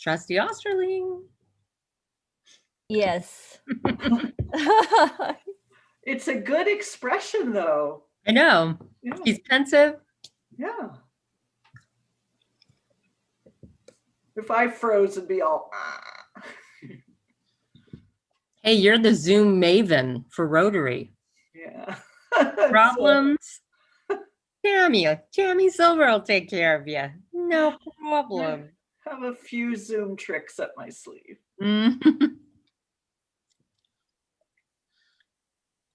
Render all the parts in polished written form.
Trustee Osterling. Yes. It's a good expression, though. I know. Yeah. He's pensive. Yeah. If I froze, it'd be all. Hey, you're the Zoom maven for Rotary. Yeah. Problems? Tammy Silver will take care of you. No problem. Have a few Zoom tricks up my sleeve.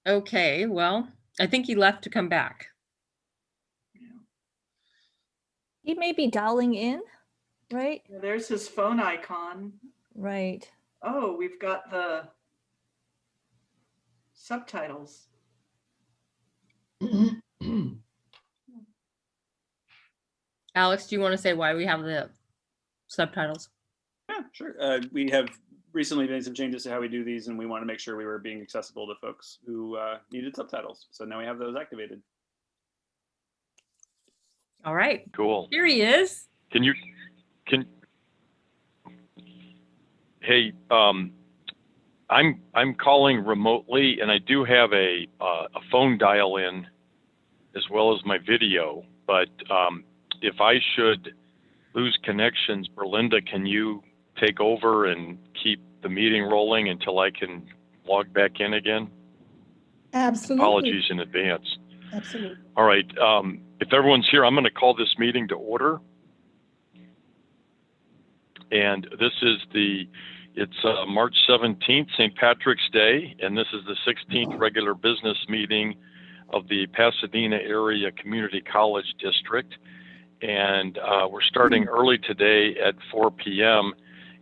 Okay, well, I think he left to come back. Yeah. He may be dialing in, right? Yeah, there's his phone icon. Right. Oh, we've got the subtitles. Alex, do you want to say why we have the subtitles? Yeah, sure. We have recently made some changes to how we do these, and we want to make sure we were being accessible to folks who needed subtitles. So now we have those activated. All right. Cool. Here he is. Hey, I'm calling remotely, and I do have a phone dial in as well as my video. But if I should lose connections, Berlinda, can you take over and keep the meeting rolling until I can log back in again? Absolutely. Apologies in advance. Absolutely. All right. If everyone's here, I'm going to call this meeting to order. And this is it's March 17th, St. Patrick's Day, and this is the 16th regular business meeting of the Pasadena Area Community College District. And we're starting early today at 4 p.m.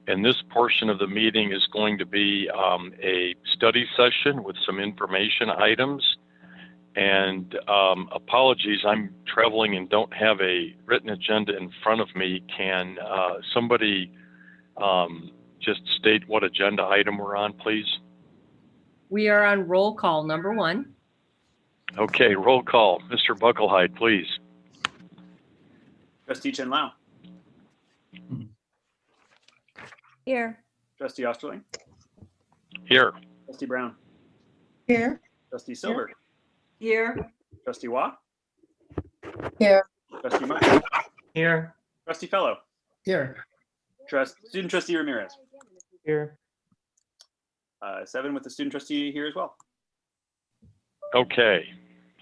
And this portion of the meeting is going to be a study session with some information items. And apologies, I'm traveling and don't have a written agenda in front of me. Can somebody just state what agenda item we're on, please? We are on roll call number 1. Okay, roll call. Mr. Bucklehide, please. Trustee Chen Lao. Here. Trustee Osterling. Here. Trustee Brown. Here. Trustee Silver. Here. Trustee Waugh. Here. Trustee Martin. Here. Trustee Fellow. Here. Student Trustee Ramirez. Here. 7 with the student trustee here as well. Okay.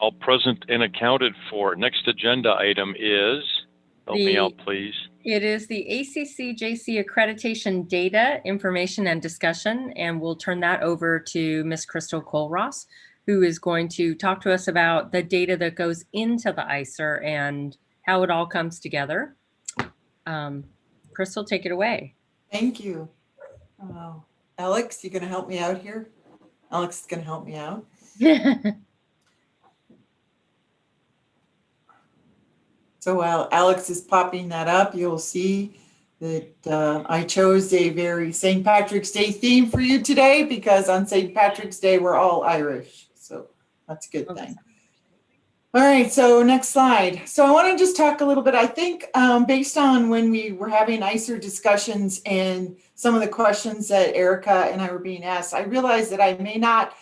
All present and accounted for. Next agenda item is, help me out, please. It is the ACC-JC accreditation data, information, and discussion, and we'll turn that over to Ms. Crystal Cole-Ross, who is going to talk to us about the data that goes into the ICER and how it all comes together. Crystal, take it away. Thank you. Alex, you going to help me out here? Alex is going to help me out. So while Alex is popping that up, you'll see that I chose a very St. Patrick's Day theme for you today because on St. Patrick's Day, we're all Irish. So that's a good thing. All right, so next slide. So I want to just talk a little bit, I think, based on when we were having ICER discussions and some of the questions that Erica and I were being asked, I realized that I may not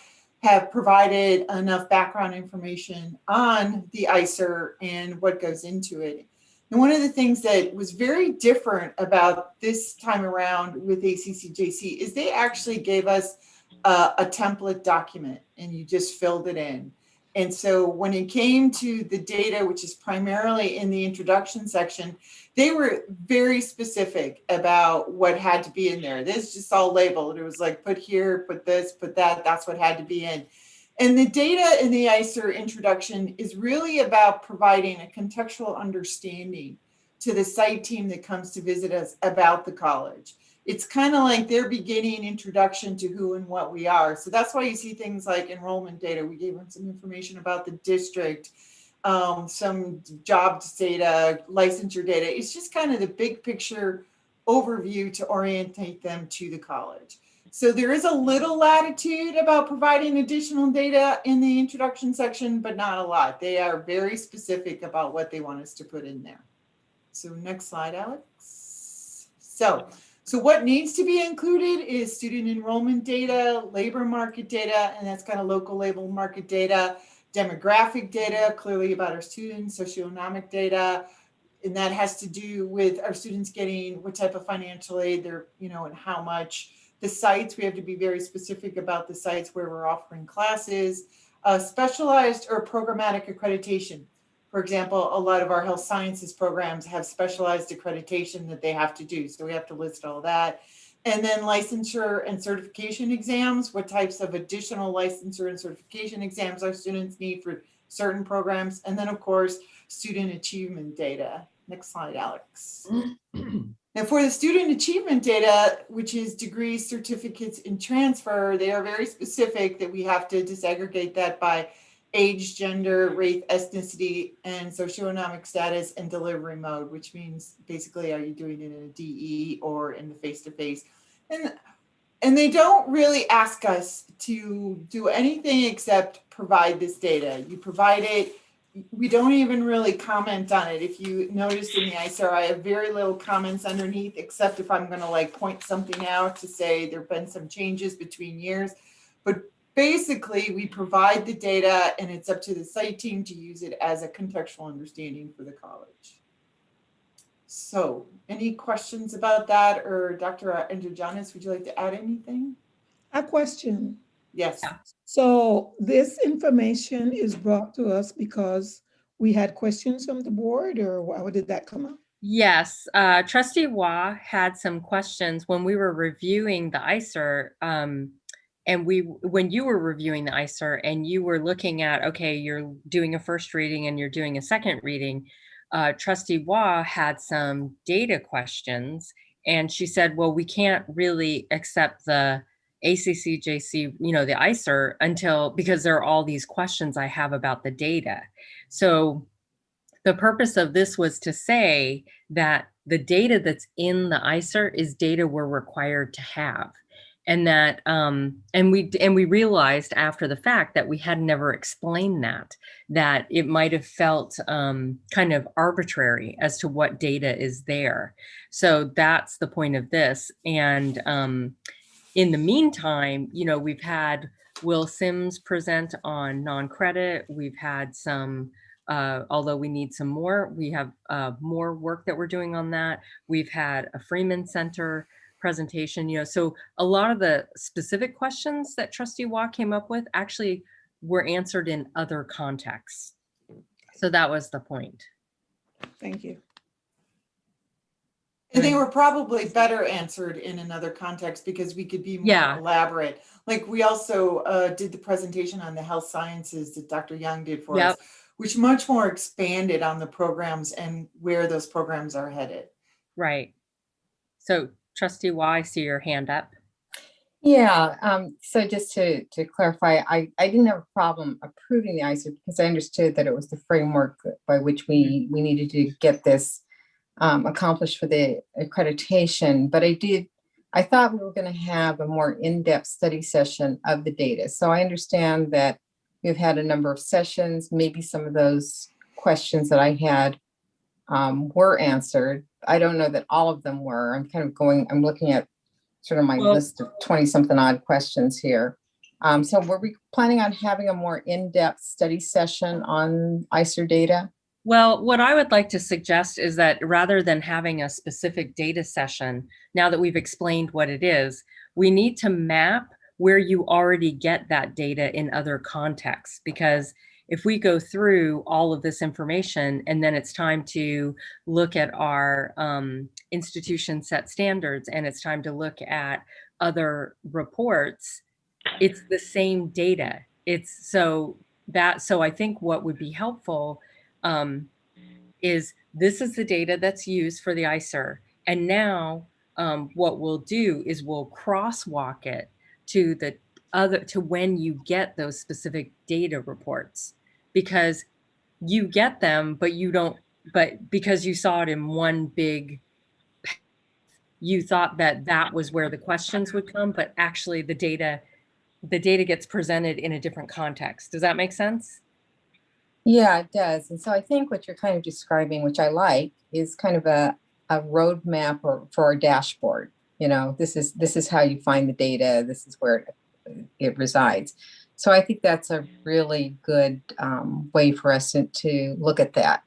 have provided enough background information on the ICER and what goes into it. And one of the things that was very different about this time around with ACC-JC is they actually gave us a template document and you just filled it in. And so when it came to the data, which is primarily in the introduction section, they were very specific about what had to be in there. This is just all labeled. It was like, put here, put this, put that. That's what had to be in. And the data in the ICER introduction is really about providing a contextual understanding to the site team that comes to visit us about the college. It's kind of like their beginning introduction to who and what we are. So that's why you see things like enrollment data. We gave them some information about the district, some jobs data, licensure data. It's just kind of the big picture overview to orientate them to the college. So there is a little latitude about providing additional data in the introduction section, but not a lot. They are very specific about what they want us to put in there. So next slide, Alex. So So what needs to be included is student enrollment data, labor market data, and that's kind of local labor market data, demographic data, clearly about our students, socioeconomic data, and that has to do with our students getting what type of financial aid they're, and how much. The sites, we have to be very specific about the sites where we're offering classes, specialized or programmatic accreditation. For example, a lot of our health sciences programs have specialized accreditation that they have to do. So we have to list all that. And then licensure and certification exams, what types of additional licensure and certification exams our students need for certain programs. And then of course, student achievement data. Next slide, Alex. Now for the student achievement data, which is degrees, certificates, and transfer, they are very specific that we have to disaggregate that by age, gender, race, ethnicity, and socioeconomic status and delivery mode, which means basically, are you doing it in a DE or in the face-to-face? And they don't really ask us to do anything except provide this data. You provide it, we don't even really comment on it. If you noticed in the ISR, I have very little comments underneath, except if I'm gonna like point something out to say there've been some changes between years. But basically, we provide the data and it's up to the site team to use it as a contextual understanding for the college. So any questions about that? Or Dr. Androgianis, would you like to add anything? A question. Yes. So this information is brought to us because we had questions from the board, or how did that come up? Yes, Trustee Wah had some questions when we were reviewing the ICER, and when you were reviewing the ICER and you were looking at, okay, you're doing a first reading and you're doing a second reading, Trustee Wah had some data questions, and she said, well, we can't really accept the ACCJC, the ICER because there are all these questions I have about the data. So the purpose of this was to say that the data that's in the ICER is data we're required to have. And that, and we realized after the fact that we had never explained that it might have felt kind of arbitrary as to what data is there. So that's the point of this. And in the meantime, we've had Will Sims present on non-credit. We've had some, although we need some more, we have more work that we're doing on that. We've had a Freeman Center presentation, so a lot of the specific questions that Trustee Wah came up with actually were answered in other contexts. So that was the point. Thank you. And they were probably better answered in another context because we could be more elaborate. Like we also did the presentation on the health sciences that Dr. Young did for us, which much more expanded on the programs and where those programs are headed. Right. So Trustee Wah, I see your hand up. Yeah, so just to clarify, I didn't have a problem approving the ICER because I understood that it was the framework by which we needed to get this accomplished for the accreditation, but I thought we were going to have a more in-depth study session of the data. So I understand that we've had a number of sessions, maybe some of those questions that I had were answered. I don't know that all of them were. I'm looking at sort of my list of 20 something odd questions here. So were we planning on having a more in-depth study session on ICER data? Well, what I would like to suggest is that rather than having a specific data session, now that we've explained what it is, we need to map where you already get that data in other contexts. Because if we go through all of this information and then it's time to look at our institution set standards and it's time to look at other reports, it's the same data. So I think what would be helpful is this is the data that's used for the ICER. And now what we'll do is we'll crosswalk it to when you get those specific data reports, because you get them, but because you saw it in one big, you thought that was where the questions would come, but actually the data gets presented in a different context. Does that make sense? Yeah, it does. And so I think what you're kind of describing, which I like, is kind of a roadmap for our dashboard. You know, this is how you find the data. This is where it resides. So I think that's a really good way for us to look at that.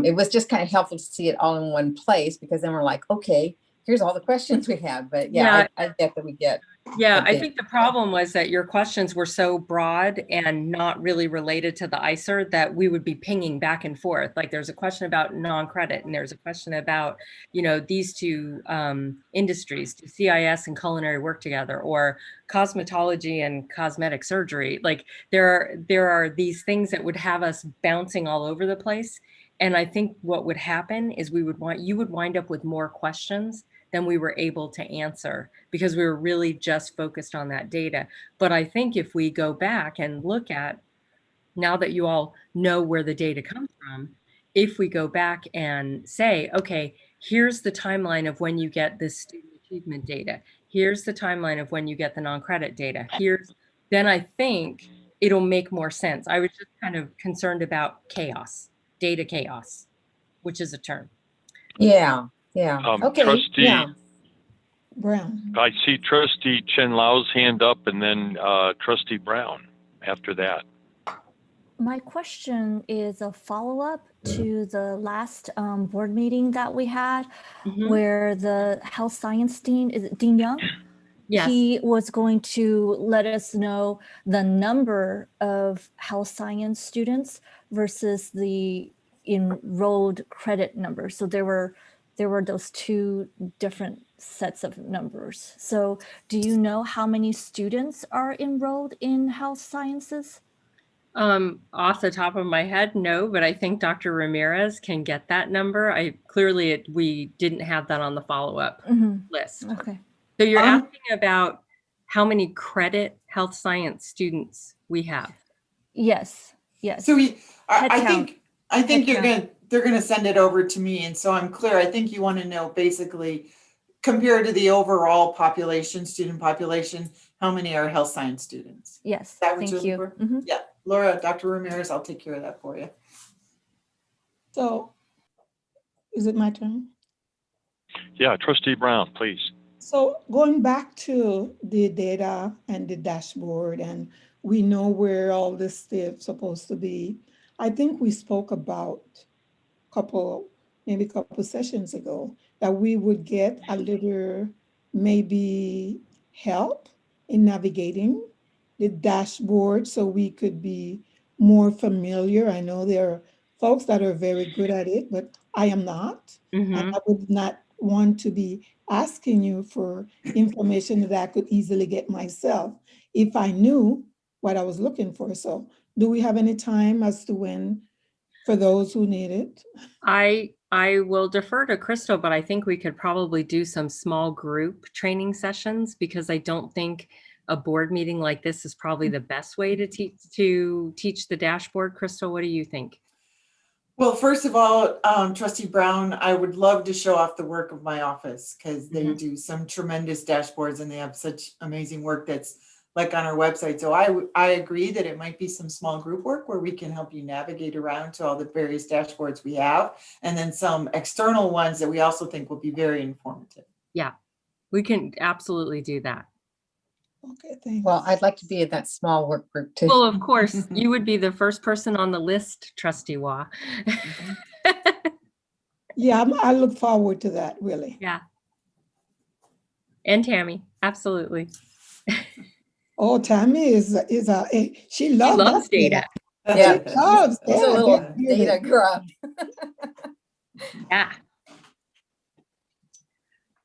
It was just kind of helpful to see it all in one place, because then we're like, okay, here's all the questions we have. But yeah, I get that we get. Yeah, I think the problem was that your questions were so broad and not really related to the ICER that we would be pinging back and forth. Like there's a question about non-credit and there's a question about, you know, these two industries, do CIS and culinary work together, or cosmetology and cosmetic surgery? Like there are these things that would have us bouncing all over the place. And I think what would happen is you would wind up with more questions than we were able to answer, because we were really just focused on that data. But I think if we go back and look at, now that you all know where the data comes from, if we go back and say, okay, here's the timeline of when you get this student achievement data, here's the timeline of when you get the non-credit data, then I think it'll make more sense. I was just kind of concerned about chaos, data chaos, which is a term. Yeah. Okay. Trustee, yeah. Brown. I see Trustee Chen Lao's hand up, and then Trustee Brown after that. My question is a follow-up to the last board meeting that we had, where the health science dean, is it Dean Young? Yes. He was going to let us know the number of health science students versus the enrolled credit number. So there were those two different sets of numbers. So do you know how many students are enrolled in health sciences? Off the top of my head, no, but I think Dr. Ramirez can get that number. We didn't have that on the follow-up list. Okay. So you're asking about how many credit health science students we have? Yes. So I think Head they're gonna send it over to me, and so I'm clear. I think you want to know basically compared to the overall population, student population, how many are health science students? Yes. Is that what Thank you're you. looking for? Yeah, Laura, Dr. Ramirez, I'll take care of that for you. So, is it my turn? Yeah, Trustee Brown, please. So going back to the data and the dashboard, and we know where all this stuff supposed to be. I think we spoke about maybe a couple sessions ago, that we would get a little maybe help in navigating the dashboard so we could be more familiar. I know there are folks that are very good at it, but I am not. And I would not want to be asking you for information that I could easily get myself if I knew what I was looking for. So do we have any time as to when, for those who need it? I will defer to Crystal, but I think we could probably do some small group training sessions, because I don't think a board meeting like this is probably the best way to teach the dashboard. Crystal, what do you think? Well, first of all, Trustee Brown, I would love to show off the work of my office, because they do some tremendous dashboards and they have such amazing work that's like on our website. So I agree that it might be some small group work where we can help you navigate around to all the various dashboards we have, and then some external ones that we also think will be very informative. Yeah, we can absolutely do that. Okay, thanks. Well, I'd like to be in that small work group too. Well, of course, you would be the first person on the list, Trustee Wah. Yeah, I look forward to that, really. Yeah. And Tammy, absolutely. Oh, Tammy she loves loves that data. Yeah. She loves It's a data. little data grub. Yeah.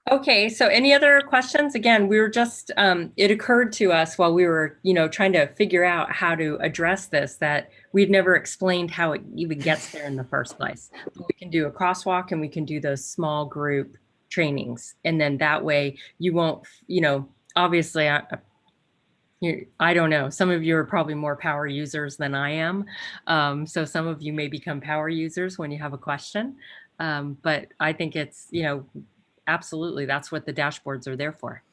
Okay, so any other questions? Again, we were just, it occurred to us while we were, trying to figure out how to address this, that we've never explained how it even gets there in the first place. We can do a crosswalk and we can do those small group trainings. And then that way you won't, obviously, I don't know. Some of you are probably more power users than I am. So some of you may become power users when you have a question. But I think it's, absolutely, that's what the dashboards are there for.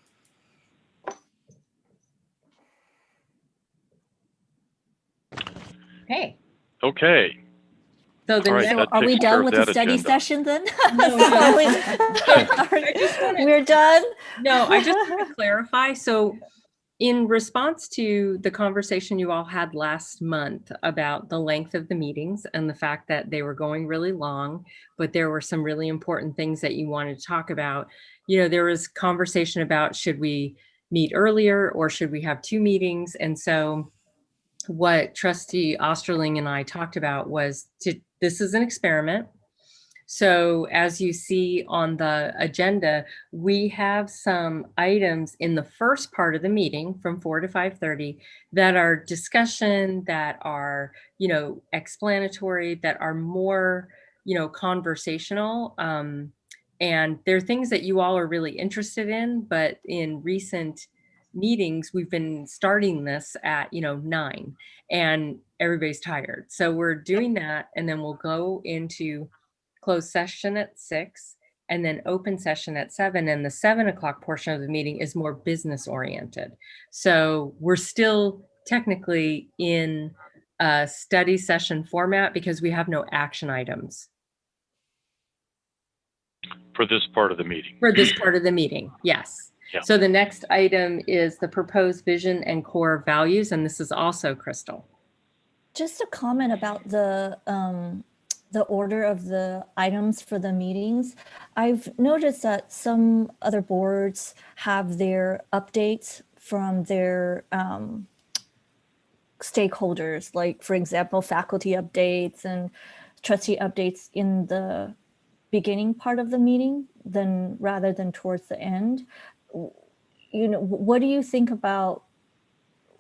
Okay. Okay. So the All right, next, So that are we takes care done of with the that study agenda. session then? No, So no. are we- I just wanna- We're done? no, I just want to clarify. So in response to the conversation you all had last month about the length of the meetings and the fact that they were going really long, but there were some really important things that you wanted to talk about, there was conversation about should we meet earlier or should we have 2 meetings? And so what Trustee Osterling and I talked about was this is an experiment. So as you see on the agenda, we have some items in the first part of the meeting from 4 to 5:30 that are discussion, that are, explanatory, that are more, conversational. And they're things that you all are really interested in, but in recent meetings, we've been starting this at, 9 and everybody's tired. So we're doing that and then we'll go into closed session at 6 and then open session at 7. And the 7 o'clock portion of the meeting is more business oriented. So we're still technically in a study session format because we have no action items For this part of the meeting. for this part of the meeting. Yes. Yeah. So the next item is the proposed vision and core values. And this is also Crystal. Just a comment about the order of the items for the meetings. I've noticed that some other boards have their updates from their stakeholders, like for example, faculty updates and trustee updates in the beginning part of the meeting rather than towards the end. What do you think about?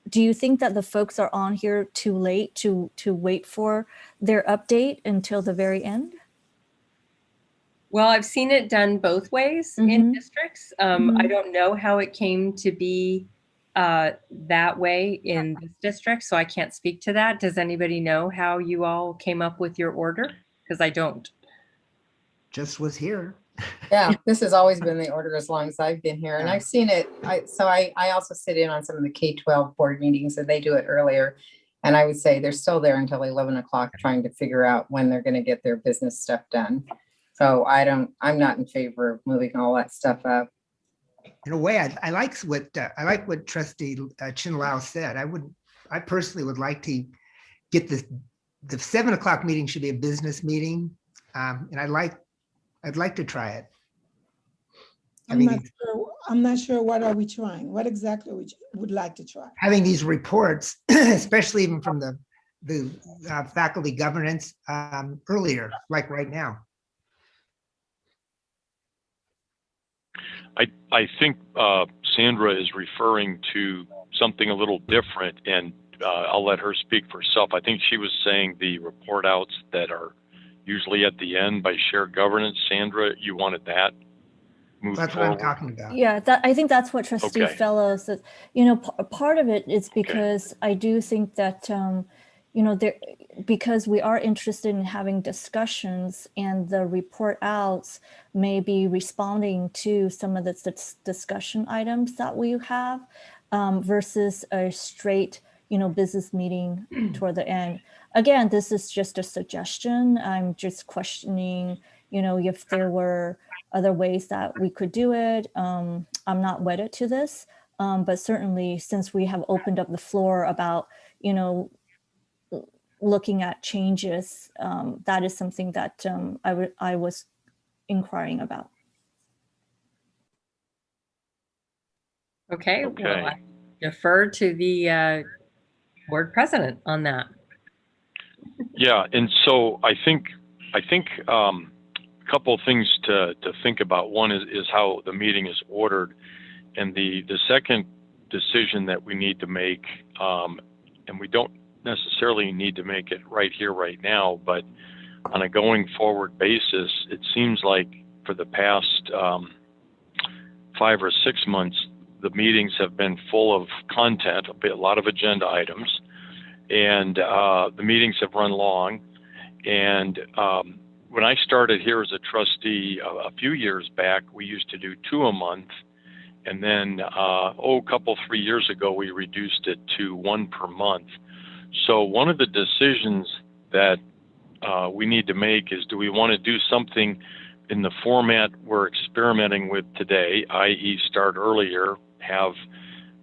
Do you think that the folks are on here too late to wait for their update until the very end? Well, I've seen it done both ways in districts. I don't know how it came to be that way in this district, so I can't speak to that. Does anybody know how you all came up with your order? Because I don't. Just was here. Yeah, this has always been the order as long as I've been here, and Yeah. I've seen it. I also sit in on some of the K-12 board meetings, and they do it earlier. And I would say they're still there until 11 o'clock trying to figure out when they're going to get their business stuff done. So I'm not in favor of moving all that stuff up. In a way, I like what Trustee Chin-Lao said. I personally would like to get the 7 o'clock meeting should be a business meeting, and I'd like to try it. I'm not sure what are we trying? What exactly we would like to try? Having these reports, especially even from the faculty governance earlier, like right now. I think Sandra is referring to something a little different, and I'll let her speak for herself. I think she was saying the report outs that are usually at the end by shared governance. Sandra, you wanted that moved That's forward? what I'm talking about. Yeah, I think that's what Trustee Okay. Fellows said. Part of it is because I do think that, because we are interested in having discussions and the report outs may be responding to some of the discussion items that we have versus a straight, business meeting toward the end. Again, this is just a suggestion. I'm just questioning, if there were other ways that we could do it. I'm not wedded to this, but certainly since we have opened up the floor about, looking at changes, that is something that I was inquiring about. Okay. Okay. Well, I defer to the board president on that. Yeah, and so I think a couple of things to think about. One is how the meeting is ordered, and the second decision that we need to make, and we don't necessarily need to make it right here, right now, but on a going forward basis, it seems like for the past 5 or 6 months, the meetings have been full of content, a lot of agenda items, and the meetings have run long. And when I started here as a trustee a few years back, we used to do 2 a month. And then, a couple, 3 years ago, we reduced it to 1 per month. So one of the decisions that we need to make is, do we want to do something in the format we're experimenting with today, i.e. start earlier, have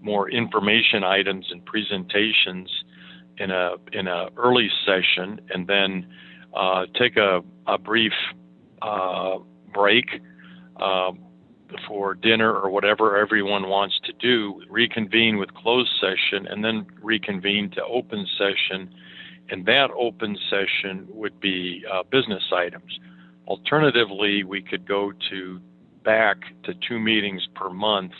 more information items and presentations in a early session, and then take a brief break for dinner or whatever everyone wants to do, reconvene with closed session, and then reconvene to open session. And that open session would be business items. Alternatively, we could go back to 2 meetings per month.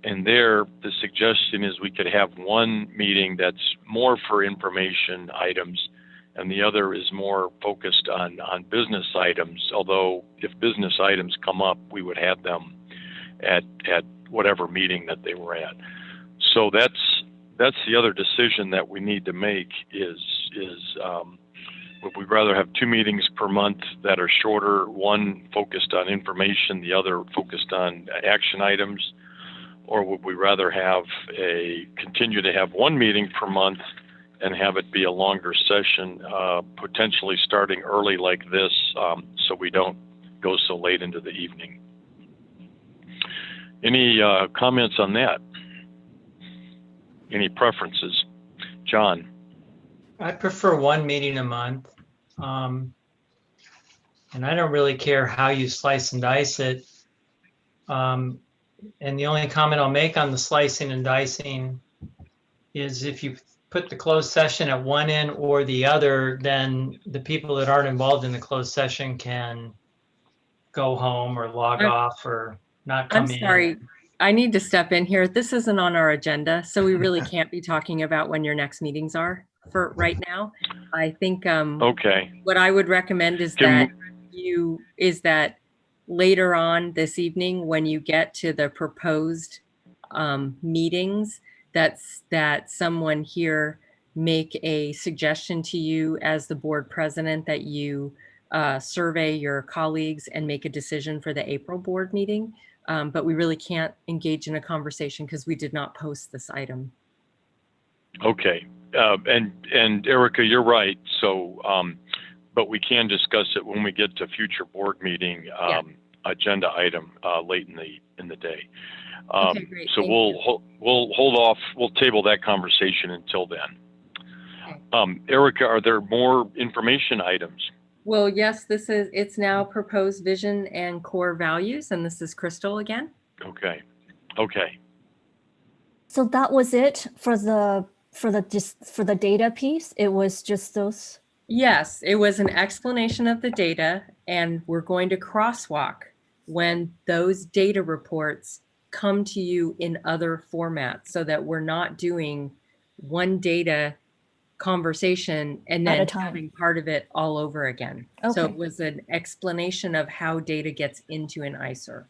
And there, the suggestion is we could have one meeting that's more for information items, and the other is more focused on business items. Although if business items come up, we would have them at whatever meeting that they were at. So that's the other decision that we need to make is would we rather have 2 meetings per month that are shorter, one focused on information, the other focused on action items, or would we rather continue to have 1 meeting per month and have it be a longer session, potentially starting early like this, so we don't go so late into the evening? Any comments on that? Any preferences? John? I prefer 1 meeting a month. And I don't really care how you slice and dice it. And the only comment I'll make on the slicing and dicing is if you put the closed session at one end or the other, then the people that aren't involved in the closed session can go home or log off or not come in. I'm sorry. I need to step in here. This isn't on our agenda, so we really can't be talking about when your next meetings are for right now. I think Okay. what I would recommend is that later on this evening, when you get to the proposed meetings, that someone here make a suggestion to you as the board president that you survey your colleagues and make a decision for the April board meeting. But we really can't engage in a conversation because we did not post this item. Okay. And Erica, you're right. So, but we can discuss it when we get to future board meeting agenda item late in the day. Okay, great. So we'll hold off. We'll table that conversation until then. Okay. Erica, are there more information items? Well, yes, it's now proposed vision and core values, and this is Crystal again. Okay. Okay. So that was it for the data piece. It was just those. Yes, it was an explanation of the data, and we're going to crosswalk when those data reports come to you in other formats, so that we're not doing one data conversation and then having part of it all over again. Okay. So it was an explanation of how data gets into an ICER.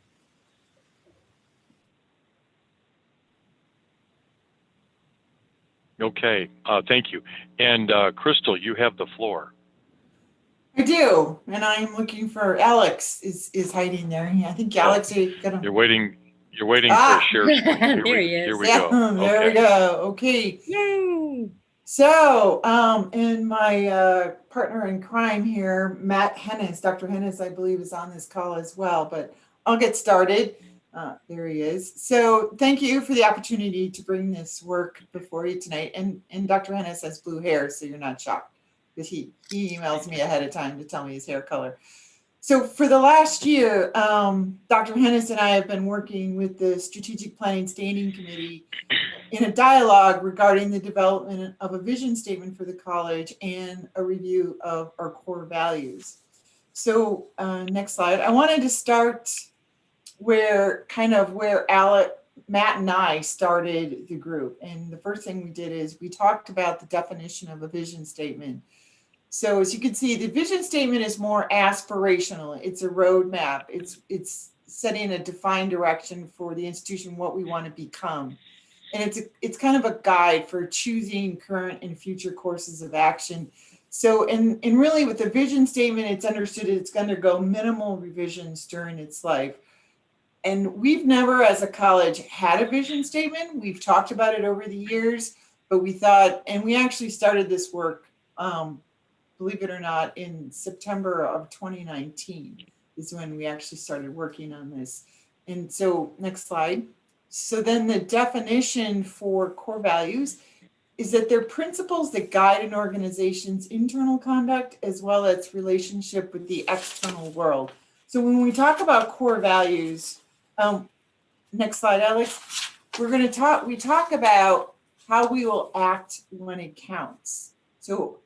Okay, thank you. And Crystal, you have the floor. I do, and I'm looking for Alex is hiding there. I think Alex, you're waiting for a share screen. There he is. Here we go. There we go. Okay. Yay. So, and my partner in crime here, Matt Hennis, Dr. Hennis, I believe, is on this call as well, but I'll get started. There he is. So thank you for the opportunity to bring this work before you tonight. And Dr. Hennis has blue hair, so you're not shocked, because he emails me ahead of time to tell me his hair color. So for the last year, Dr. Hennis and I have been working with the Strategic Planning Standing Committee in a dialogue regarding the development of a vision statement for the college and a review of our core values. So next slide. I wanted to start where Matt and I started the group. And the first thing we did is we talked about the definition of a vision statement. So as you can see, the vision statement is more aspirational. It's a roadmap. It's setting a defined direction for the institution, what we want to become. And it's kind of a guide for choosing current and future courses of action. So, and really with the vision statement, it's understood it's going to go minimal revisions during its life. And we've never, as a college, had a vision statement. We've talked about it over the years, but we thought, and we actually started this work believe it or not, in September of 2019 is when we actually started working on this. And so next slide. So then the definition for core values is that they're principles that guide an organization's internal conduct as well as relationship with the external world. So when we talk about core values, next slide, Alex, we talk about how we will act when it counts. So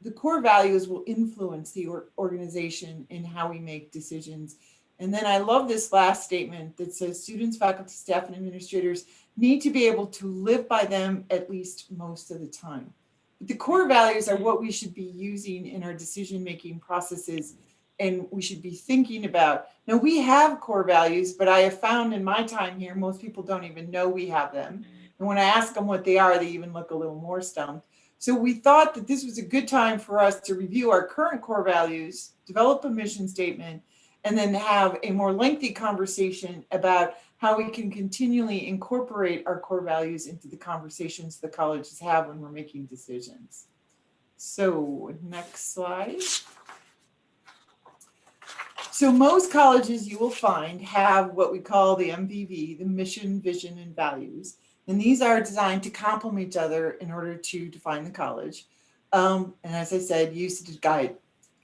the core values will influence the organization in how we make decisions. And then I love this last statement that says students, faculty, staff, and administrators need to be able to live by them at least most of the time. But the core values are what we should be using in our decision-making processes, and we should be thinking about. Now, we have core values, but I have found in my time here, most people don't even know we have them. And when I ask them what they are, they even look a little more stumped. So we thought that this was a good time for us to review our current core values, develop a mission statement, and then have a more lengthy conversation about how we can continually incorporate our core values into the conversations the colleges have when we're making decisions. So next slide. So most colleges you will find have what we call the MVV, the mission, vision, and values. And these are designed to complement each other in order to define the college. And as I said, used to guide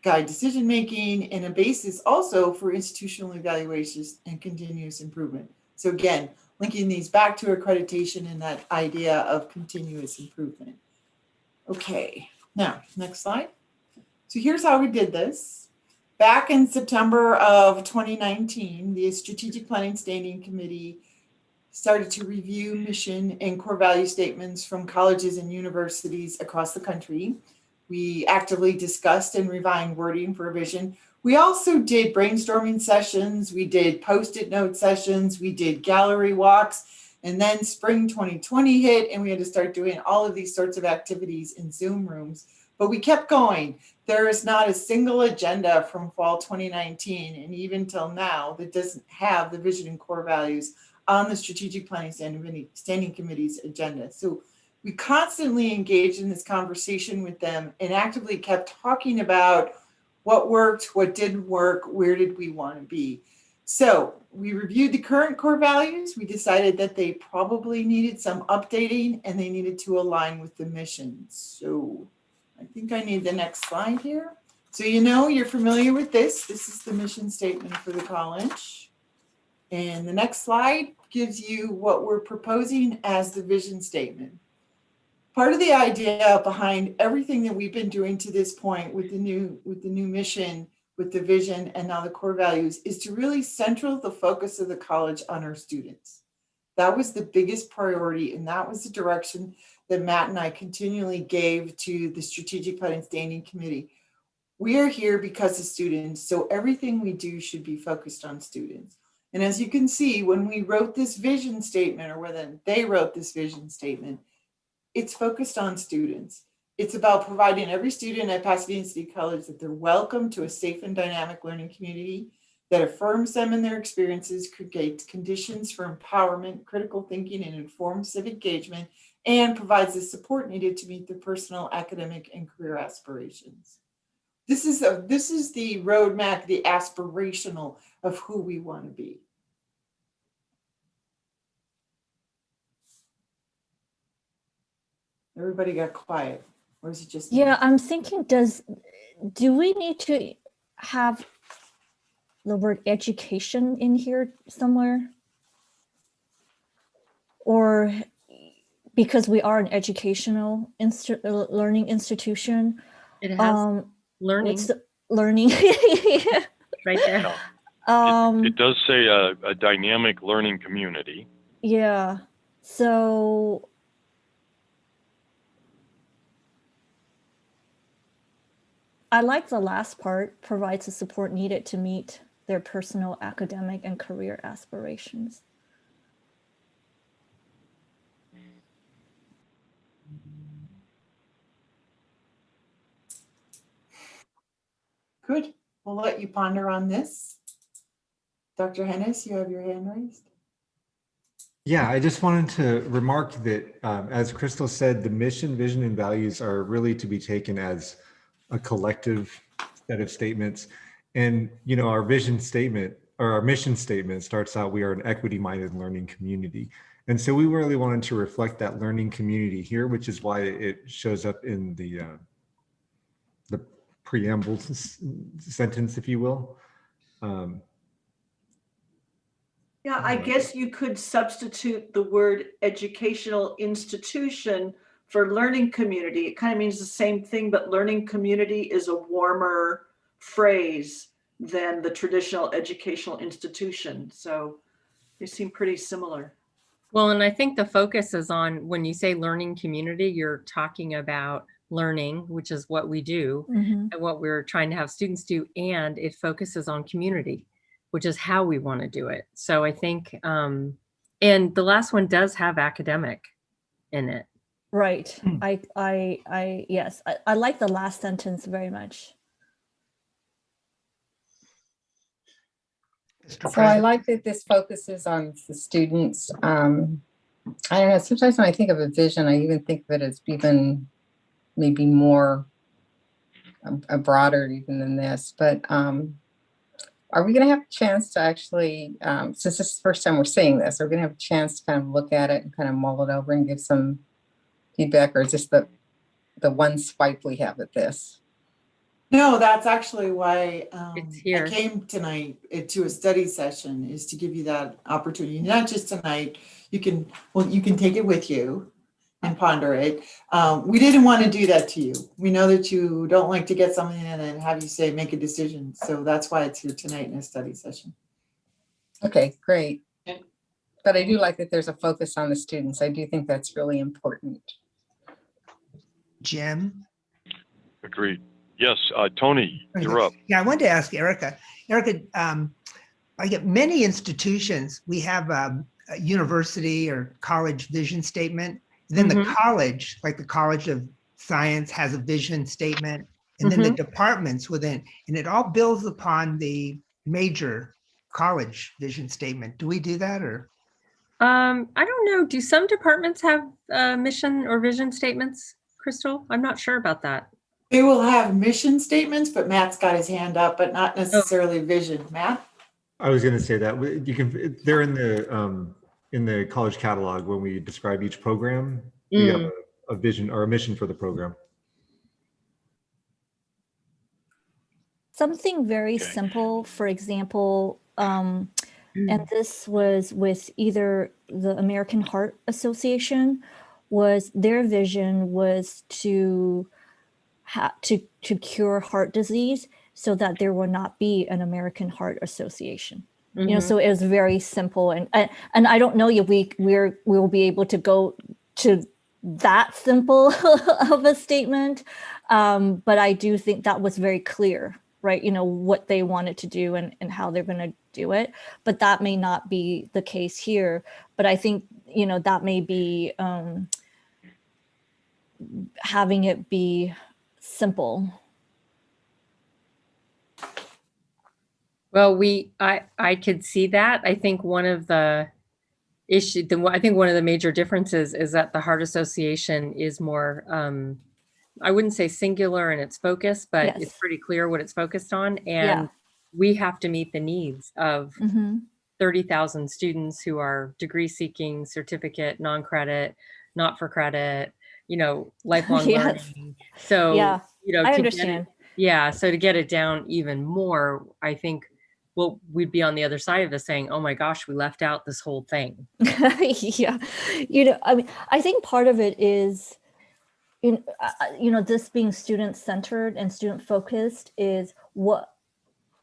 decision-making and a basis also for institutional evaluations and continuous improvement. So again, linking these back to accreditation and that idea of continuous improvement. Okay, now, next slide. So here's how we did this. Back in September of 2019, the Strategic Planning Standing Committee started to review mission and core value statements from colleges and universities across the country. We actively discussed and refined wording for a vision. We also did brainstorming sessions. We did Post-it note sessions. We did gallery walks. And then spring 2020 hit and we had to start doing all of these sorts of activities in Zoom rooms. But we kept going. There is not a single agenda from fall 2019 and even till now that doesn't have the vision and core values on the Strategic Planning Standing Committee's agenda. So we constantly engaged in this conversation with them and actively kept talking about what worked, what didn't work, where did we want to be. So we reviewed the current core values. We decided that they probably needed some updating and they needed to align with the mission. So I think I need the next slide here. So you're familiar with this. This is the mission statement for the college. And the next slide gives you what we're proposing as the vision statement. Part of the idea behind everything that we've been doing to this point with the new mission, with the vision, and now the core values is to really center the focus of the college on our students. That was the biggest priority, and that was the direction that Matt and I continually gave to the Strategic Planning Standing Committee. We are here because of students, so everything we do should be focused on students. And as you can see, when we wrote this vision statement, or when they wrote this vision statement, it's focused on students. It's about providing every student at Pasadena City College that they're welcome to a safe and dynamic learning community that affirms them in their experiences, creates conditions for empowerment, critical thinking, and informed civic engagement, and provides the support needed to meet their personal, academic, and career aspirations. This is the roadmap, the aspirational of who we want to be. Everybody got quiet, or is it just me? Yeah, I'm thinking, do we need to have the word education in here somewhere? Or because we are an educational learning institution? It has learning learning. right there. It does say a dynamic learning community. Yeah, so I like the last part, provides the support needed to meet their personal, academic, and career aspirations. Good. We'll let you ponder on this. Dr. Hennis, you have your hand raised. Yeah, I just wanted to remark that, as Crystal said, the mission, vision, and values are really to be taken as a collective set of statements. And, you know, our vision statement or our mission statement starts out, we are an equity-minded learning community. And so we really wanted to reflect that learning community here, which is why it shows up in the preamble sentence, if you will. Yeah, I guess you could substitute the word educational institution for learning community. It kind of means the same thing, but learning community is a warmer phrase than the traditional educational institution. So they seem pretty similar. Well, and I think the focus is on, when you say learning community, you're talking about learning, which is what we do Mhm. and what we're trying to have students do. And it focuses on community, which is how we want to do it. So I think, and the last one does have academic in it. Right. Yes, I like the last sentence very much. Mr. So I President. like that this focuses on the students. I don't know, sometimes when I think of a vision, I even think of it as even maybe more a broader even than this, but are we going to have a chance to actually, since this is the first time we're seeing this, are we going to have a chance to kind of look at it and kind of mull it over and give some feedback, or is this the one swipe we have at this? No, that's actually why It's I here. came tonight to a study session, is to give you that opportunity. Not just tonight, you can take it with you and ponder it. We didn't want to do that to you. We know that you don't like to get something in and have you say, make a decision. So that's why it's here tonight in a study session. Okay, great. But I do like that there's a focus on the students. I do think that's really important. Jim? Agreed. Yes, Tony, you're up. Yeah, I wanted to ask Erica. Erica, like at many institutions, we have a university or college vision statement. Then the college, like the College of Science, has a vision statement, and then the departments within, and it all builds upon the major college vision statement. Do we do that, or? I don't know. Do some departments have mission or vision statements, Crystal? I'm not sure about that. They will have mission statements, but Matt's got his hand up, but not necessarily vision. Matt? I was going to say that you can. They're in the college catalog when we describe each program. We have a vision or a mission for the program. Something very Okay. simple, for example, and this was with either the American Heart Association, was their vision was to cure heart disease so that there will not be an American Heart Association. You know, so it was very simple, and I don't know if we will be able to go to that simple of a statement, but I do think that was very clear, right? You know, what they wanted to do and how they're going to do it, but that may not be the case here. But I think, you know, that may be having it be simple. Well, I could see that. I think one of the I think one of the major differences is that the Heart Association is more, I wouldn't say singular in its focus, but it's pretty clear what it's focused on. And we have to meet the needs of 30,000 students who are degree seeking, certificate, non-credit, not for credit, you know, lifelong learning. So, you know, I understand. So to get it down even more, I think, well, we'd be on the other side of this saying, oh my gosh, we left out this whole thing. Yeah. You know, I mean, I think part of it is, you know, this being student centered and student focused is what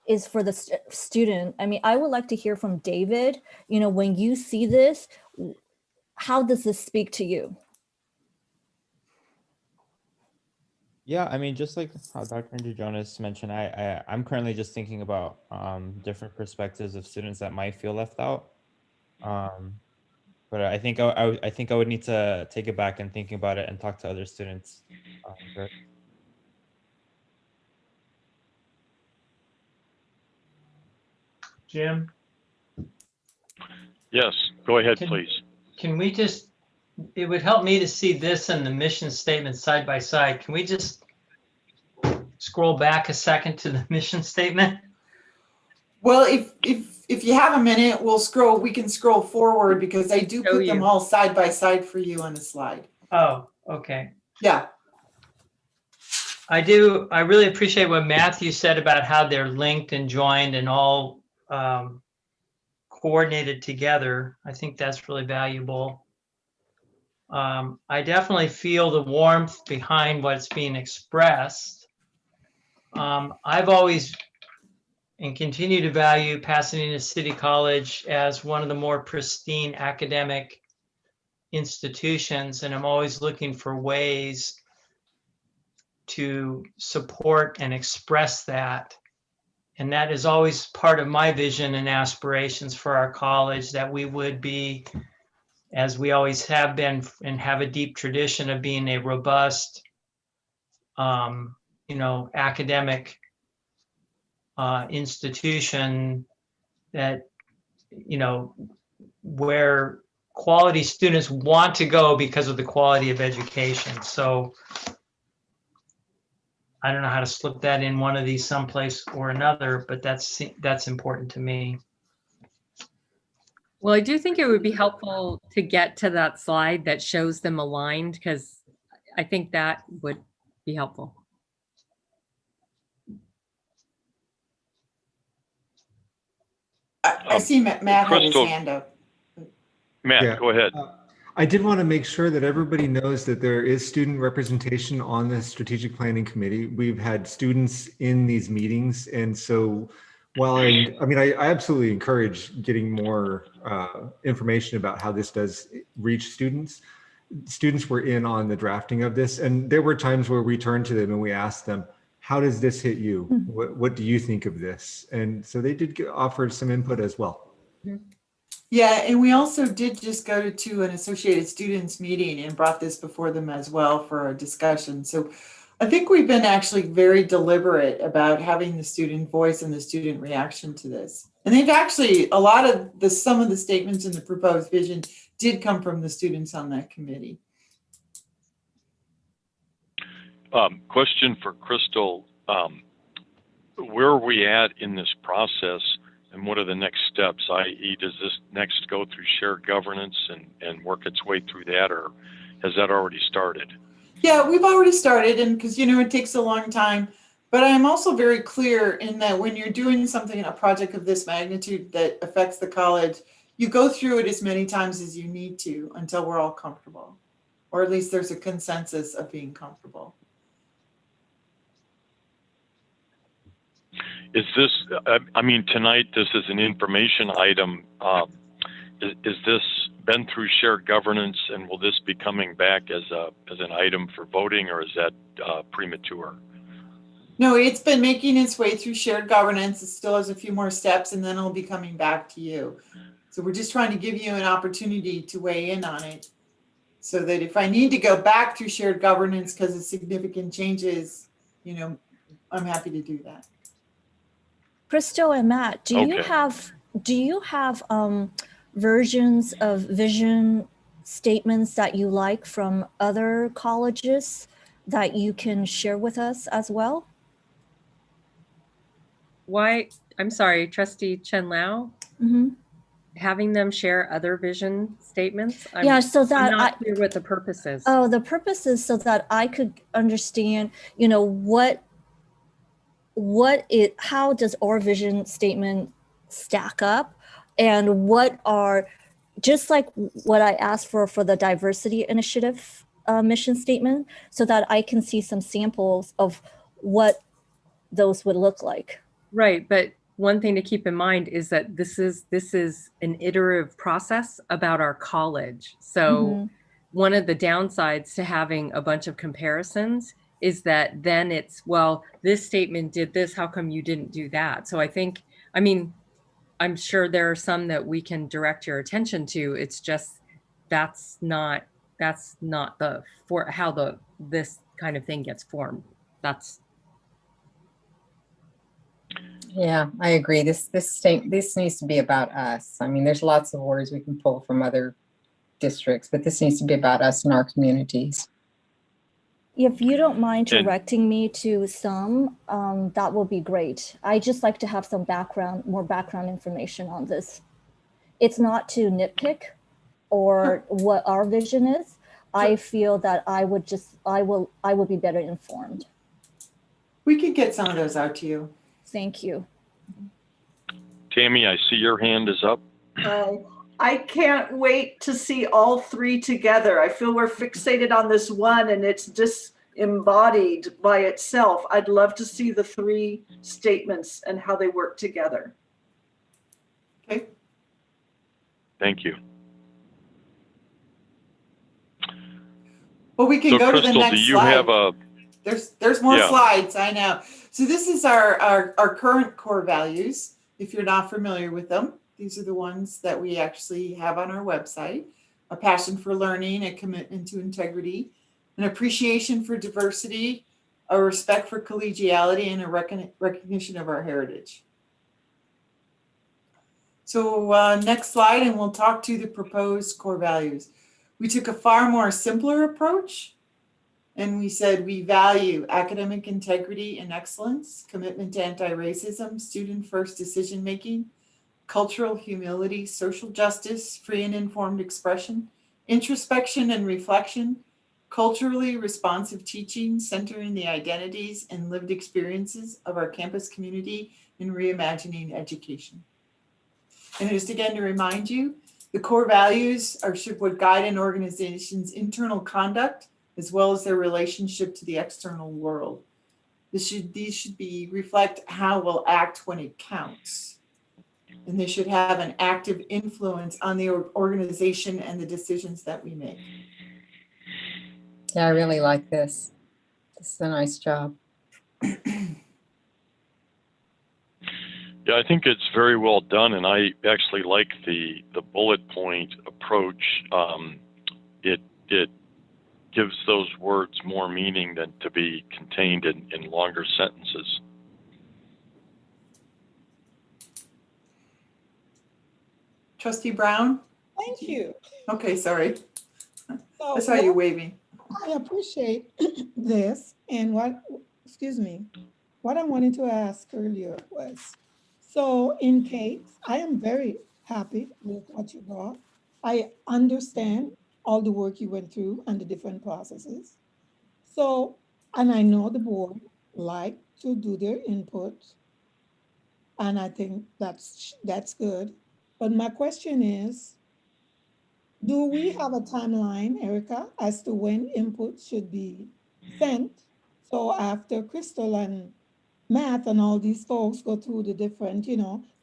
is for the student. I mean, I would like to hear from David, you know, when you see this, how does this speak to you? Yeah, I mean, just like how Dr. Andrew Jonas mentioned, I'm currently just thinking about different perspectives of students that might feel left out. But I think I think I would need to take it back and thinking about it and talk to other students. Jim? Yes, go ahead, please. Can we just, it would help me to see this and the mission statement side by side. Can we just scroll back a second to the mission statement? Well, if you have a minute, we can scroll forward because I do put them all side by side for you on a slide. Oh, okay. Yeah. I really appreciate what Matthew said about how they're linked and joined and all coordinated together. I think that's really valuable. I definitely feel the warmth behind what's being expressed. I've always and continue to value Pasadena City College as one of the more pristine academic institutions, and I'm always looking for ways to support and express that. And that is always part of my vision and aspirations for our college, that we would be, as we always have been and have a deep tradition of being, a robust, academic institution that, where quality students want to go because of the quality of education. So I don't know how to slip that in one of these someplace or another, but that's important to me. Well, I do think it would be helpful to get to that slide that shows them aligned, because I think that would be helpful. I see Matt had his hand up. Matt, Yeah. go ahead. I did want to make sure that everybody knows that there is student representation on the strategic planning committee. We've had students in these meetings. And so while I absolutely encourage getting more information about how this does reach students. Students were in on the drafting of this. And there were times where we turned to them and we asked them, how does this hit you? What do you think of this? And so they did offer some input as well. Yeah, and we also did just go to an Associated Students meeting and brought this before them as well for a discussion. So I think we've been actually very deliberate about having the student voice and the student reaction to this. And they've actually, some of the statements in the proposed vision did come from the students on that committee. Question for Crystal. Where are we at in this process, and what are the next steps? I.e., does this next go through shared governance and work its way through that, or has that already started? Yeah, we've already started, and because it takes a long time. But I'm also very clear in that when you're doing something in a project of this magnitude that affects the college, you go through it as many times as you need to until we're all comfortable, or at least there's a consensus of being comfortable. Is this, tonight this is an information item. Is this been through shared governance, and will this be coming back as an item for voting, or is that premature? No, it's been making its way through shared governance. It still has a few more steps, and then it'll be coming back to you. So we're just trying to give you an opportunity to weigh in on it, so that if I need to go back through shared governance because of significant changes, I'm happy to do that. Crystal and Matt, do you have versions of vision statements that you like from other colleges that you can share with us as well? Why? I'm sorry, Trustee Chen Lao. Mm-hmm. Having them share other vision statements? So that I'm not clear what the purpose is. Oh, the purpose is so that I could understand, how does our vision statement stack up, and what are, just like what I asked for the diversity initiative mission statement, so that I can see some samples of what those would look like. Right, but one thing to keep in mind is that this is an iterative process about our college. So one of the downsides to having a bunch of comparisons is that then it's, well, this statement did this, how come you didn't do that? So I'm sure there are some that we can direct your attention to. It's just that's not how this kind of thing gets formed. Yeah, I agree. This needs to be about us. There's lots of words we can pull from other districts, but this needs to be about us and our communities. If you don't mind And- directing me to some, that will be great. I just like to have some more background information on this. It's not to nitpick or what our vision is. I feel that I will be better informed. We could get some of those out to you. Thank you. Tammy, I see your hand is up. I can't wait to see all three together. I feel we're fixated on this one and it's disembodied by itself. I'd love to see the three statements and how they work together. Okay. Thank you. Well, we can So go to the Crystal, next do you slide. have a, There's more Yeah. slides, I know. So this is our current core values. If you're not familiar with them, these are the ones that we actually have on our website. A passion for learning, a commitment to integrity, an appreciation for diversity, a respect for collegiality, and a recognition of our heritage. So next slide, and we'll talk to the proposed core values. We took a far more simpler approach, and we said we value academic integrity and excellence, commitment to anti-racism, student-first decision-making, cultural humility, social justice, free and informed expression, introspection and reflection, culturally responsive teaching, centering the identities and lived experiences of our campus community in reimagining education. And just again to remind you, the core values should guide an organization's internal conduct as well as their relationship to the external world. These should reflect how we'll act when it counts. And they should have an active influence on the organization and the decisions that we make. Yeah, I really like this. This is a nice job. Yeah, I think it's very well done, and I actually like the bullet point approach. It gives those words more meaning than to be contained in longer sentences. Trustee Brown? Thank you. Okay, sorry. So I saw you waving. I appreciate this. And what I wanted to ask earlier was, so in case, I am very happy with what you brought. I understand all the work you went through and the different processes. So, and I know the board like to do their input. And I think that's good. But my question is, do we have a timeline, Erica, as to when input should be sent? So after Crystal and Matt and all these folks go through the different,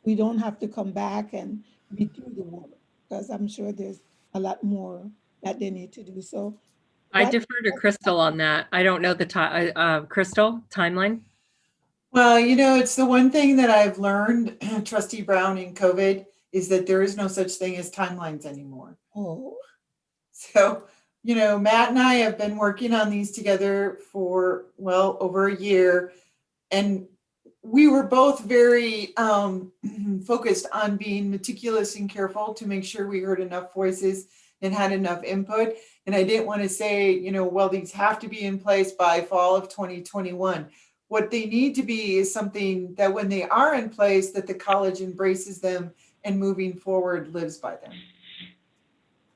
we don't have to come back and read through the work, because I'm sure there's a lot more that they need to do. So I defer to Crystal on that. I don't know the Crystal timeline. Well, it's the one thing that I've learned, Trustee Brown, in COVID, is that there is no such thing as timelines anymore. Oh. So, Matt and I have been working on these together for, well, over a year. And we were both very focused on being meticulous and careful to make sure we heard enough voices and had enough input. And I didn't want to say, well, these have to be in place by fall of 2021. What they need to be is something that when they are in place, that the college embraces them and moving forward lives by them.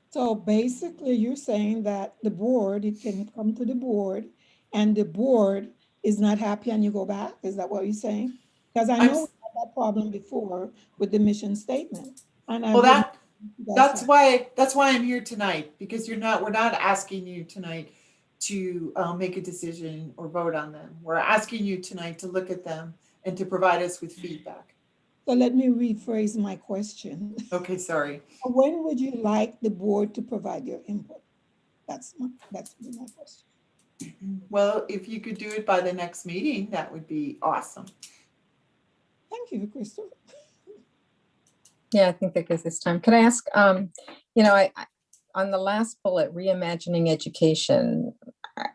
So basically you're saying that it can come to the board and the board is not happy and you go back? Is that what you're saying? Because I know we had that problem before with the mission statement. And that's why I'm here tonight, because we're not asking you tonight to make a decision or vote on them. We're asking you tonight to look at them and to provide us with feedback. So let me rephrase my question. Okay, sorry. When would you like the board to provide your input? That's my question. Well, if you could do it by the next meeting, that would be awesome. Thank you, Crystal. Yeah, I think that gives us time. Can I ask, on the last bullet, reimagining education,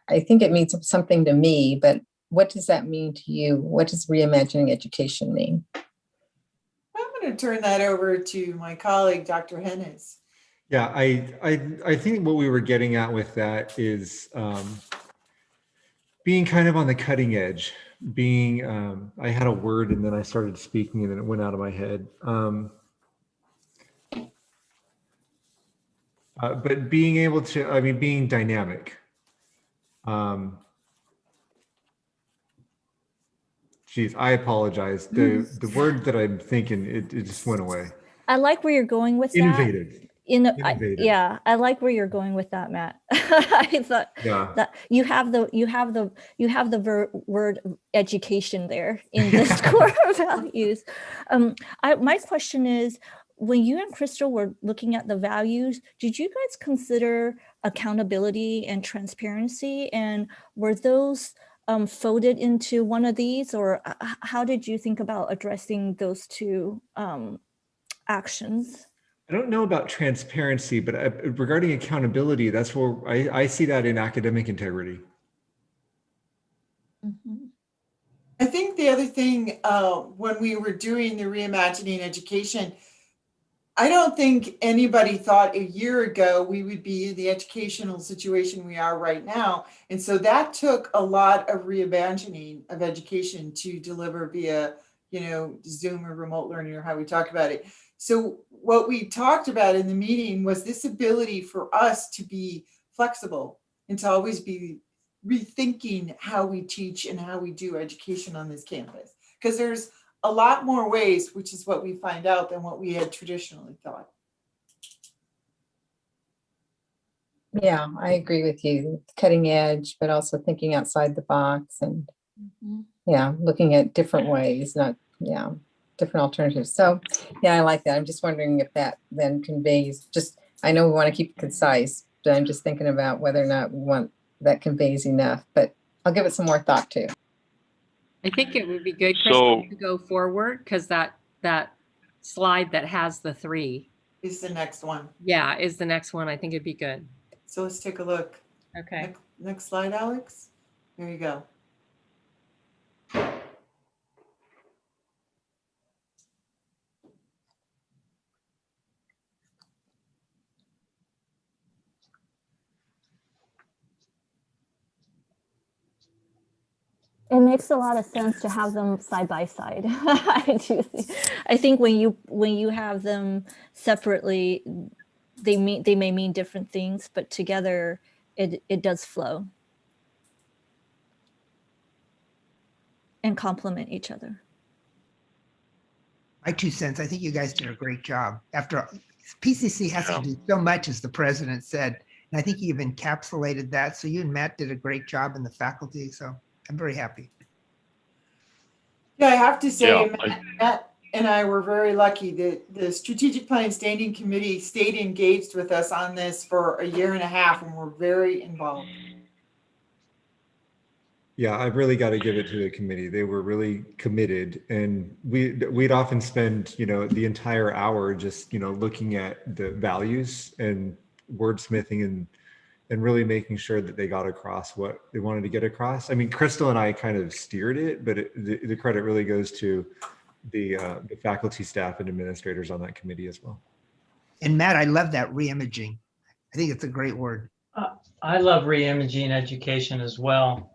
I think it means something to me, but what does that mean to you? What does reimagining education mean? I'm going to turn that over to my colleague, Dr. Hennes. Yeah, I think what we were getting at with that is being kind of on the cutting edge, being, I had a word and then I started speaking and then it went out of my head. But being able to, I mean, being dynamic. Geez, I apologize. The word that I'm thinking, it just went away. I like where you're going with that. Innovative. Innovative. Yeah, I like where you're going with that, Matt. I thought Yeah. that you have the word education there in this core values. My question is, when you and Crystal were looking at the values, did you guys consider accountability and transparency, and were those folded into one of these, or how did you think about addressing those two actions? I don't know about transparency, but regarding accountability, that's where I see that in academic integrity. Mm-hmm. I think the other thing, when we were doing the reimagining education, I don't think anybody thought a year ago we would be in the educational situation we are right now. And so that took a lot of reimagining of education to deliver via, Zoom or remote learning, or how we talk about it. So what we talked about in the meeting was this ability for us to be flexible and to always be rethinking how we teach and how we do education on this campus. Because there's a lot more ways, which is what we find out, than what we had traditionally thought. Yeah, I agree with you. Cutting edge, but also thinking outside the box and yeah, looking at different ways, different alternatives. So yeah, I like that. I'm just wondering if that then conveys, I know we want to keep it concise, but I'm just thinking about whether or not we want that conveys enough, but I'll give it some more thought too. I think it would be good, Crystal, to go forward, because that slide that has the 3 is the next one. Yeah, is the next one. I think it'd be good. So let's take a look. Okay. Next slide, Alex. There you go. It makes a lot of sense to have them side by side. I think when you have them separately, they may mean different things, but together it does flow and complement each other. My 2 cents, I think you guys did a great job. After PCC has to do so much, as the president said, and I think you've encapsulated that. So you and Matt did a great job in the faculty. So I'm very happy. Yeah, I have to say, Matt and I were very lucky that the Strategic Planning Standing Committee stayed engaged with us on this for a year and a half, and we're very involved. Yeah, I've really got to give it to the committee. They were really committed, and we'd often spend, the entire hour just, looking at the values and wordsmithing and really making sure that they got across what they wanted to get across. I mean, Crystal and I kind of steered it, but the credit really goes to the faculty, staff, and administrators on that committee as well. And Matt, I love that reimaging. I think it's a great word. I love reimaging education as well.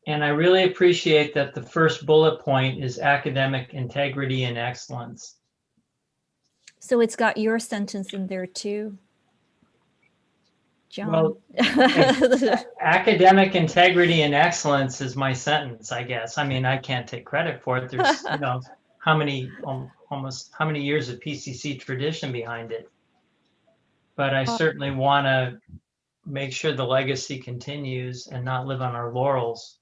And I really appreciate that the first bullet point is academic integrity and excellence. So it's got your sentence in there too, John. Well, academic integrity and excellence is my sentence, I guess. I mean, I can't take credit for it. There's, how many years of PCC tradition behind it. But I certainly want to make sure the legacy continues and not live on our laurels.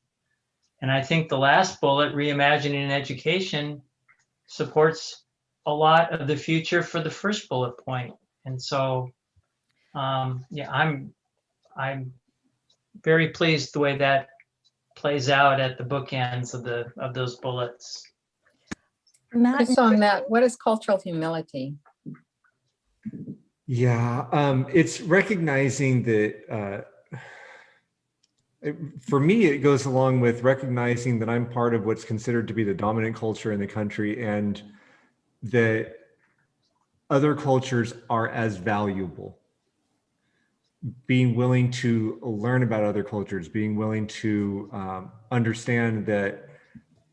And I think the last bullet, reimagining education, supports a lot of the future for the first bullet point. And so, I'm very pleased the way that plays out at the bookends of those bullets. Matt, Just on that, what is cultural humility? Yeah, it's recognizing that, for me, it goes along with recognizing that I'm part of what's considered to be the dominant culture in the country, and that other cultures are as valuable. being willing to learn about other cultures, being willing to understand that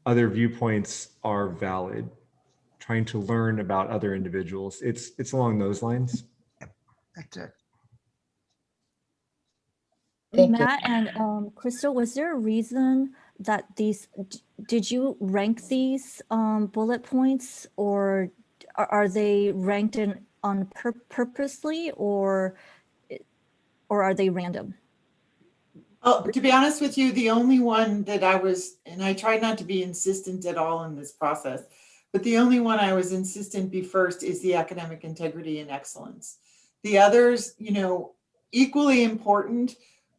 other viewpoints are valid, trying to learn about other individuals. It's along those lines. That's it. Thank you. Matt and Crystal, was there a reason that did you rank these bullet points, or are they ranked on purposely, or are they random? Oh, to be honest with you, the only one that and I try not to be insistent at all in this process, but the only one I was insistent be first is the academic integrity and excellence. The others, equally important,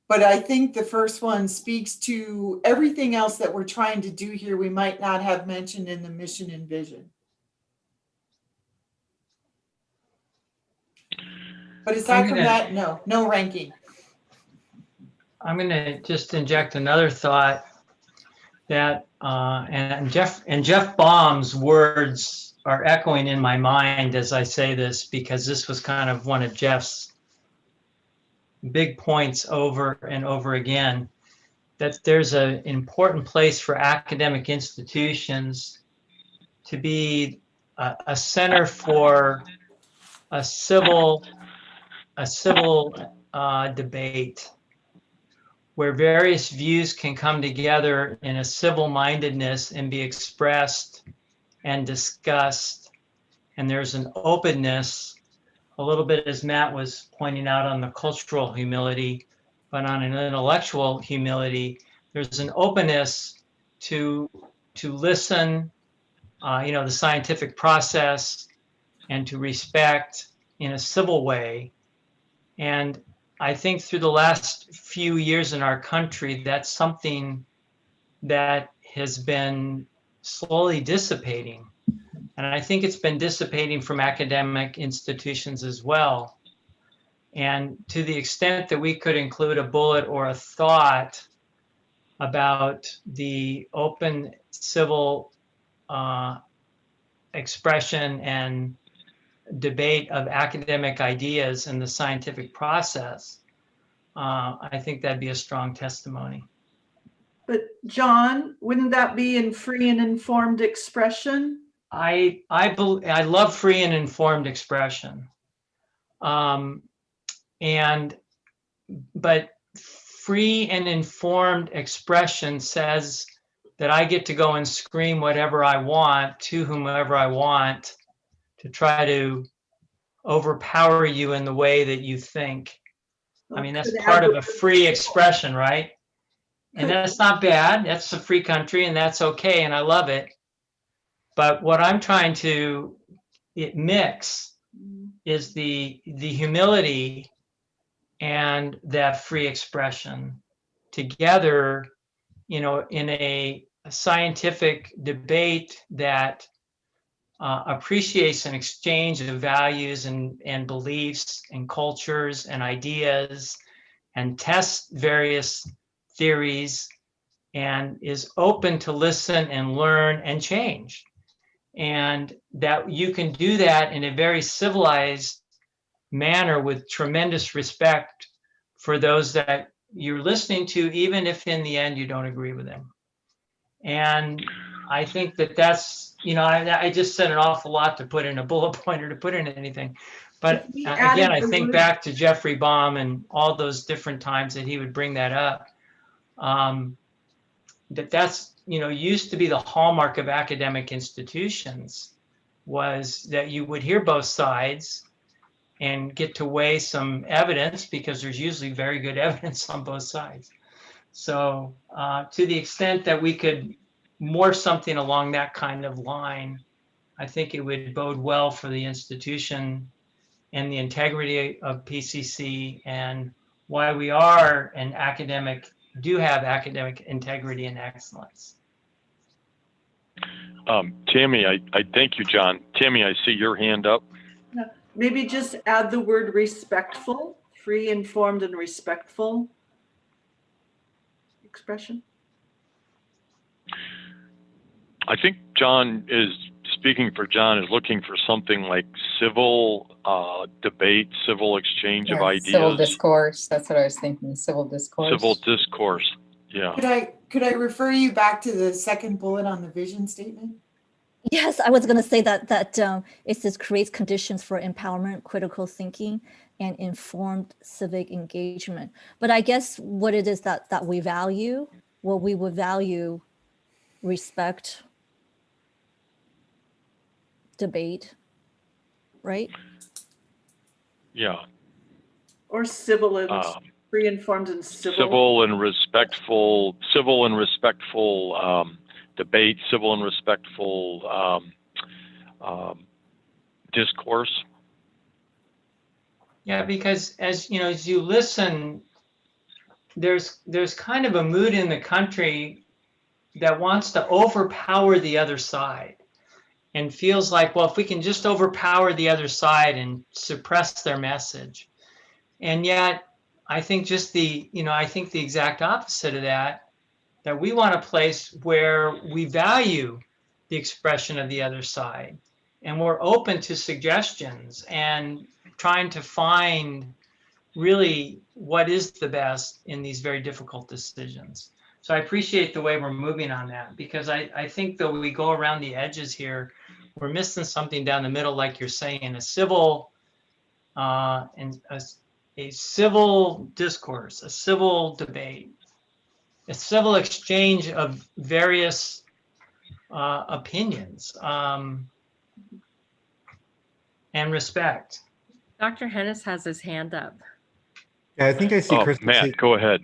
but I think the first one speaks to everything else that we're trying to do here we might not have mentioned in the mission and vision. But aside from that, no ranking. I'm going to just inject another thought that, and Jeff Baum's words are echoing in my mind as I say this, because this was kind of one of Jeff's big points over and over again, that there's an important place for academic institutions to be a center for a civil debate, where various views can come together in a civil-mindedness and be expressed and discussed. And there's an openness, a little bit as Matt was pointing out on the cultural humility, but on an intellectual humility, there's an openness to listen, the scientific process, and to respect in a civil way. And I think through the last few years in our country, that's something that has been slowly dissipating. And I think it's been dissipating from academic institutions as well. And to the extent that we could include a bullet or a thought about the open civil expression and debate of academic ideas in the scientific process, I think that'd be a strong testimony. But John, wouldn't that be in free and informed expression? I love free and informed expression, but free and informed expression says that I get to go and scream whatever I want to whomever I want to try to overpower you in the way that you think. I mean, that's part of a free expression, right? And that's not bad. That's a free country, and that's okay, and I love it. But what I'm trying to mix is the humility and that free expression together, in a scientific debate that appreciates an exchange of values and beliefs and cultures and ideas, and tests various theories, and is open to listen and learn and change. And that you can do that in a very civilized manner with tremendous respect for those that you're listening to, even if in the end you don't agree with them. And I think that's, I just said an awful lot to put in a bullet point or to put in anything. But again, I think back to Jeffrey Baum and all those different times that he would bring that up. That's used to be the hallmark of academic institutions, was that you would hear both sides and get to weigh some evidence, because there's usually very good evidence on both sides. So to the extent that we could morph something along that kind of line, I think it would bode well for the institution and the integrity of PCC, and why we are do have academic integrity and excellence. Tammy, I thank you, John. Tammy, I see your hand up. Maybe just add the word respectful, free, informed, and respectful expression. I think John is speaking for John is looking for something like civil debate, civil exchange of Yeah, civil ideas, discourse. That's what I was thinking. Civil discourse. civil discourse. Yeah. Could I refer you back to the second bullet on the vision statement? Yes, I was going to say that it says creates conditions for empowerment, critical thinking, and informed civic engagement. But I guess what it is that we value, well, we would value respect, debate, right? Yeah. Or civil and free-informed and Civil and respectful debate, civil and respectful discourse. Yeah, because as you know, as you listen, there's kind of a mood in the country that wants to overpower the other side and feels like, well, if we can just overpower the other side and suppress their message. And yet, I think just I think the exact opposite of that we want a place where we value the expression of the other side and we're open to suggestions and trying to find really what is the best in these very difficult decisions. So I appreciate the way we're moving on that, because I think though we go around the edges here, we're missing something down the middle, like you're saying, a civil and a civil discourse, a civil debate, a civil exchange of various opinions and respect. Dr. Hennis has his hand up. Yeah, I think I see Crystal. Matt, go ahead.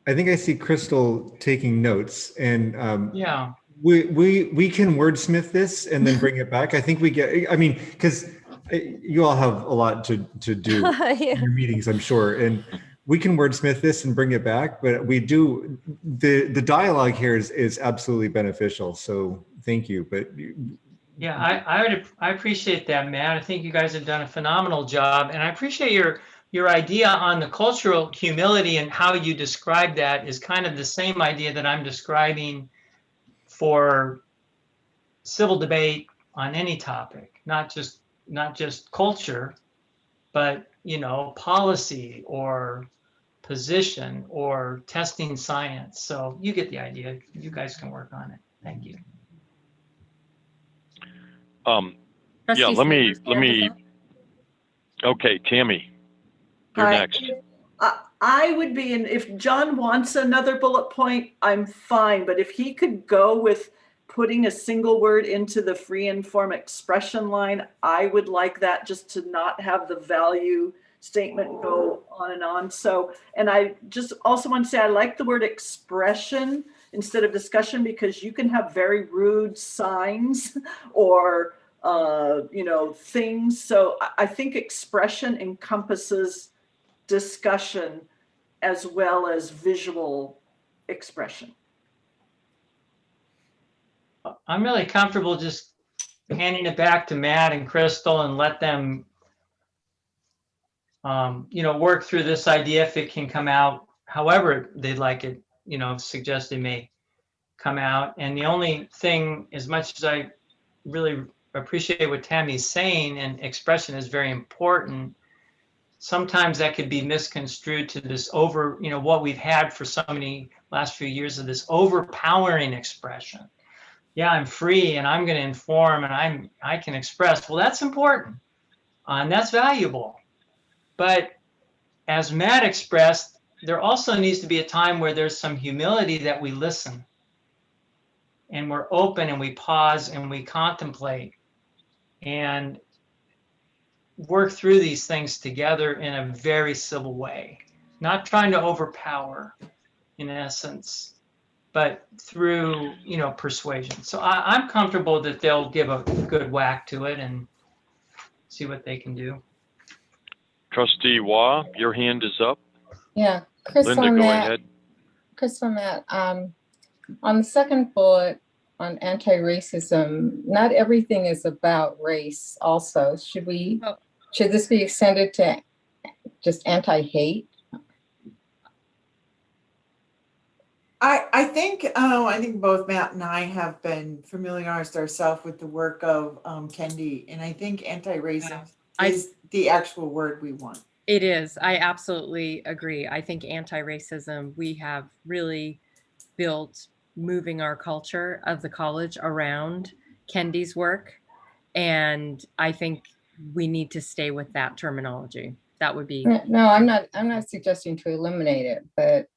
I think I see Crystal taking notes, and yeah, we can wordsmith this and then bring it back. I think we get. I mean, because you all have a lot to do in your meetings, I'm sure, and we can wordsmith this and bring it back. But we do the dialogue here is absolutely beneficial. So thank you. But yeah, I appreciate that, Matt. I think you guys have done a phenomenal job, and I appreciate your idea on the cultural humility and how you describe that is kind of the same idea that I'm describing for civil debate on any topic, not just culture, but policy or position or testing science. So you get the idea. You guys can work on it. Thank you. Yeah, let me. Okay, Tammy, you're next. I would be if John wants another bullet point, I'm fine. But if he could go with putting a single word into the free and informed expression line, I would like that, just to not have the value statement go on and on. So, and I just also want to say, I like the word expression instead of discussion, because you can have very rude signs or things. So I think expression encompasses discussion as well as visual expression. I'm really comfortable just handing it back to Matt and Crystal and let them work through this idea, if it can come out however they'd like it, suggest it may come out. And the only thing, as much as I really appreciate what Tammy's saying, and expression is very important, sometimes that could be misconstrued to this what we've had for so many last few years of this overpowering expression. Yeah, I'm free and I'm going to inform and I can express. Well, that's important and that's valuable. But as Matt expressed, there also needs to be a time where there's some humility, that we listen and we're open and we pause and we contemplate and work through these things together in a very civil way, not trying to overpower in essence, but through persuasion. So I'm comfortable that they'll give a good whack to it and see what they can do. Trustee Wah, your hand is up. Yeah, Crystal Linda, and go Matt. ahead. Crystal and Matt, on the second bullet on anti-racism, not everything is about race also. Should this be extended to just anti-hate? I think both Matt and I have been familiarized ourselves with the work of Kendi, and I think anti-racism is the actual word we want. It is. I absolutely agree. I think anti-racism, we have really built moving our culture of the college around Kendi's work. And I think we need to stay with that terminology. That would be, No, I'm not suggesting to eliminate it, but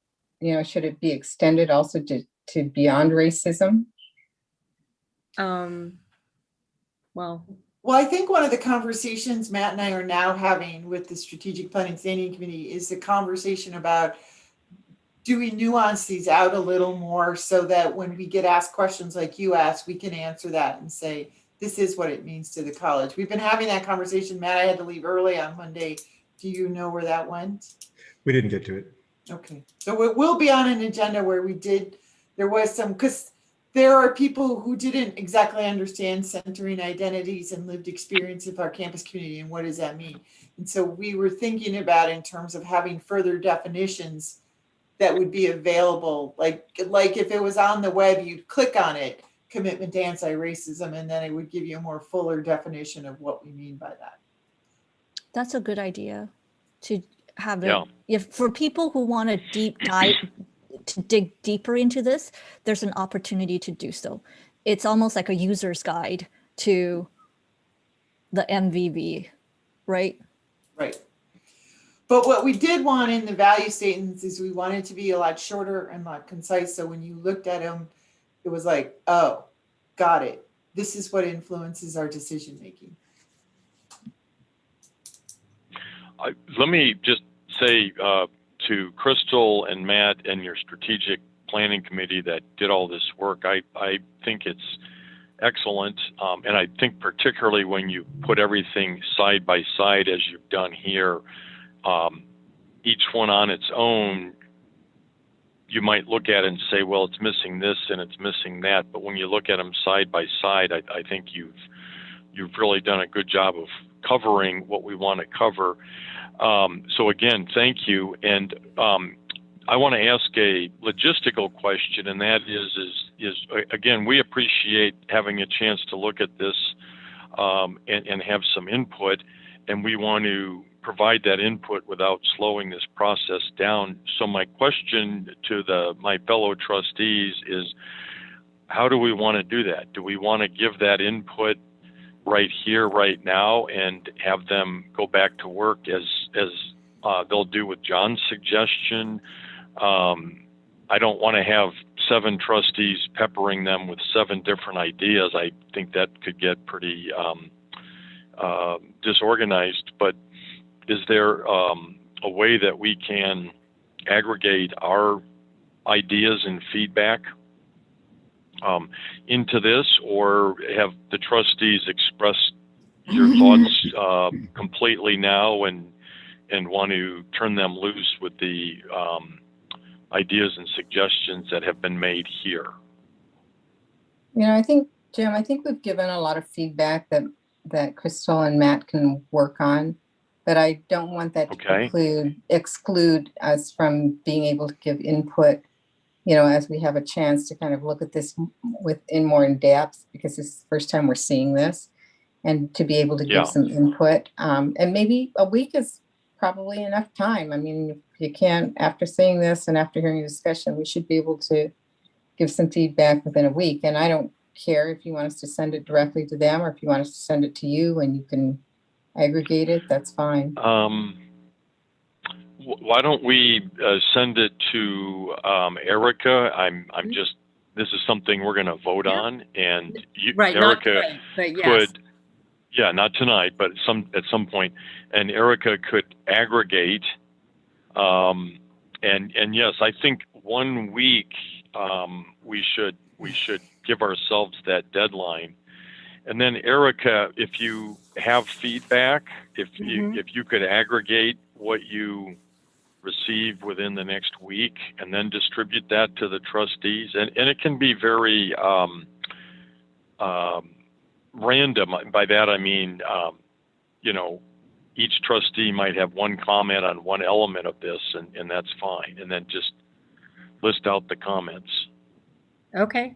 should it be extended also to beyond racism? well, Well, I think one of the conversations Matt and I are now having with the Strategic Planning Standing Committee is the conversation about, do we nuance these out a little more so that when we get asked questions like you asked, we can answer that and say, this is what it means to the college. We've been having that conversation. Matt, I had to leave early on Monday. Do you know where that went? We didn't get to it. Okay, so it will be on an agenda where there was some, because there are people who didn't exactly understand centering identities and lived experience of our campus community and what does that mean. And so we were thinking about in terms of having further definitions that would be available, like if it was on the web, you'd click on it, commitment to anti-racism, and then it would give you a more fuller definition of what we mean by that. That's a good idea to have it. Yeah. If for people who want to to dig deeper into this, there's an opportunity to do so. It's almost like a user's guide to the MVB, right? Right. But what we did want in the value statements is we wanted to be a lot shorter and a lot concise. So when you looked at them, it was like, oh, got it. This is what influences our decision making. Let me just say to Crystal and Matt and your strategic planning committee that did all this work, I think it's excellent. And I think particularly when you put everything side by side as you've done here, each one on its own, you might look at it and say, well, it's missing this and it's missing that. But when you look at them side by side, I think you've really done a good job of covering what we want to cover. So again, thank you. And I want to ask a logistical question, and that is again, we appreciate having a chance to look at this and have some input, and we want to provide that input without slowing this process down. So my question to my fellow trustees is, how do we want to do that? Do we want to give that input right here, right now, and have them go back to work as they'll do with John's suggestion? I don't want to have 7 trustees peppering them with 7 different ideas. I think that could get pretty disorganized. But is there a way that we can aggregate our ideas and feedback into this, or have the trustees expressed your thoughts completely now and want to turn them loose with the ideas and suggestions that have been made here? I think, Jim, we've given a lot of feedback that Crystal and Matt can work on, but I don't want that to exclude us from being able to give input, as we have a chance to kind of look at this more in depth, because this is the first time we're seeing this, and to be able to give some input. And maybe a week is probably enough time. I mean, if you can't, after seeing this and after hearing the discussion, we should be able to give some feedback within a week. And I don't care if you want us to send it directly to them or if you want us to send it to you and you can aggregate it, that's fine. Why don't we send it to Erica? This is something we're going to vote on, and right, Erica not tonight, but yes. could, not tonight, but at some point, and Erica could aggregate. And yes, I think 1 week we should give ourselves that deadline. And then Erica, if you have feedback, if you could aggregate what you receive within the next week and then distribute that to the trustees, and it can be very random. By that I mean, each trustee might have one comment on one element of this, and that's fine. And then just list out the comments. Okay.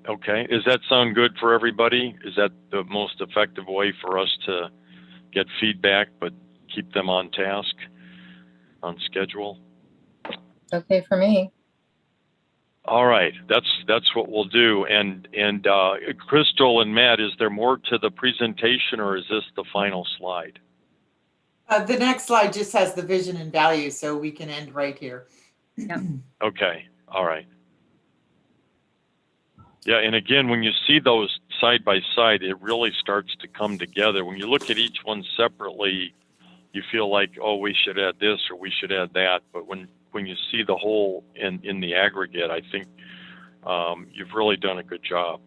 Okay. Does that sound good for everybody? Is that the most effective way for us to get feedback, but keep them on task, on schedule. Okay for me. All right, that's what we'll do. And Crystal and Matt, is there more to the presentation, or is this the final slide? The next slide just has the vision and values, so we can end right here. Yeah. Okay, all right. Yeah, and again, when you see those side by side, it really starts to come together. When you look at each one separately, you feel like, oh, we should add this or we should add that. But when you see the whole in the aggregate, I think you've really done a good job.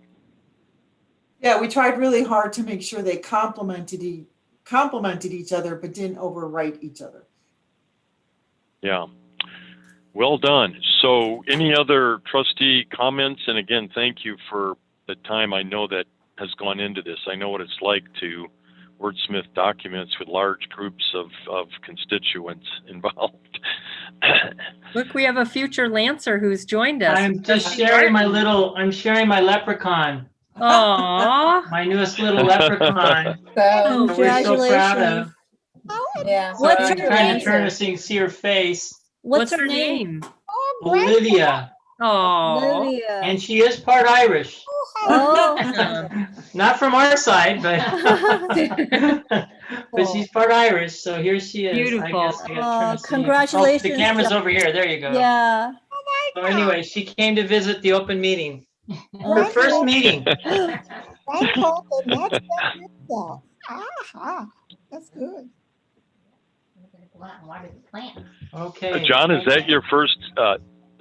Yeah, we tried really hard to make sure they complemented each other, but didn't overwrite each other. Yeah. Well done. So any other trustee comments? And again, thank you for the time I know that has gone into this. I know what it's like to wordsmith documents with large groups of constituents involved. Look, we have a future Lancer who's joined us. I'm just sharing I'm sharing my leprechaun. Aww. My newest little leprechaun. So, We're so proud of. yeah. So What's I'm her trying to name? turn her so you can see her face. What's her name? Olivia. Aww. Olivia. And she is part Irish. Oh. Not from our side, but she's part Irish. So here she is. Beautiful. I guess I gotta turn this thing. Congratulations. Oh, the camera's over here. There you go. Yeah. So anyway, she came to visit the open meeting. Oh, Her first meeting. That's good. Okay. John, is that your first?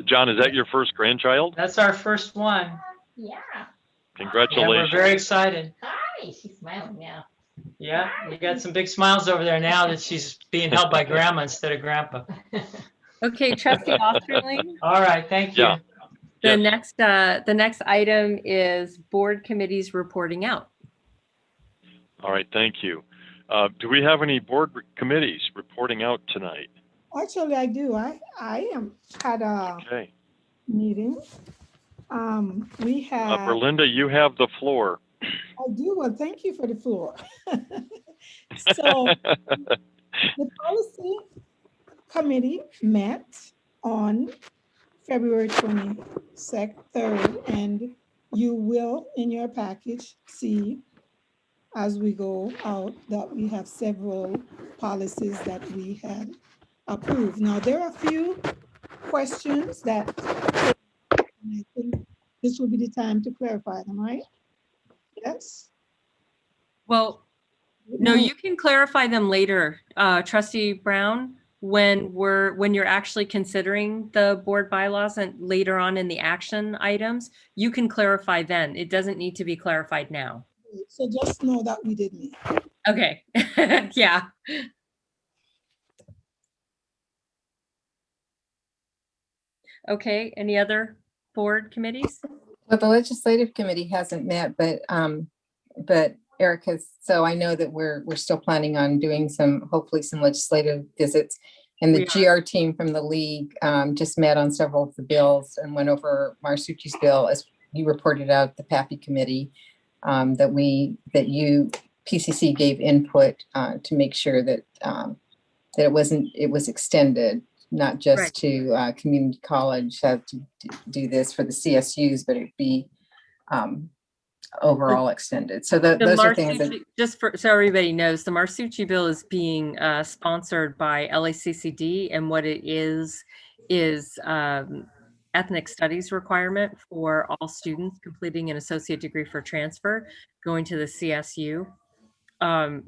John, is that your first grandchild? That's our first one. Yeah. Congratulations. Yeah, we're very excited. Hi, she's smiling now. Yeah, we got some big smiles over there now that she's being held by grandma instead of grandpa. Okay, Trustee Osterling. All right, thank you. Yeah. The Yes. next item is board committees reporting out. All right, thank you. Do we have any board committees reporting out tonight? Actually, I do. I had a Okay. meeting. We had. Berlinda, you have the floor. I do. Well, thank you for the floor. So the policy committee met on February 23rd, and you will in your package see as we go out that we have several policies that we had approved. Now, there are a few questions that I think this will be the time to clarify them, right? Yes? Well, no, you can clarify them later, Trustee Brown, when you're actually considering the board bylaws and later on in the action items, you can clarify then. It doesn't need to be clarified now. So just know that we did meet. Okay. Yeah. Okay, any other board committees? Well, the legislative committee hasn't met, but Eric has, so I know that we're still planning on doing hopefully some legislative visits. And the GR team from the league just met on several of the bills and went over Marsucci's bill, as you reported out, the PAPI committee, that you PCC gave input to make sure that it was extended, not just to community college have to do this for the CSUs, but it'd be overall extended. So those are things that, just so everybody knows, the Marsucci bill is being sponsored by LACCD, and what it is ethnic studies requirement for all students completing an associate degree for transfer going to the CSU.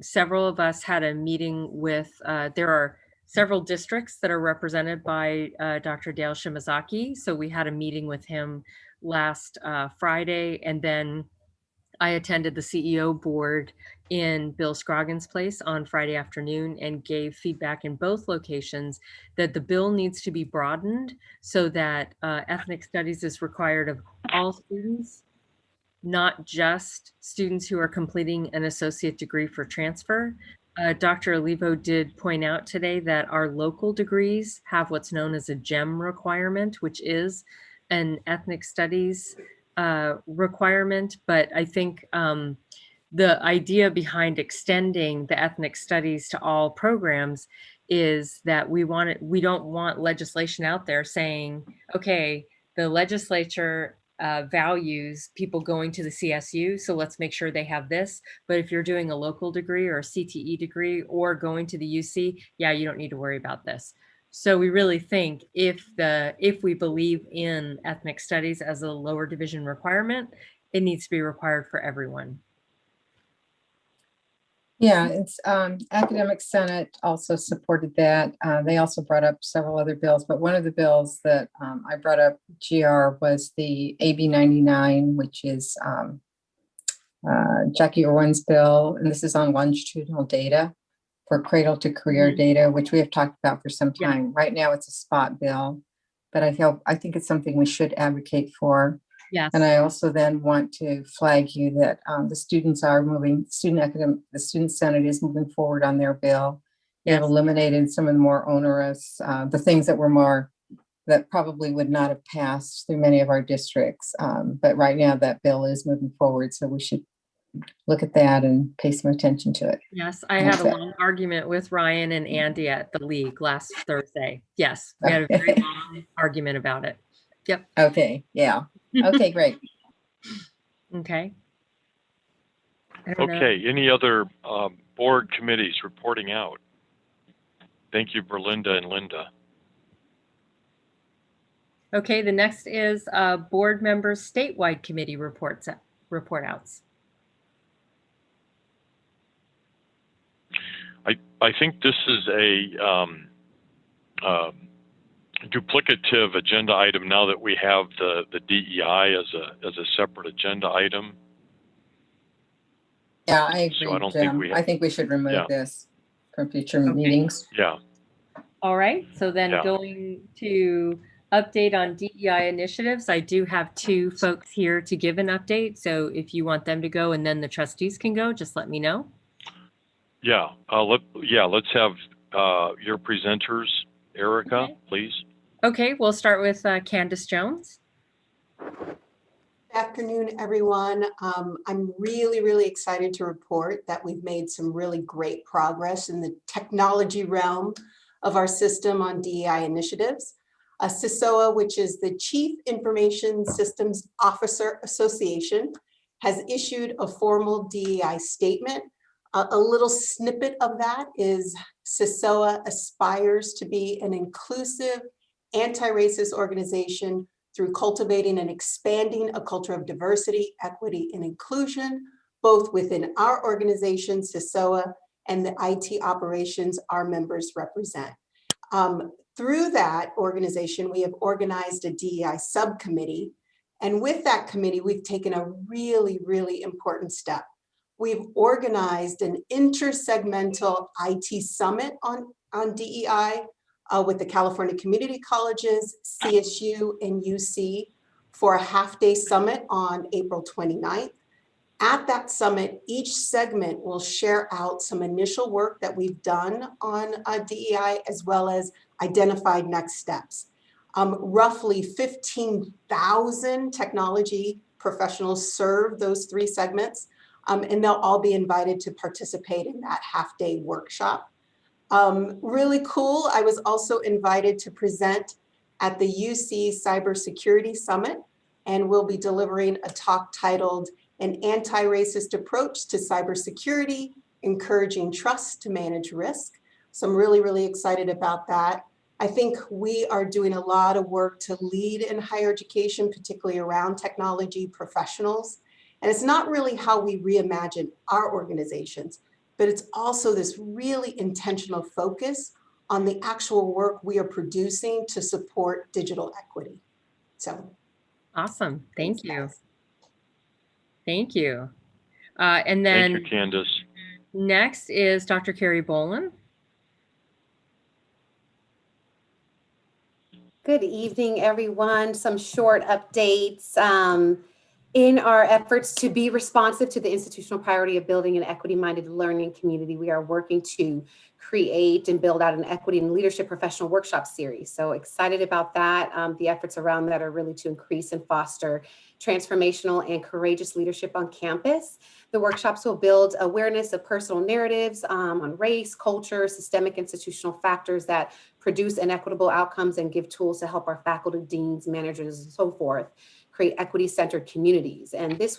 Several of us had a meeting with, there are several districts that are represented by Dr. Dale Shimazaki. So we had a meeting with him last Friday, and then I attended the CEO board in Bill Scroggins' place on Friday afternoon and gave feedback in both locations that the bill needs to be broadened so that ethnic studies is required of all students, not just students who are completing an associate degree for transfer. Dr. Olivo did point out today that our local degrees have what's known as a GEM requirement, which is an ethnic studies requirement, but I think the idea behind extending the ethnic studies to all programs is that we don't want legislation out there saying, okay, the legislature values people going to the CSU, so let's make sure they have this. But if you're doing a local degree or a CTE degree or going to the UC, yeah, you don't need to worry about this. So we really think if we believe in ethnic studies as a lower division requirement, it needs to be required for everyone. Yeah, it's Academic Senate also supported that. They also brought up several other bills, but one of the bills that I brought up, GR, was the AB 99, which is Jackie Irwin's bill, and this is on longitudinal data for cradle to career data, which we have talked about for some time. Right now, it's a spot bill, but I think it's something we should advocate for. Yes. And I also then want to flag you that the students are moving, the Student Senate is moving forward on their bill. They have eliminated some of the more onerous, the things that probably would not have passed through many of our districts. But right now that bill is moving forward. So we should look at that and pay some attention to it. Yes, I had a long argument with Ryan and Andy at the league last Thursday. Yes, we had a very long argument about it. Yep. Okay, yeah. Okay, great. Okay. Okay, any other board committees reporting out? Thank you, Berlinda and Linda. Okay, the next is board members statewide committee report outs. I think this is a duplicative agenda item now that we have the DEI as a separate agenda item. Yeah, I agree, So I don't Jim. think I think we should remove this from future meetings. Yeah. All right, so then going to update on DEI initiatives, I do have two folks here to give an update. So if you want them to go and then the trustees can go, just let me know. Yeah, let's have your presenters, Erica, please. Okay, we'll start with Candace Jones. Good afternoon, everyone. I'm really excited to report that we've made some really great progress in the technology realm of our system on DEI initiatives. CISOA, which is the Chief Information Systems Officer Association, has issued a formal DEI statement. A little snippet of that is CISOA aspires to be an inclusive, anti-racist organization through cultivating and expanding a culture of diversity, equity, and inclusion, both within our organization, CISOA, and the IT operations our members represent. Through that organization, we have organized a DEI subcommittee. And with that committee, we've taken a really important step. We've organized an intersegmental IT summit on DEI with the California Community Colleges, CSU, and UC for a half-day summit on April 29th. At that summit, each segment will share out some initial work that we've done on DEI, as well as identified next steps. Roughly 15,000 technology professionals serve those three segments, and they'll all be invited to participate in that half-day workshop. Really cool, I was also invited to present at the UC Cybersecurity Summit, and we'll be delivering a talk titled An Anti-Racist Approach to Cybersecurity, Encouraging Trust to Manage Risk. So I'm really excited about that. I think we are doing a lot of work to lead in higher education, particularly around technology professionals. And it's not really how we reimagine our organizations, but it's also this really intentional focus on the actual work we are producing to support digital equity. So. Awesome, thank you. Thank you. And then thank you, Candace. Next is Dr. Carrie Boland. Good evening, everyone. Some short updates. In our efforts to be responsive to the institutional priority of building an equity-minded learning community, we are working to create and build out an equity and leadership professional workshop series. So excited about that. The efforts around that are really to increase and foster transformational and courageous leadership on campus. The workshops will build awareness of personal narratives on race, culture, systemic institutional factors that produce inequitable outcomes, and give tools to help our faculty, deans, managers, and so forth create equity-centered communities. And this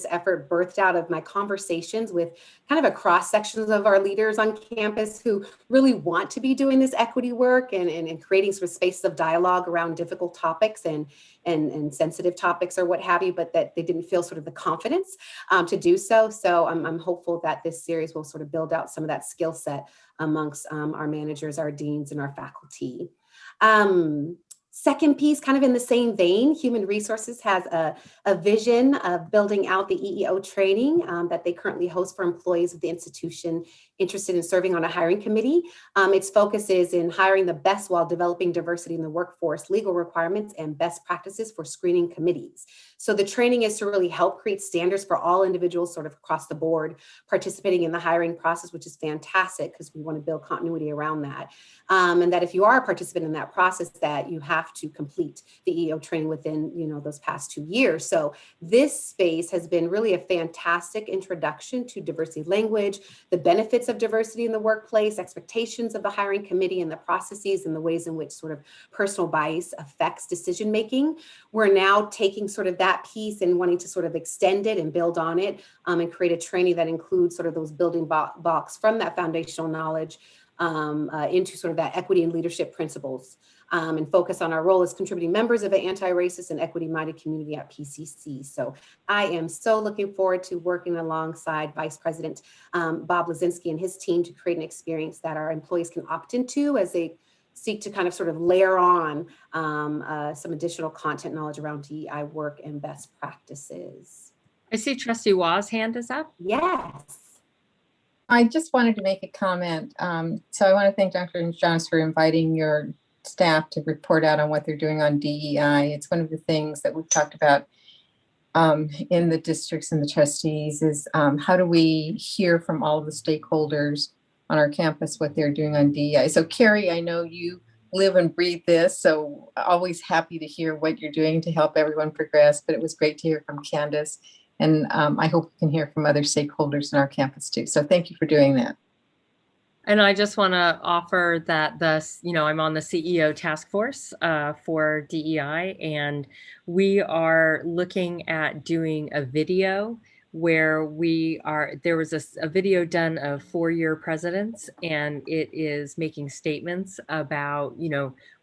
effort birthed out of my conversations with kind of a cross sections of our leaders on campus who really want to be doing this equity work and creating sort of spaces of dialogue around difficult topics and sensitive topics or what have you, but that they didn't feel sort of the confidence to do so. So I'm hopeful that this series will sort of build out some of that skill set amongst our managers, our deans, and our faculty. Second piece, kind of in the same vein, Human Resources has a vision of building out the EEO training that they currently host for employees of the institution interested in serving on a hiring committee. Its focus is in hiring the best while developing diversity in the workforce, legal requirements, and best practices for screening committees. So the training is to really help create standards for all individuals sort of across the board participating in the hiring process, which is fantastic because we want to build continuity around that. And that if you are a participant in that process, that you have to complete the EEO training within, those past 2 years. So this space has been really a fantastic introduction to diversity language, the benefits of diversity in the workplace, expectations of the hiring committee, and the processes and the ways in which sort of personal bias affects decision making. We're now taking sort of that piece and wanting to sort of extend it and build on it and create a training that includes sort of those building blocks from that foundational knowledge into sort of that equity and leadership principles and focus on our role as contributing members of an anti-racist and equity-minded community at PCC. So I am so looking forward to working alongside Vice President Bob Lazinski and his team to create an experience that our employees can opt into as they seek to kind of sort of layer on some additional content knowledge around DEI work and best practices. I see Trustee Wah's hand is up. Yes. I just wanted to make a comment. So I want to thank Dr. Jones for inviting your staff to report out on what they're doing on DEI. It's one of the things that we've talked about in the districts and the trustees is how do we hear from all of the stakeholders on our campus what they're doing on DEI. So Carrie, I know you live and breathe this, so always happy to hear what you're doing to help everyone progress, but it was great to hear from Candace. And I hope we can hear from other stakeholders in our campus too. So thank you for doing that. And I just want to offer that I'm on the CEO task force for DEI, and we are looking at doing a video where there was a video done of 4-year presidents, and it is making statements about,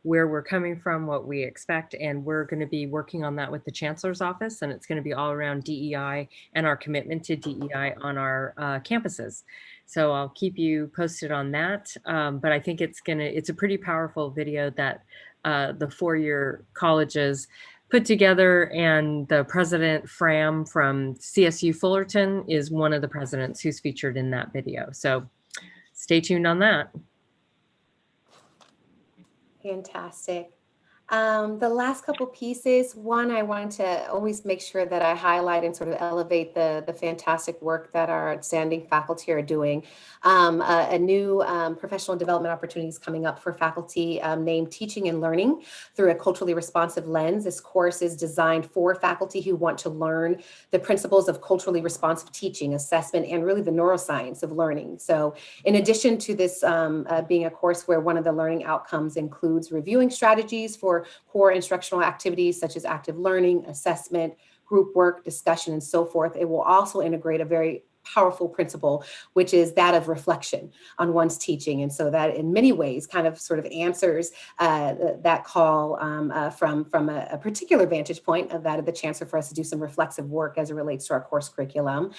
where we're coming from, what we expect, and we're going to be working on that with the Chancellor's office, and it's going to be all around DEI and our commitment to DEI on our campuses. So I'll keep you posted on that. But I think it's a pretty powerful video that the 4-year colleges put together, and the president Fram from CSU Fullerton is one of the presidents who's featured in that video. So stay tuned on that. Fantastic. The last couple pieces, one, I want to always make sure that I highlight and sort of elevate the fantastic work that our outstanding faculty are doing. A new professional development opportunities coming up for faculty named Teaching and Learning Through a Culturally Responsive Lens. This course is designed for faculty who want to learn the principles of culturally responsive teaching, assessment, and really the neuroscience of learning. So in addition to this being a course where one of the learning outcomes includes reviewing strategies for core instructional activities such as active learning, assessment, group work, discussion, and so forth, it will also integrate a very powerful principle, which is that of reflection on one's teaching. And so that in many ways kind of sort of answers that call from a particular vantage point of that of the Chancellor for us to do some reflexive work as it relates to our course curriculum.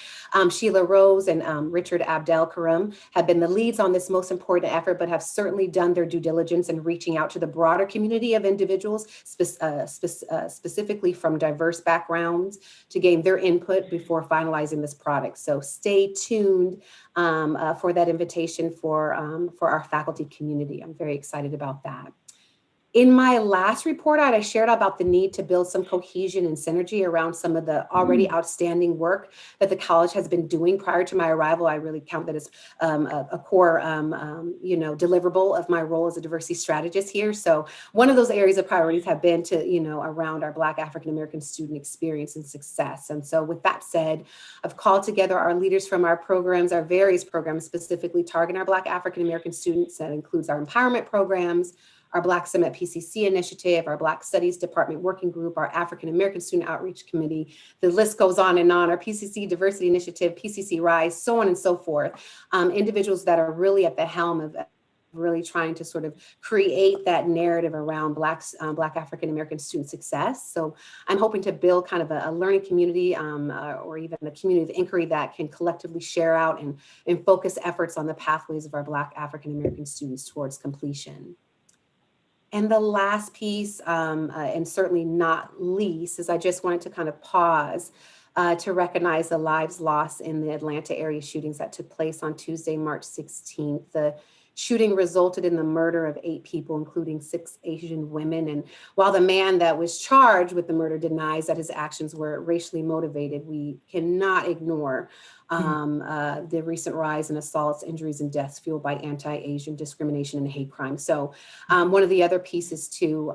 Sheila Rose and Richard Abdel Karim have been the leads on this most important effort, but have certainly done their due diligence in reaching out to the broader community of individuals, specifically from diverse backgrounds, to gain their input before finalizing this product. So stay tuned for that invitation for our faculty community. I'm very excited about that. In my last report out, I shared about the need to build some cohesion and synergy around some of the already outstanding work that the college has been doing prior to my arrival. I really count that as a core, deliverable of my role as a diversity strategist here. So one of those areas of priorities have been to, around our Black African-American student experience and success. And so with that said, I've called together our leaders from our programs, our various programs specifically targeting our Black African-American students. That includes our empowerment programs, our Black Summit PCC initiative, our Black Studies Department Working Group, our African American Student Outreach Committee. The list goes on and on, our PCC Diversity Initiative, PCC Rise, so on and so forth. Individuals that are really at the helm of really trying to sort of create that narrative around Black African American student success. So I'm hoping to build kind of a learning community or even a community of inquiry that can collectively share out and focus efforts on the pathways of our Black African American students towards completion. And the last piece, and certainly not least, is I just wanted to kind of pause to recognize the lives lost in the Atlanta area shootings that took place on Tuesday, March 16th. The shooting resulted in the murder of 8 people, including 6 Asian women. And while the man that was charged with the murder denies that his actions were racially motivated, we cannot ignore the recent rise in assaults, injuries, and deaths fueled by anti-Asian discrimination and hate crime. So one of the other pieces too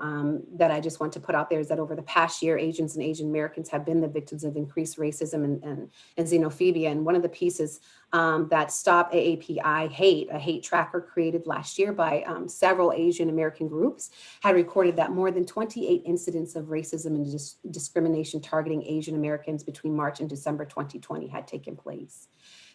that I just want to put out there is that over the past year, Asians and Asian Americans have been the victims of increased racism and xenophobia. And one of the pieces that Stop AAPI Hate, a hate tracker created last year by several Asian American groups, had recorded that more than 28 incidents of racism and discrimination targeting Asian Americans between March and December 2020 had taken place.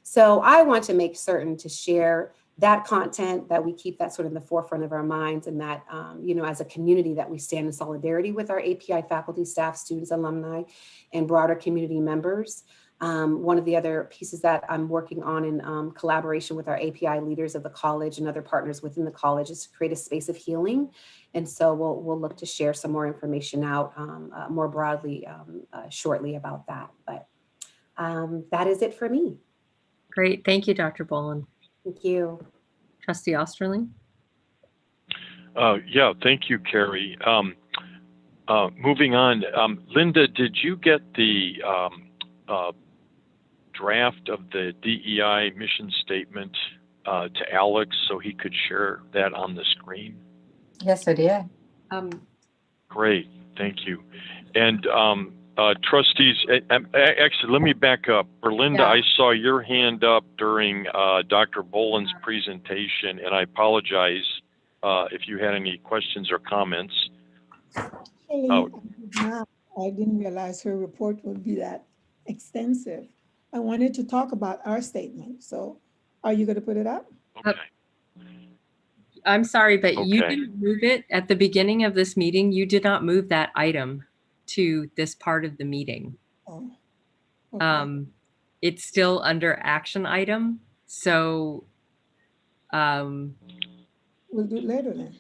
So I want to make certain to share that content, that we keep that sort of in the forefront of our minds, and that, as a community, that we stand in solidarity with our API faculty, staff, students, alumni, and broader community members. One of the other pieces that I'm working on in collaboration with our API leaders of the college and other partners within the college is to create a space of healing. And so we'll look to share some more information out more broadly shortly about that. But that is it for me. Great. Thank you, Dr. Boland. Thank you. Trustee Osterling? Yeah, thank you, Carrie. Moving on, Linda, did you get the draft of the DEI mission statement to Alex so he could share that on the screen? Yes, I did. Great, thank you. And trustees, actually, let me back up. Berlinda, Yeah. I saw your hand up during Dr. Boland's presentation, and I apologize if you had any questions or comments. Actually, I didn't realize her report would be that extensive. I wanted to talk about our statement. So are you going to put it up? Okay. I'm sorry, but you Okay. didn't move it at the beginning of this meeting. You did not move that item to this part of the meeting. Oh, okay. It's still under action item. So We'll do it later then.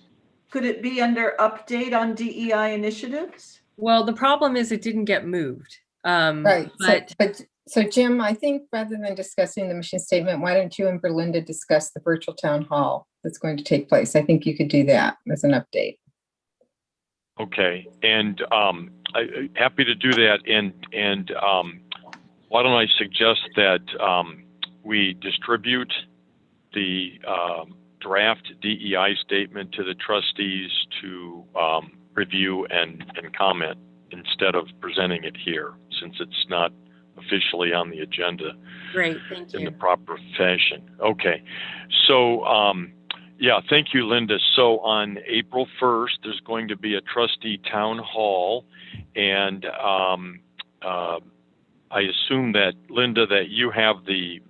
Could it be under update on DEI initiatives? well, the problem is it didn't get moved. Right. But So Jim, I think rather than discussing the mission statement, why don't you and Berlinda discuss the virtual town hall that's going to take place? I think you could do that as an update. Okay, and I'm happy to do that. And why don't I suggest that we distribute the draft DEI statement to the trustees to review and comment instead of presenting it here, since it's not officially on the agenda. great, thank In you. the proper fashion. Okay, so yeah, thank you, Linda. So on April 1st, there's going to be a trustee town hall, and I assume that, Linda, that you have the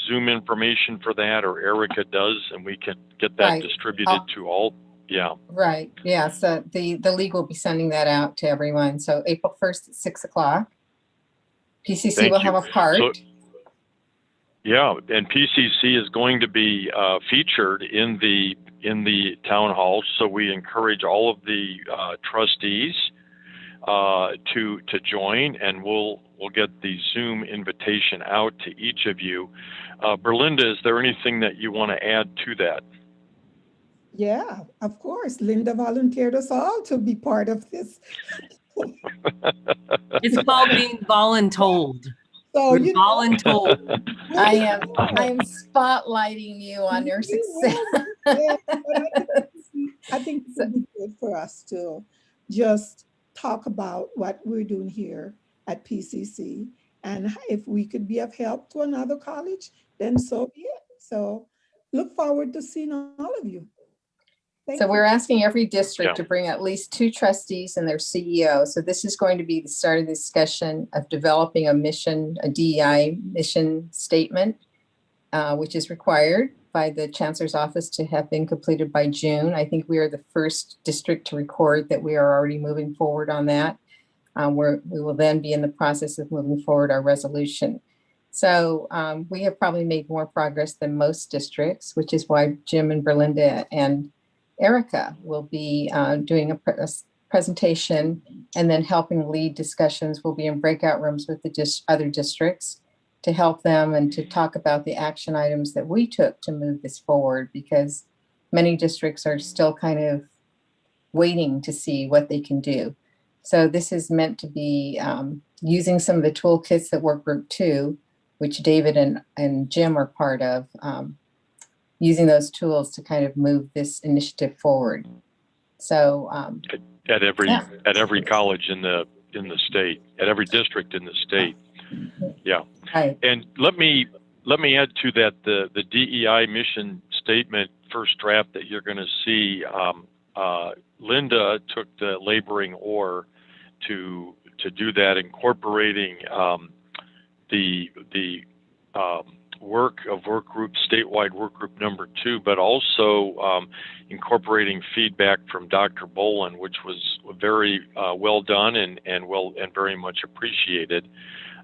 Zoom information for that, or Erica does, and we can get that Right. distributed to all. Yeah. Right. Yeah. So the league will be sending that out to everyone. So April 1st at 6 o'clock. PCC Thank will you. have a part. So, yeah, and PCC is going to be featured in the town hall, so we encourage all of the trustees to join, and we'll get the Zoom invitation out to each of you. Berlinda, is there anything that you want to add to that? Yeah, of course. Linda volunteered us all to be part of this. It's called being voluntold. So, We're you know, voluntold. I am spotlighting you on your success. Yeah, but I think it would be good for us to just talk about what we're doing here at PCC. And if we could be of help to another college, then so be it. So look forward to seeing all of you. So we're asking every district Yeah. to bring at least 2 trustees and their CEO. So this is going to be the start of the discussion of developing a mission, a DEI mission statement, which is required by the Chancellor's Office to have been completed by June. I think we are the first district to record that we are already moving forward on that. We will then be in the process of moving forward our resolution. So we have probably made more progress than most districts, which is why Jim and Berlinda and Erica will be doing a presentation and then helping lead discussions. We'll be in breakout rooms with the other districts to help them and to talk about the action items that we took to move this forward, because many districts are still kind of waiting to see what they can do. So this is meant to be using some of the toolkits that Work Group 2, which David and Jim are part of, using those tools to kind of move this initiative forward. So at every college in the state, at every district in the state. Yeah. Right. And let me add to that the DEI mission statement first draft that you're going to see. Linda took the laboring oar to do that, incorporating the work of work group, statewide work group number 2, but also incorporating feedback from Dr. Boland, which was very well done and very much appreciated.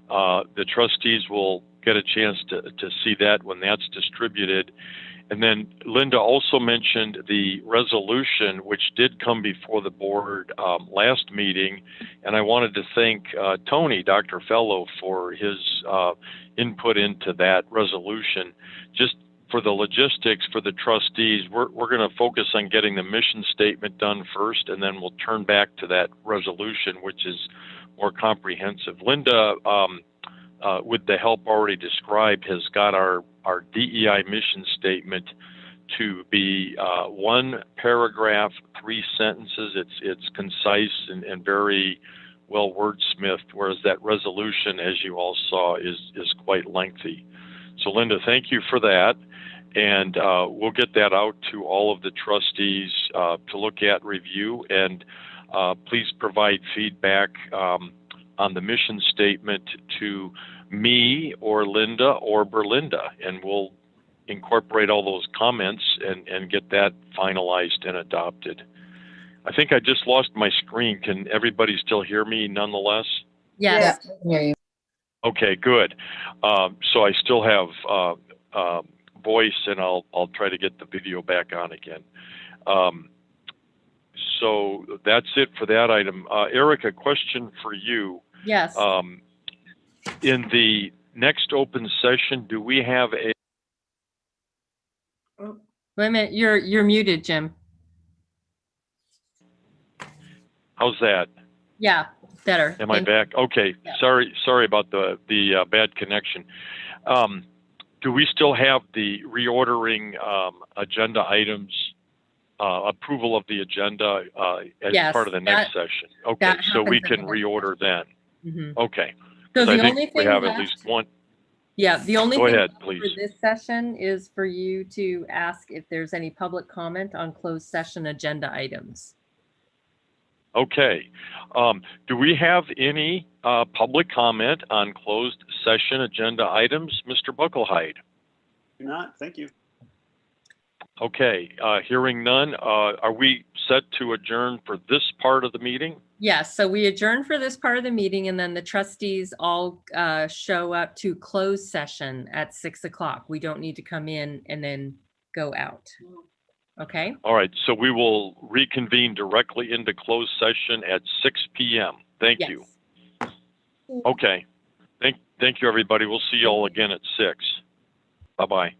The trustees will get a chance to see that when that's distributed. And then Linda also mentioned the resolution, which did come before the board last meeting. And I wanted to thank Tony, Dr. Fellow, for his input into that resolution. Just for the logistics for the trustees, we're going to focus on getting the mission statement done first, and then we'll turn back to that resolution, which is more comprehensive. Linda, with the help already described, has got our DEI mission statement to be 1 paragraph, 3 sentences. It's concise and very well wordsmithed, whereas that resolution, as you all saw, is quite lengthy. So Linda, thank you for that. And we'll get that out to all of the trustees to look at, review, and please provide feedback on the mission statement to me or Linda or Berlinda, and we'll incorporate all those comments and get that finalized and adopted. I think I just lost my screen. Can everybody still hear me nonetheless? Yes. Yeah, I can hear you. Okay, good. So I still have voice, and I'll try to get the video back on again. So that's it for that item. Eric, a question for you. Yes. In the next open session, do we have a... Wait a minute, you're muted, Jim. How's that? Yeah, better. Am I back? Okay. Yeah. Sorry about the bad connection. Do we still have the reordering agenda items, approval of the agenda as Yes, part of the next session? Okay, so we can reorder then. Mm-hmm. Okay. So the I think only we thing have left, at least one. Yeah, the only Go thing ahead, left please. for this session is for you to ask if there's any public comment on closed session agenda items. Okay. Do we have any public comment on closed session agenda items, Mr. Buckelheid? Do not. Thank you. Okay. Hearing none, are we set to adjourn for this part of the meeting? Yes, so we adjourn for this part of the meeting, and then the trustees all show up to closed session at 6 o'clock. We don't need to come in and then go out. Okay. All right. So we will reconvene directly into closed session at 6 p.m. Thank you. Okay. Thank you, everybody. We'll see you all again at 6. Bye-bye.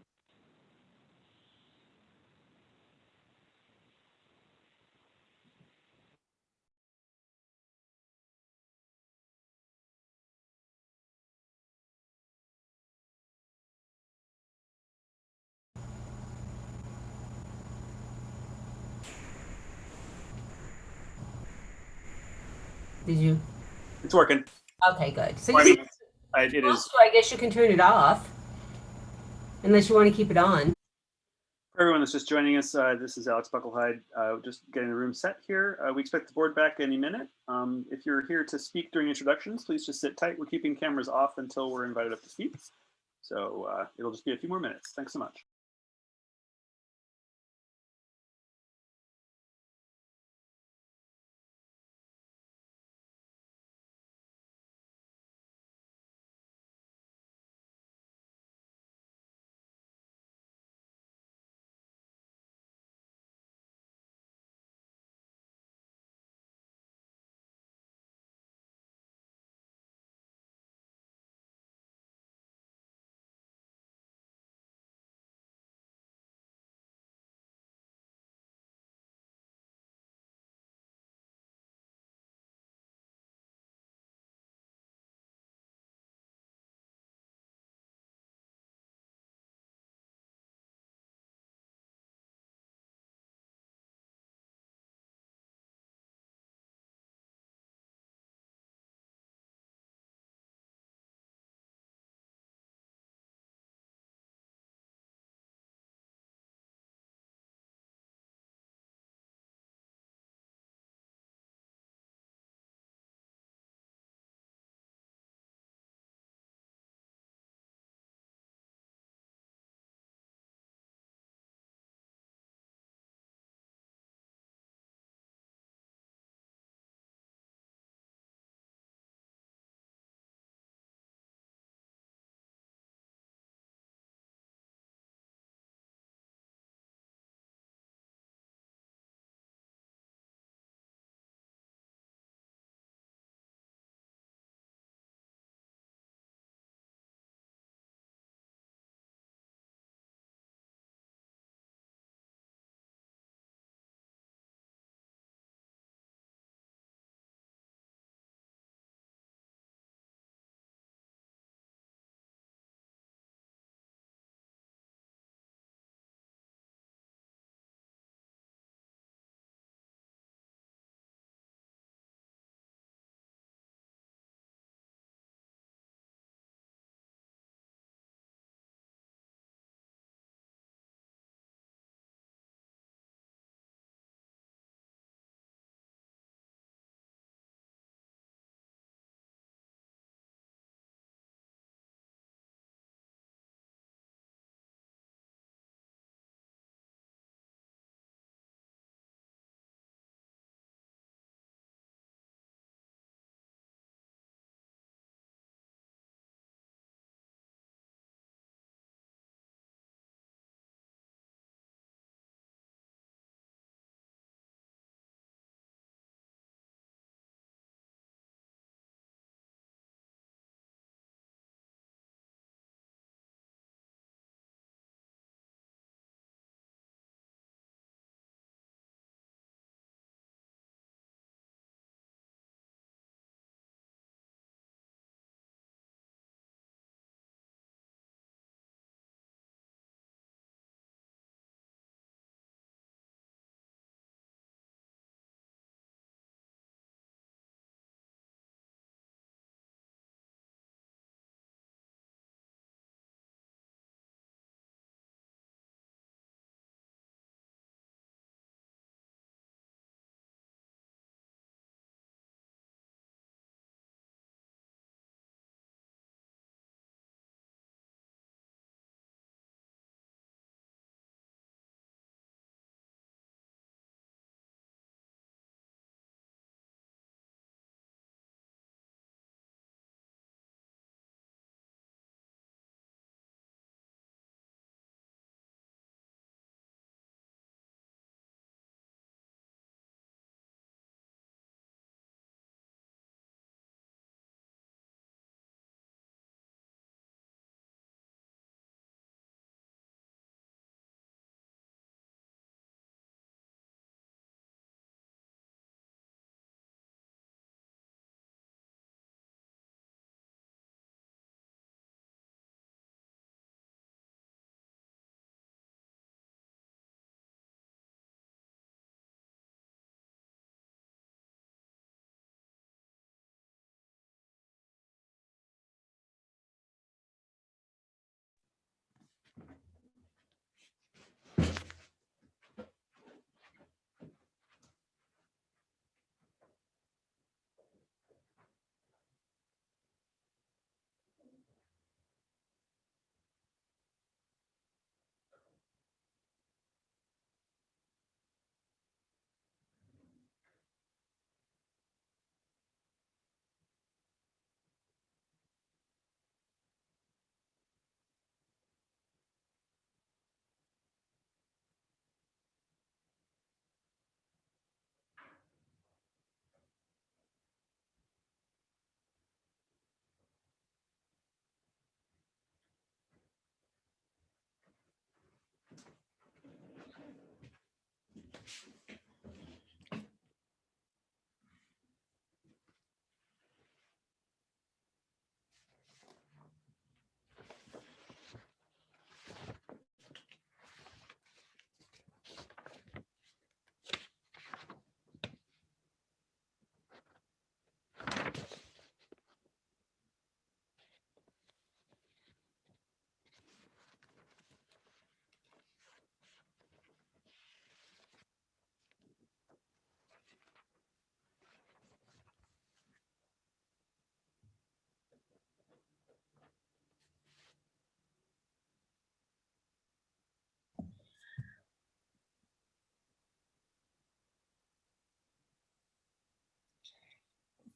Did you? It's working. Okay, good. So I you mean, it is. so I guess you can turn it off. Unless you want to keep it on. For everyone that's just joining us, this is Alex Bucklehide, just getting the room set here. We expect the board back any minute. If you're here to speak during introductions, please just sit tight. We're keeping cameras off until we're invited up to speak. So it'll just be a few more minutes. Thanks so much.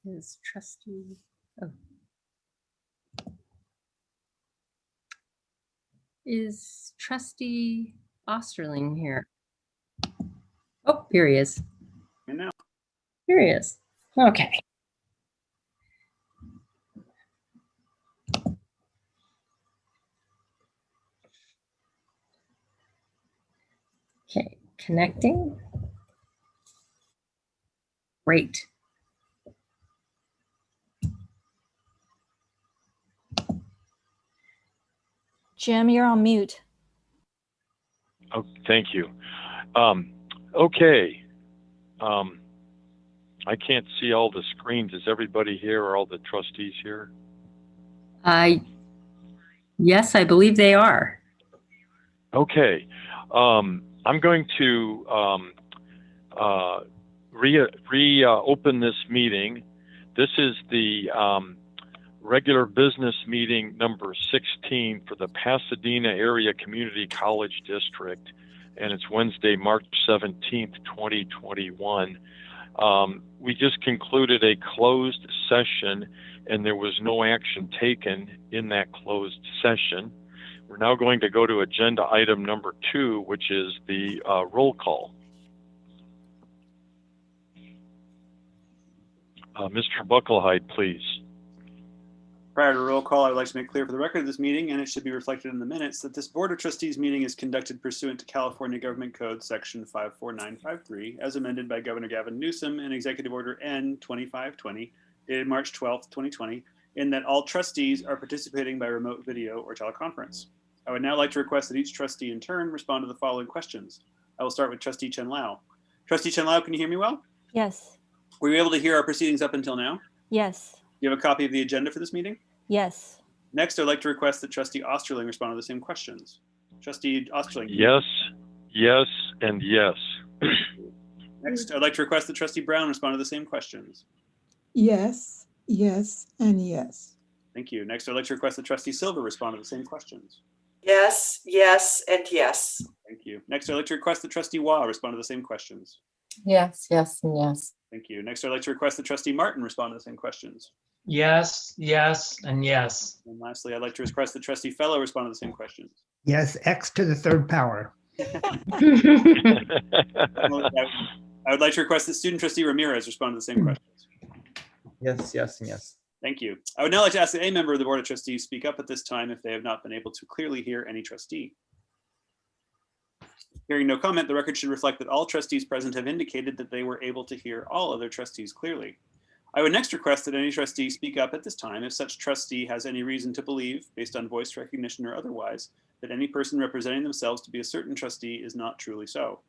Is trustee, oh. Is trustee Osterling here? Oh, here he is. And now, Here he is. Okay. Okay, connecting. Great. Jim, you're on mute. Oh, thank you. Okay. I can't see all the screens. Is everybody here or all the trustees here? Yes, I believe they are. Okay. I'm going to reopen this meeting. This is the regular business meeting number 16 for the Pasadena Area Community College District, and it's Wednesday, March 17th, 2021. We just concluded a closed session, and there was no action taken in that closed session. We're now going to go to agenda item number 2, which is the roll call. Mr. Bucklehide, please. prior to roll call, I would like to make clear for the record of this meeting, and it should be reflected in the minutes, that this Board of Trustees meeting is conducted pursuant to California Government Code Section 54953, as amended by Governor Gavin Newsom in Executive Order N 2520, dated March 12th, 2020, in that all trustees are participating by remote video or teleconference. I would now like to request that each trustee in turn respond to the following questions. I will start with Trustee Chen Lao. Trustee Chen Lao, can you hear me well? Yes. Were you able to hear our proceedings up until now? Yes. Do you have a copy of the agenda for this meeting? Yes. Next, I'd like to request that Trustee Osterling respond to the same questions. Trustee Osterling. Yes, yes, and yes. Next, I'd like to request that Trustee Brown respond to the same questions. Yes, yes, and yes. Thank you. Next, I'd like to request that Trustee Silver respond to the same questions. Yes, yes, and yes. Thank you. Next, I'd like to request that Trustee Wah respond to the same questions. Yes, yes, and yes. Thank you. Next, I'd like to request that Trustee Martin respond to the same questions. Yes, yes, and yes. And lastly, I'd like to request that Trustee Fellow respond to the same questions. Yes, X to the third power. I would like to request that Student Trustee Ramirez respond to the same questions. Yes, yes, and yes. Thank you. I would now like to ask that a member of the Board of Trustees speak up at this time if they have not been able to clearly hear any trustee. Hearing no comment, the record should reflect that all trustees present have indicated that they were able to hear all other trustees clearly. I would next request that any trustee speak up at this time if such trustee has any reason to believe, based on voice recognition or otherwise, that any person representing themselves to be a certain trustee is not truly so.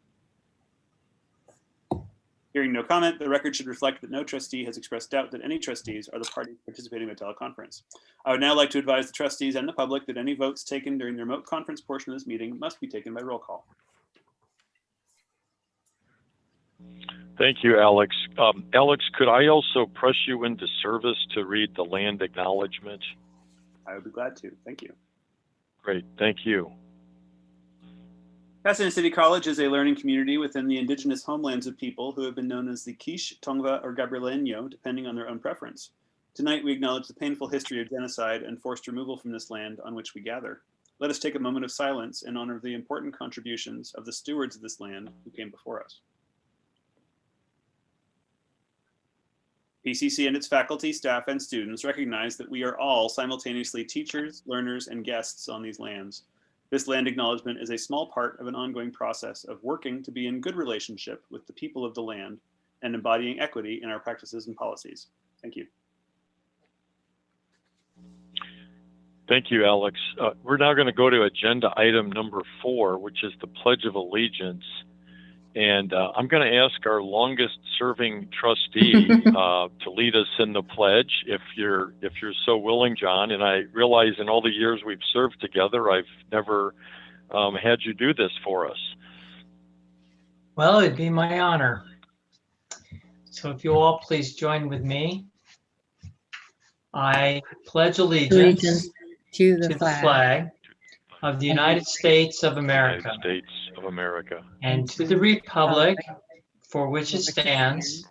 Hearing no comment, the record should reflect that no trustee has expressed doubt that any trustees are the parties participating in the teleconference. I would now like to advise the trustees and the public that any votes taken during the remote conference portion of this meeting must be taken by roll call. Thank you, Alex. Alex, could I also press you into service to read the land acknowledgement? I would be glad to. Thank you. Great, thank you. Pasadena City College is a learning community within the indigenous homelands of people who have been known as the Quiche, Tongva, or Gabrielino, depending on their own preference. Tonight, we acknowledge the painful history of genocide and forced removal from this land on which we gather. Let us take a moment of silence in honor of the important contributions of the stewards of this land who came before us. PCC and its faculty, staff, and students recognize that we are all simultaneously teachers, learners, and guests on these lands. This land acknowledgement is a small part of an ongoing process of working to be in good relationship with the people of the land and embodying equity in our practices and policies. Thank you. Thank you, Alex. We're now going to go to agenda item number 4, which is the Pledge of Allegiance. And I'm going to ask our longest serving trustee to lead us in the pledge, if you're so willing, John. And I realize in all the years we've served together, I've never had you do this for us. Well, it'd be my honor. So if you all please join with me. I pledge allegiance to the flag of the United States of America. United States of America. And to the republic for which it stands,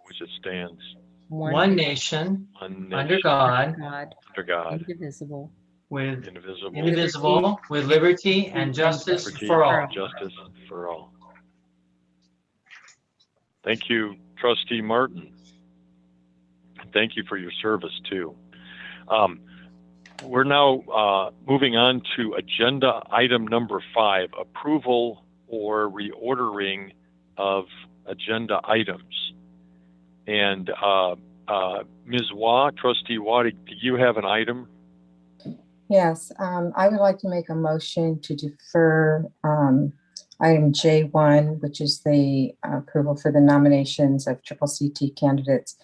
one nation, under God, under God, indivisible, with indivisible, indivisible, with liberty and justice liberty, for all. and justice for all. Thank you, Trustee Martin. Thank you for your service too. We're now moving on to agenda item number 5, approval or reordering of agenda items. And Ms. Waugh, Trustee Waugh, do you have an item? Yes, I would like to make a motion to defer item J1, which is the approval for the nominations of CCCT candidates,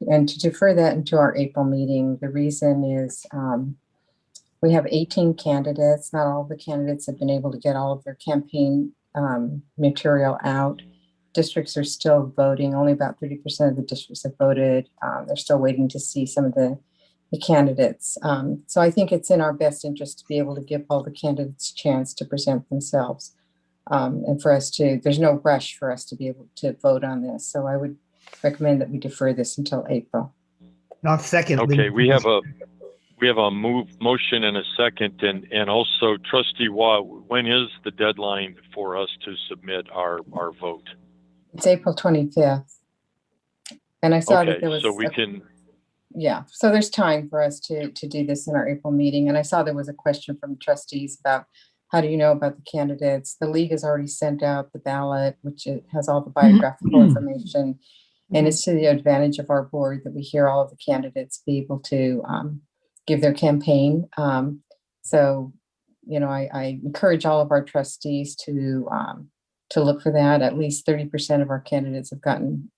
and to defer that into our April meeting. The reason is we have 18 candidates. Not all of the candidates have been able to get all of their campaign material out. Districts are still voting. Only about 30% of the districts have voted. They're still waiting to see some of the candidates. So I think it's in our best interest to be able to give all the candidates a chance to present themselves. And for us to, there's no rush for us to be able to vote on this. So I would recommend that we defer this until April. I'll second. Okay, we have a motion and a second, and also Trustee Waugh, when is the deadline for us to submit our vote? It's April 25th. And I saw that there was so we can. Yeah, so there's time for us to do this in our April meeting. And I saw there was a question from trustees about how do you know about the candidates? The league has already sent out the ballot, which it has all the biographical information. And it's to the advantage of our board that we hear all of the candidates be able to give their campaign. So, you know, I encourage all of our trustees to look for that. At least 30% of our candidates have gotten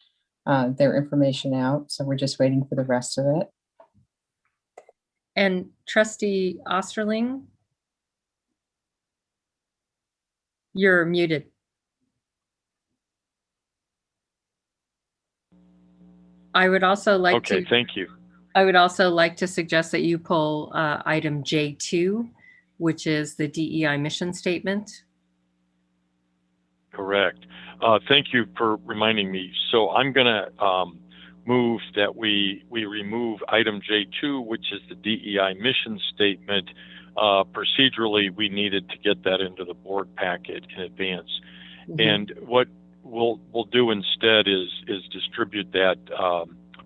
their information out. So we're just waiting for the rest of it. And Trustee Osterling, you're muted. I would also like to. Okay, thank you. I would also like to suggest that you pull item J2, which is the DEI mission statement. Correct. Thank you for reminding me. So I'm going to move that we remove item J2, which is the DEI mission statement. Procedurally, we needed to get that into the board packet in advance. And what we'll do instead is distribute that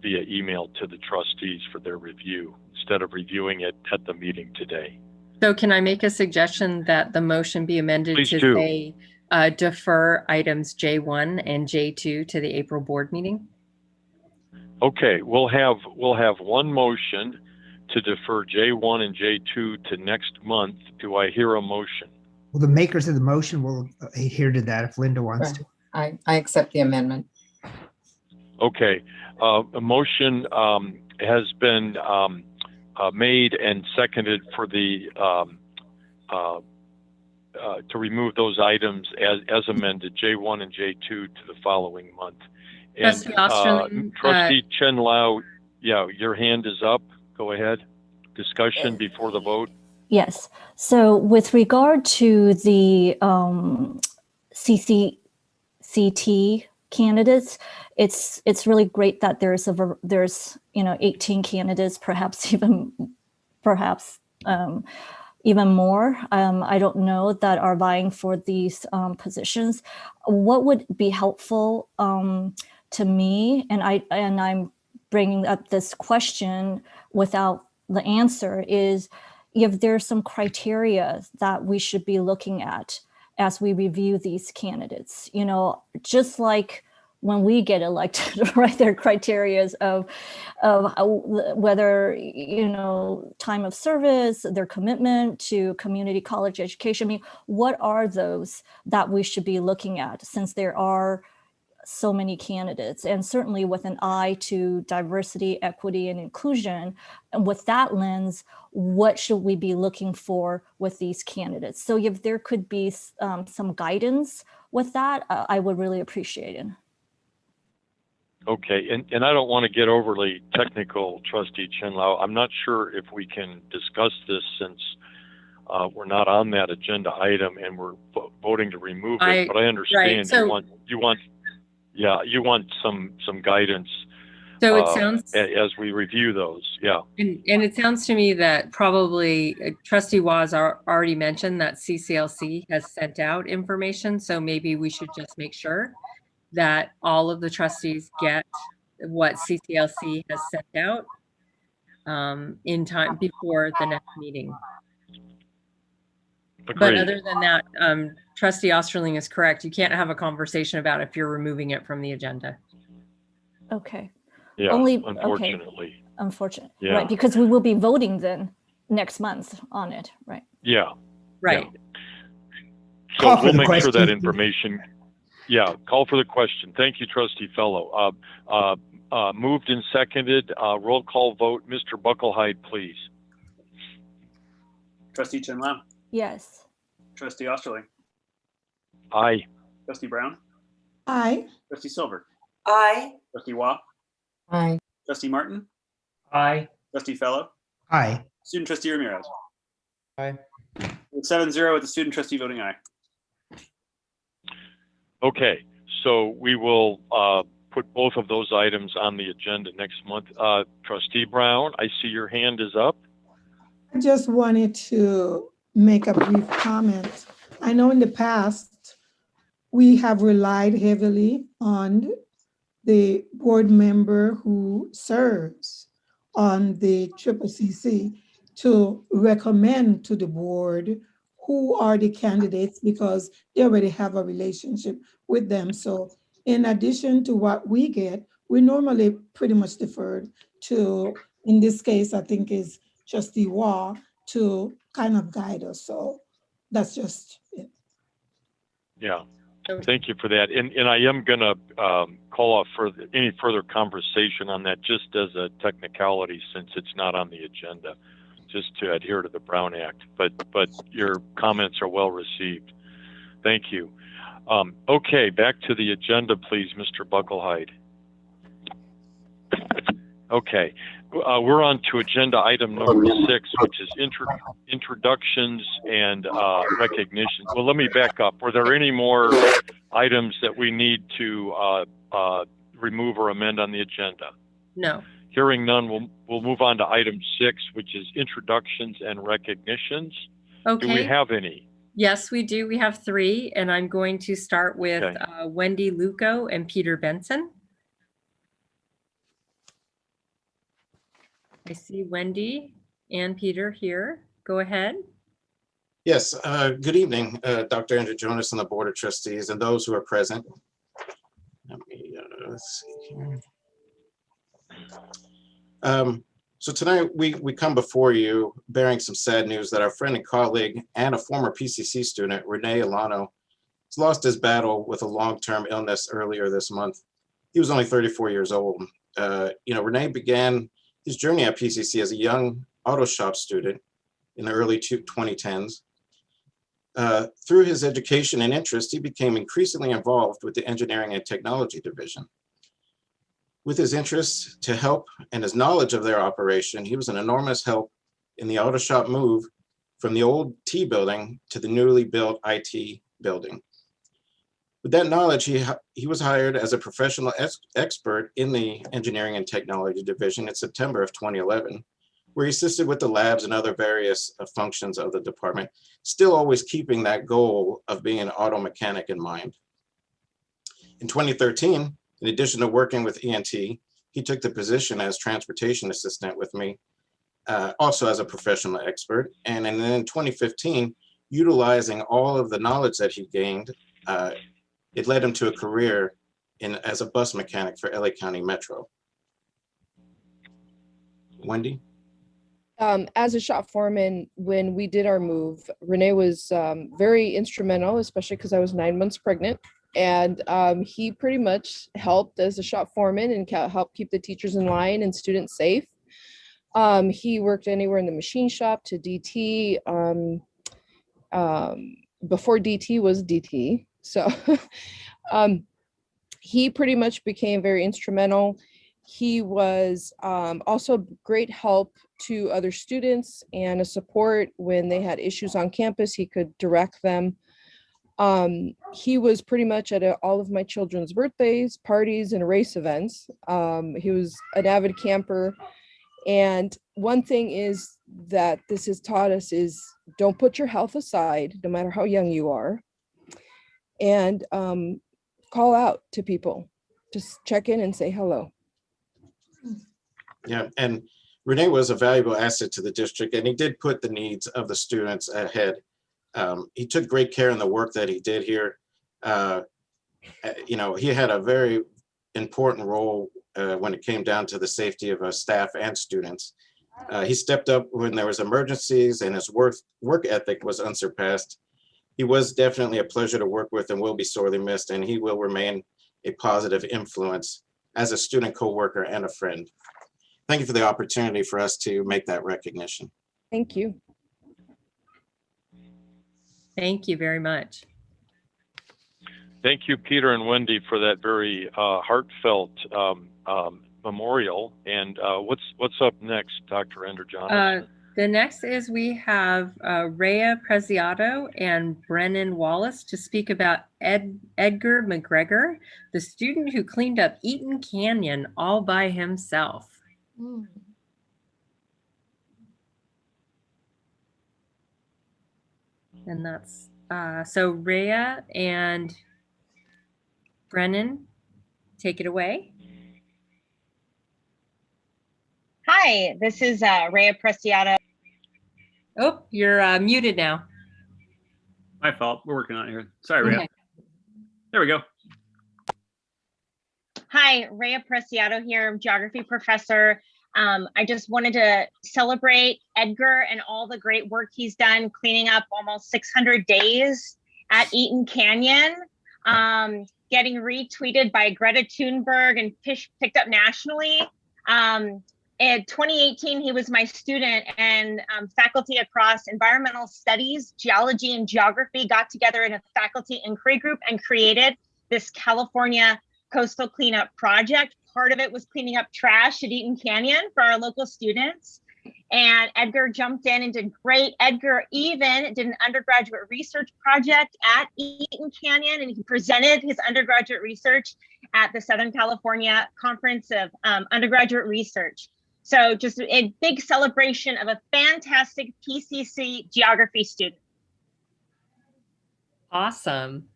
via email to the trustees for their review instead of reviewing it at the meeting today. So can I make a suggestion that the motion be amended Please to do. say defer items J1 and J2 to the April board meeting? Okay, we'll have one motion to defer J1 and J2 to next month. Do I hear a motion? Well, the makers of the motion will adhere to that if Linda wants to. I accept the amendment. Okay, a motion has been made and seconded for the to remove those items as amended, J1 and J2 to the following month. And Trustee Chen Lao, yeah, your hand is up. Go ahead. Discussion before the vote. Yes. So with regard to the CCCT candidates, it's really great that there's 18 candidates, perhaps even more. I don't know that are vying for these positions. What would be helpful to me, and I'm bringing up this question without the answer, is if there's some criteria that we should be looking at as we review these candidates, just like when we get elected, right? There are criteria of whether, time of service, their commitment to community college education. I mean, what are those that we should be looking at, since there are so many candidates, and certainly with an eye to diversity, equity, and inclusion? And with that lens, what should we be looking for with these candidates? So if there could be some guidance with that, I would really appreciate it. Okay, and I don't want to get overly technical, Trustee Chen Lao. I'm not sure if we can discuss this since we're not on that agenda item and we're voting to remove it. But I understand you want some guidance So it sounds, as we review those. Yeah. and it sounds to me that probably Trustee Waz already mentioned that CCLC has sent out information. So maybe we should just make sure that all of the trustees get what CCLC has sent out in time before the next meeting. Agreed. But other than that, Trustee Osterling is correct. You can't have a conversation about if you're removing it from the agenda. Okay. Yeah, Only, unfortunately. Okay. Unfortunately, Yeah. right? Because we will be voting then next month on it, right? Yeah. Right. Yeah. Call So for we'll the make sure that question. information. Yeah, call for the question. Thank you, Trustee Fellow. Moved and seconded. Roll call vote. Mr. Bucklehide, please. Trustee Chin-Lam, Yes. Trustee Osterling, Aye. Trustee Brown, Aye. Trustee Silver, Aye. Trustee Waugh, Aye. Trustee Martin, Aye. Trustee Fellow, Aye. Student Trustee Ramirez. Aye. With 7-0 with the student trustee voting aye. Okay, so we will put both of those items on the agenda next month. Trustee Brown, I see your hand is up. I just wanted to make a brief comment. I know in the past, we have relied heavily on the board member who serves on the CCC to recommend to the board who are the candidates because they already have a relationship with them. So in addition to what we get, we normally pretty much deferred to, in this case, I think is Trustee Waugh to kind of guide us. So that's just it. Yeah, thank you for that. And I am going to call off for any further conversation on that just as a technicality since it's not on the agenda, just to adhere to the Brown Act. But your comments are well received. Thank you. Okay, back to the agenda, please, Mr. Bucklehide. Okay, we're on to agenda item number 6, which is introductions and recognitions. Well, let me back up. Were there any more items that we need to remove or amend on the agenda? No. Hearing none, we'll move on to item 6, which is introductions and recognitions. Okay. Do we have any? Yes, we do. We have 3, and I'm going to start with Okay. Wendy Luco and Peter Benson. I see Wendy and Peter here. Go ahead. Yes, good evening, Dr. Andrew Jonas and the Board of Trustees and those who are present. Let me, let's see here. So tonight we come before you bearing some sad news that our friend and colleague and a former PCC student, Renee Alano, has lost his battle with a long-term illness earlier this month. He was only 34 years old. Renee began his journey at PCC as a young auto shop student in the early 2010s. Through his education and interest, he became increasingly involved with the engineering and technology division. With his interest to help and his knowledge of their operation, he was an enormous help in the auto shop move from the old T building to the newly built IT building. With that knowledge, he was hired as a professional expert in the engineering and technology division in September of 2011, where he assisted with the labs and other various functions of the department, still always keeping that goal of being an auto mechanic in mind. In 2013, in addition to working with ENT, he took the position as transportation assistant with me, also as a professional expert. And then in 2015, utilizing all of the knowledge that he gained, it led him to a career as a bus mechanic for LA County Metro. Wendy? As a shop foreman, when we did our move, Renee was very instrumental, especially because I was 9 months pregnant. And he pretty much helped as a shop foreman and helped keep the teachers in line and students safe. He worked anywhere in the machine shop to DT. Before DT was DT. So he pretty much became very instrumental. He was also great help to other students and a support when they had issues on campus. He could direct them. He was pretty much at all of my children's birthdays, parties, and race events. He was an avid camper. And one thing is that this has taught us is don't put your health aside, no matter how young you are, and call out to people. Just check in and say hello. Yeah, and Renee was a valuable asset to the district, and he did put the needs of the students ahead. He took great care in the work that he did here. You know, he had a very important role when it came down to the safety of staff and students. He stepped up when there was emergencies, and his work ethic was unsurpassed. He was definitely a pleasure to work with and will be sorely missed, and he will remain a positive influence as a student co-worker and a friend. Thank you for the opportunity for us to make that recognition. Thank you. Thank you very much. Thank you, Peter and Wendy, for that very heartfelt memorial. And what's up next, Dr. Andrew-Jonas? The next is we have Rhea Preziato and Brennan Wallace to speak about Edgar McGregor, the student who cleaned up Eaton Canyon all by himself. And that's so Rhea and Brennan, take it away. Hi, this is Rhea Preciado. Oh, you're muted now. My fault. We're working on it here. Sorry, Rhea. Okay. There we go. Hi, Rhea Preciado here, geography professor. I just wanted to celebrate Edgar and all the great work he's done cleaning up almost 600 days at Eaton Canyon, getting retweeted by Greta Thunberg and picked up nationally. In 2018, he was my student, and faculty across environmental studies, geology, and geography got together in a faculty inquiry group and created this California coastal cleanup project. Part of it was cleaning up trash at Eaton Canyon for our local students. And Edgar jumped in and did great. Edgar even did an undergraduate research project at Eaton Canyon, and he presented his undergraduate research at the Southern California Conference of Undergraduate Research. So just a big celebration of a fantastic PCC geography student. Awesome.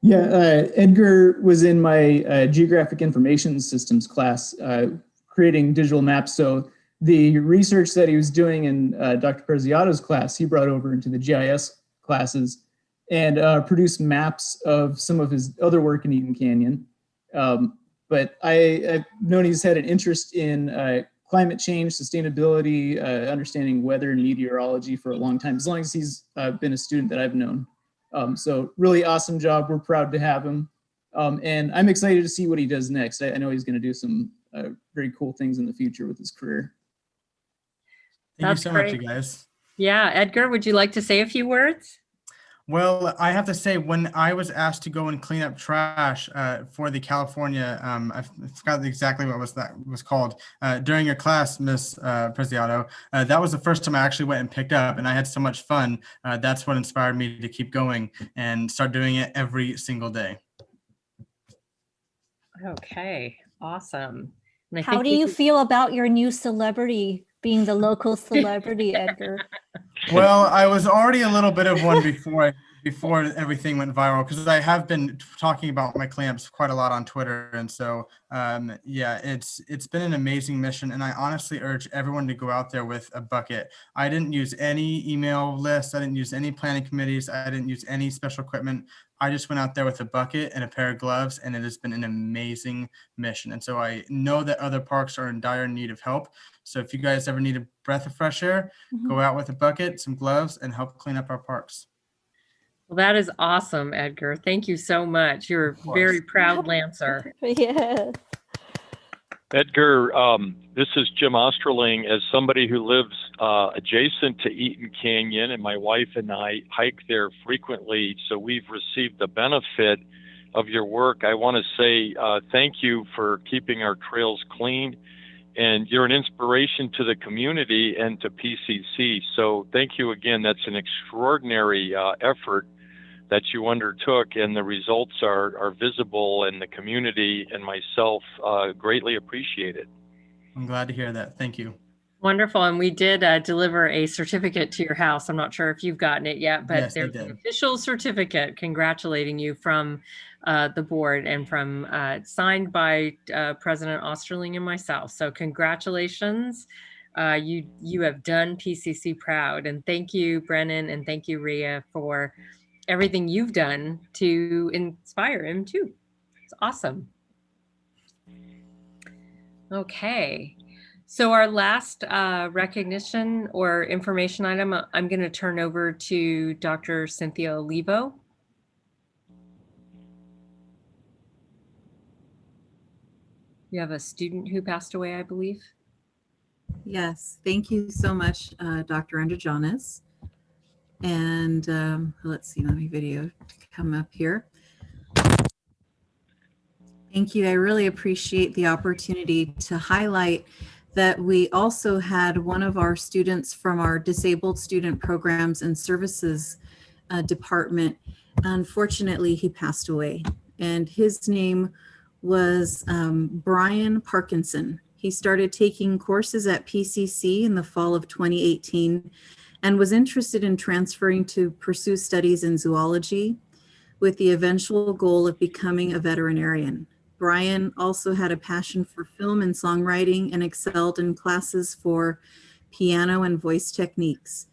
Yeah, Edgar was in my geographic information systems class, creating digital maps. So the research that he was doing in Dr. Preziato's class, he brought over into the GIS classes and produced maps of some of his other work in Eaton Canyon. But I've known he's had an interest in climate change, sustainability, understanding weather and meteorology for a long time, as long as he's been a student that I've known. So really awesome job. We're proud to have him. And I'm excited to see what he does next. I know he's going to do some very cool things in the future with his career. Thank you so much, you guys. Yeah, Edgar, would you like to say a few words? Well, I have to say, when I was asked to go and clean up trash for the California, I forgot exactly what was called, during your class, Miss Preziato, that was the first time I actually went and picked up, and I had so much fun. That's what inspired me to keep going and start doing it every single day. Okay, awesome. And How do you feel about your new celebrity, being the local celebrity, Edgar? Well, I was already a little bit of one before everything went viral, because I have been talking about my cleanups quite a lot on Twitter, and so yeah, it's been an amazing mission, and I honestly urge everyone to go out there with a bucket. I didn't use any email lists, I didn't use any planning committees, I didn't use any special equipment. I just went out there with a bucket and a pair of gloves, and it has been an amazing mission. And so I know that other parks are in dire need of help. So if you guys ever need a breath of fresh air, go out with a bucket, some gloves, and help clean up our parks. Well, that is awesome, Edgar. Thank you so much. You're a very proud Lancer. Yeah. Edgar, this is Jim Osterling. As somebody who lives adjacent to Eaton Canyon, and my wife and I hike there frequently, so we've received the benefit of your work. I want to say thank you for keeping our trails clean and you're an inspiration to the community and to PCC. So thank you again. That's an extraordinary effort that you undertook, and the results are visible, and the community and myself greatly appreciate it. I'm glad to hear that. Thank you. Wonderful. And we did deliver a certificate to your house. I'm not sure if you've gotten it yet, but Yes, I there's did. an official certificate congratulating you from the board and from signed by President Osterling and myself. So congratulations. You have done PCC proud. And thank you, Brennan, and thank you, Rhea, for everything you've done to inspire him too. It's awesome. Okay. So our last recognition or information item, I'm going to turn over to Dr. Cynthia Olivo. You have a student who passed away, I believe. Yes, thank you so much, Dr. Androgenis. And let's see, let me video come up here. Thank you. I really appreciate the opportunity to highlight that we also had one of our students from our Disabled Student Programs and Services department. Unfortunately, he passed away, and his name was Brian Parkinson. He started taking courses at PCC in the fall of 2018 and was interested in transferring to pursue studies in zoology with the eventual goal of becoming a veterinarian. Brian also had a passion for film and songwriting and excelled in classes for piano and voice techniques.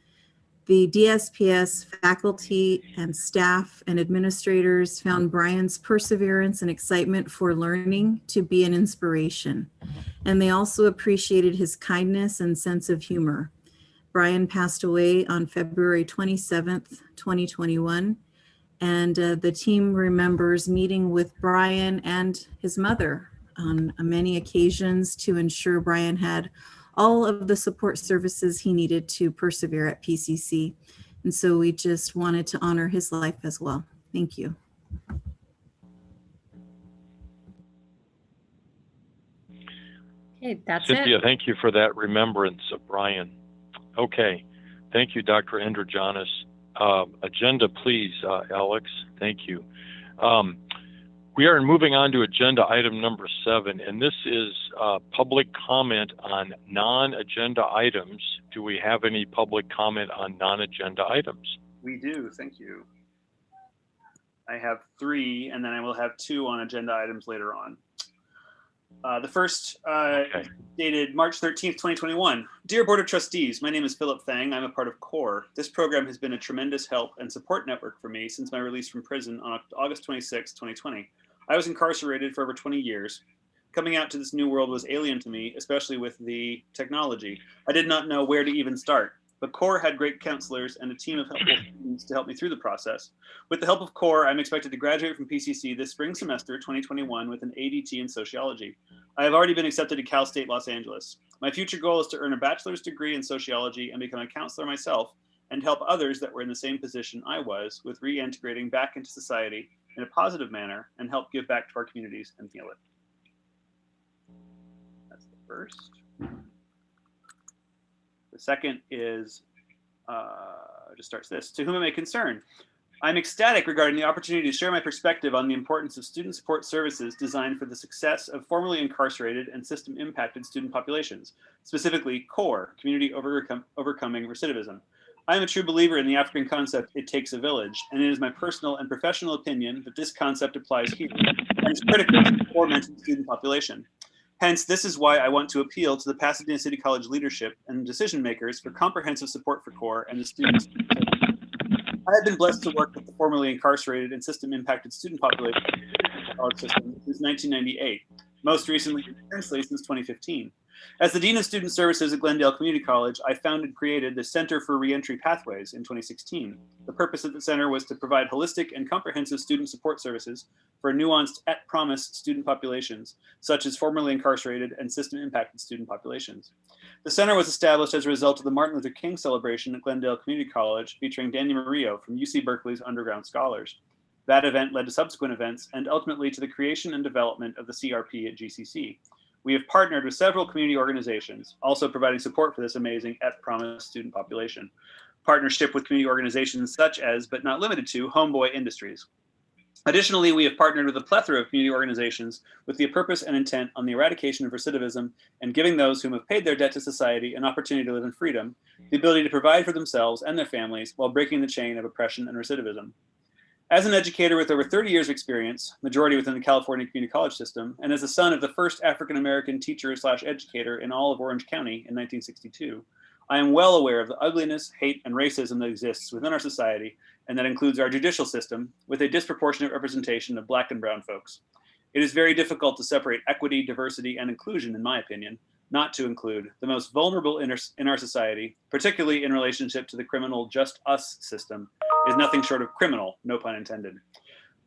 The DSPS faculty and staff and administrators found Brian's perseverance and excitement for learning to be an inspiration, and they also appreciated his kindness and sense of humor. Brian passed away on February 27th, 2021. And the team remembers meeting with Brian and his mother on many occasions to ensure Brian had all of the support services he needed to persevere at PCC. And so we just wanted to honor his life as well. Thank you. Okay, that's Cynthia, it. thank you for that remembrance of Brian. Okay, thank you, Dr. Androgenis. Agenda, please, Alex. Thank you. We are moving on to agenda item number 7, and this is public comment on non-agenda items. Do we have any public comment on non-agenda items? We do, thank you. I have 3, and then I will have 2 on agenda items later on. The first dated March 13th, 2021. Dear Board of Trustees, my name is Philip Thang. I'm a part of CORE. This program has been a tremendous help and support network for me since my release from prison on August 26, 2020. I was incarcerated for over 20 years. Coming out to this new world was alien to me, especially with the technology. I did not know where to even start. But CORE had great counselors and a team of helpful students to help me through the process. With the help of CORE, I'm expected to graduate from PCC this spring semester 2021 with an ADT in sociology. I have already been accepted to Cal State Los Angeles. My future goal is to earn a bachelor's degree in sociology and become a counselor myself and help others that were in the same position I was with reintegrating back into society in a positive manner and help give back to our communities and heal it. That's the first. The second is, just starts this, to whom it may concern. I'm ecstatic regarding the opportunity to share my perspective on the importance of student support services designed for the success of formerly incarcerated and system impacted student populations, specifically CORE, Community Overcoming Recidivism. I am a true believer in the African concept, it takes a village, and it is my personal and professional opinion that this concept applies here and is critical to the aforementioned student population. Hence, this is why I want to appeal to the Pasadena City College leadership and decision makers for comprehensive support for CORE and the students. I have been blessed to work with the formerly incarcerated and system impacted student population in the college system since 1998, most recently intensely since 2015. As the Dean of Student Services at Glendale Community College, I founded and created the Center for Reentry Pathways in 2016. The purpose of the center was to provide holistic and comprehensive student support services for nuanced at-promise student populations, such as formerly incarcerated and system-impacted student populations. The center was established as a result of the Martin Luther King celebration at Glendale Community College, featuring Daniel Murillo from UC Berkeley's Underground Scholars. That event led to subsequent events and ultimately to the creation and development of the CRP at GCC, we have partnered with several community organizations, also providing support for this amazing at-promise student population. Partnership with community organizations such as, but not limited to, Homeboy Industries. Additionally, we have partnered with a plethora of community organizations with the purpose and intent on the eradication of recidivism and giving those whom have paid their debt to society an opportunity to live in freedom, the ability to provide for themselves and their families while breaking the chain of oppression and recidivism. As an educator with over 30 years of experience, majority within the California community college system, and as the son of the first African-American teacher/educator in all of Orange County in 1962, I am well aware of the ugliness, hate, and racism that exists within our society, and that includes our judicial system with a disproportionate representation of Black and brown folks. It is very difficult to separate equity, diversity, and inclusion, in my opinion, not to include the most vulnerable in our society, particularly in relationship to the criminal just us system, is nothing short of criminal, no pun intended.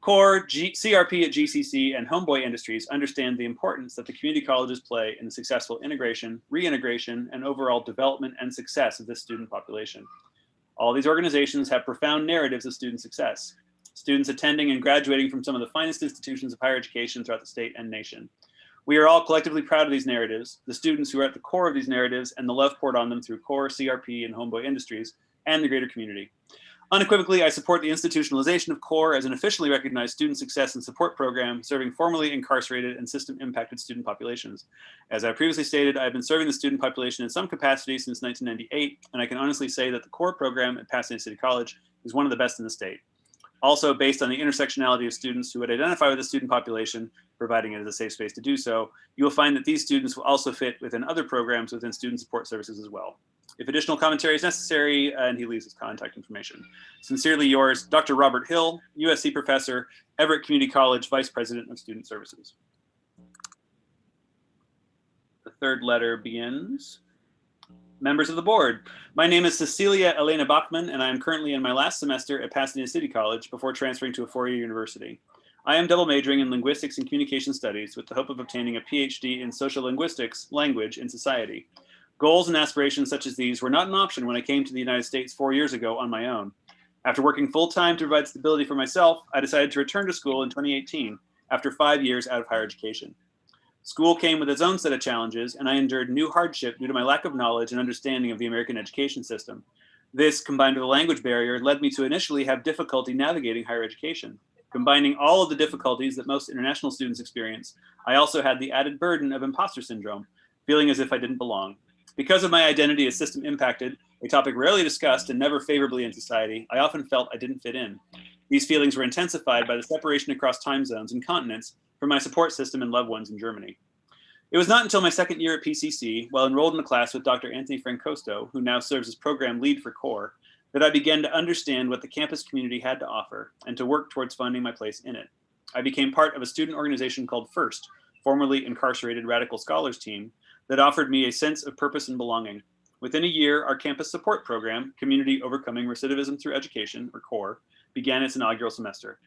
CORE, CRP at GCC, and Homeboy Industries understand the importance that the community colleges play in the successful integration, reintegration, and overall development and success of this student population. All these organizations have profound narratives of student success. Students attending and graduating from some of the finest institutions of higher education throughout the state and nation. We are all collectively proud of these narratives, the students who are at the core of these narratives, and the love poured on them through CORE, CRP, and Homeboy Industries, and the greater community. Unequivocally, I support the institutionalization of CORE as an officially recognized student success and support program serving formerly incarcerated and system-impacted student populations. As I previously stated, I have been serving the student population in some capacity since 1998, and I can honestly say that the CORE program at Pasadena City College is one of the best in the state. Also, based on the intersectionality of students who would identify with the student population, providing it as a safe space to do so, you will find that these students will also fit within other programs within student support services as well. If additional commentary is necessary, and he leaves his contact information. Sincerely yours, Dr. Robert Hill, USC professor, Everett Community College, Vice President of Student Services. The third letter begins. Members of the board, my name is Cecilia Elena Bachman, and I am currently in my last semester at Pasadena City College before transferring to a four-year university. I am double majoring in linguistics and communication studies with the hope of obtaining a PhD in social linguistics, language, and society. Goals and aspirations such as these were not an option when I came to the United States 4 years ago on my own. After working full-time to provide stability for myself, I decided to return to school in 2018 after 5 years out of higher education. School came with its own set of challenges, and I endured new hardship due to my lack of knowledge and understanding of the American education system. This, combined with a language barrier, led me to initially have difficulty navigating higher education. Combining all of the difficulties that most international students experience, I also had the added burden of imposter syndrome, feeling as if I didn't belong. Because of my identity as system impacted, a topic rarely discussed and never favorably in society, I often felt I didn't fit in. These feelings were intensified by the separation across time zones and continents from my support system and loved ones in Germany. It was not until my second year at PCC, while enrolled in a class with Dr. Anthony Francosto, who now serves as program lead for CORE, that I began to understand what the campus community had to offer and to work towards finding my place in it. I became part of a student organization called FIRST, formerly Incarcerated Radical Scholars Team, that offered me a sense of purpose and belonging. Within a year, our campus support program, Community Overcoming Recidivism Through Education, or CORE, began its inaugural semester.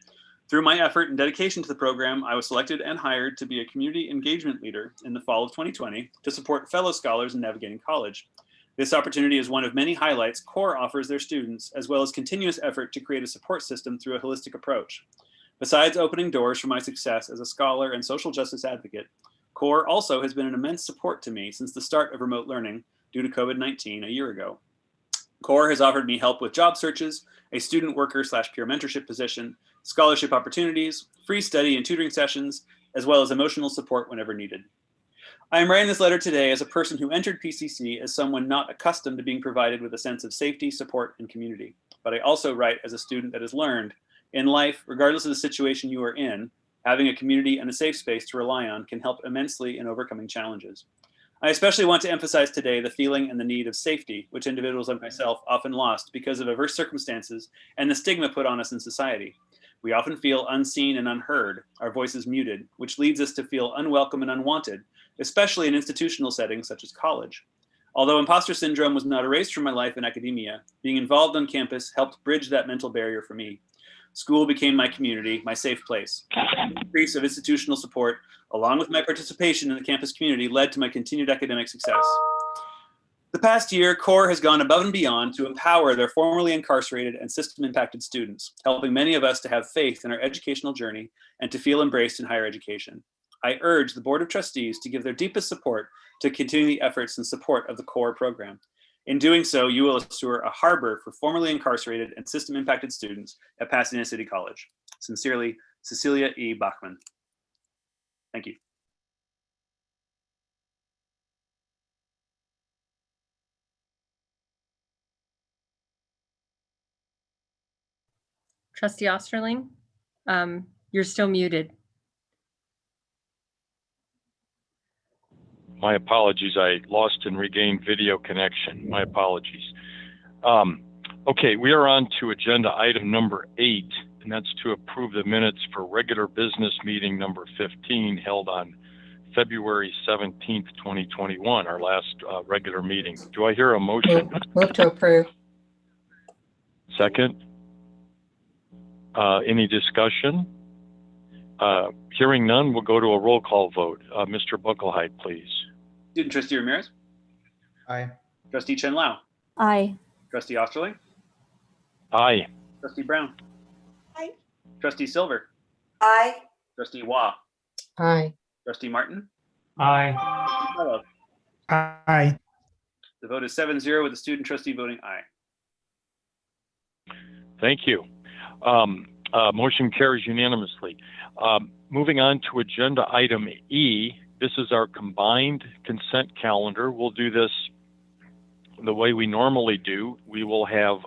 Through my effort and dedication to the program, I was selected and hired to be a community engagement leader in the fall of 2020 to support fellow scholars in navigating college. This opportunity is one of many highlights CORE offers their students, as well as continuous effort to create a support system through a holistic approach. Besides opening doors for my success as a scholar and social justice advocate, CORE also has been an immense support to me since the start of remote learning due to COVID-19 a year ago. CORE has offered me help with job searches, a student worker/peer mentorship position, scholarship opportunities, free study and tutoring sessions, as well as emotional support whenever needed. I am writing this letter today as a person who entered PCC as someone not accustomed to being provided with a sense of safety, support, and community. But I also write as a student that has learned in life, regardless of the situation you are in, having a community and a safe space to rely on can help immensely in overcoming challenges. I especially want to emphasize today the feeling and the need of safety, which individuals like myself often lost because of adverse circumstances and the stigma put on us in society. We often feel unseen and unheard, our voices muted, which leads us to feel unwelcome and unwanted, especially in institutional settings such as college. Although imposter syndrome was not erased from my life in academia, being involved on campus helped bridge that mental barrier for me. School became my community, my safe place. The increase of institutional support, along with my participation in the campus community, led to my continued academic success. The past year, CORE has gone above and beyond to empower their formerly incarcerated and system-impacted students, helping many of us to have faith in our educational journey and to feel embraced in higher education. I urge the Board of Trustees to give their deepest support to continue the efforts and support of the CORE program. In doing so, you will assure a harbor for formerly incarcerated and system impacted students at Pasadena City College. Sincerely, Cecilia E. Bachman. Thank you. Trustee Osterling, you're still muted. My apologies. I lost and regained video connection. My apologies. Okay, we are on to agenda item number 8, and that's to approve the minutes for regular business meeting number 15 held on February 17th, 2021, our last regular meeting. Do I hear a motion? Move to approve. Second. Any discussion? Hearing none, we'll go to a roll call vote. Mr. Buckelheid, please. Student Trustee Ramirez. Aye. Trustee Chen Lao. Aye. Trustee Osterling. Aye. Trustee Brown. Aye. Trustee Silver. Aye. Trustee Wah. Aye. Trustee Martin. Aye. Trustee Fellow. Aye. The vote is 7-0 with the student trustee voting aye. Thank you. Motion carries unanimously. Moving on to agenda item E, this is our combined consent calendar. We'll do this the way we normally do. We will have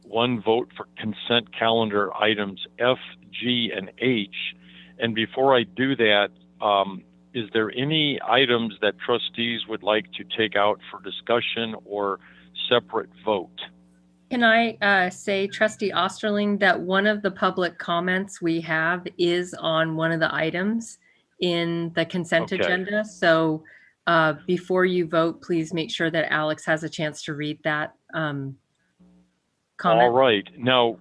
one vote for consent calendar items F, G, and H. And before I do that, is there any items that trustees would like to take out for discussion or separate vote? Can I say, Trustee Osterling, that one of the public comments we have is on one of the items in the consent agenda. So before you vote, please make sure that Alex has a chance to read that comment. All right. Now,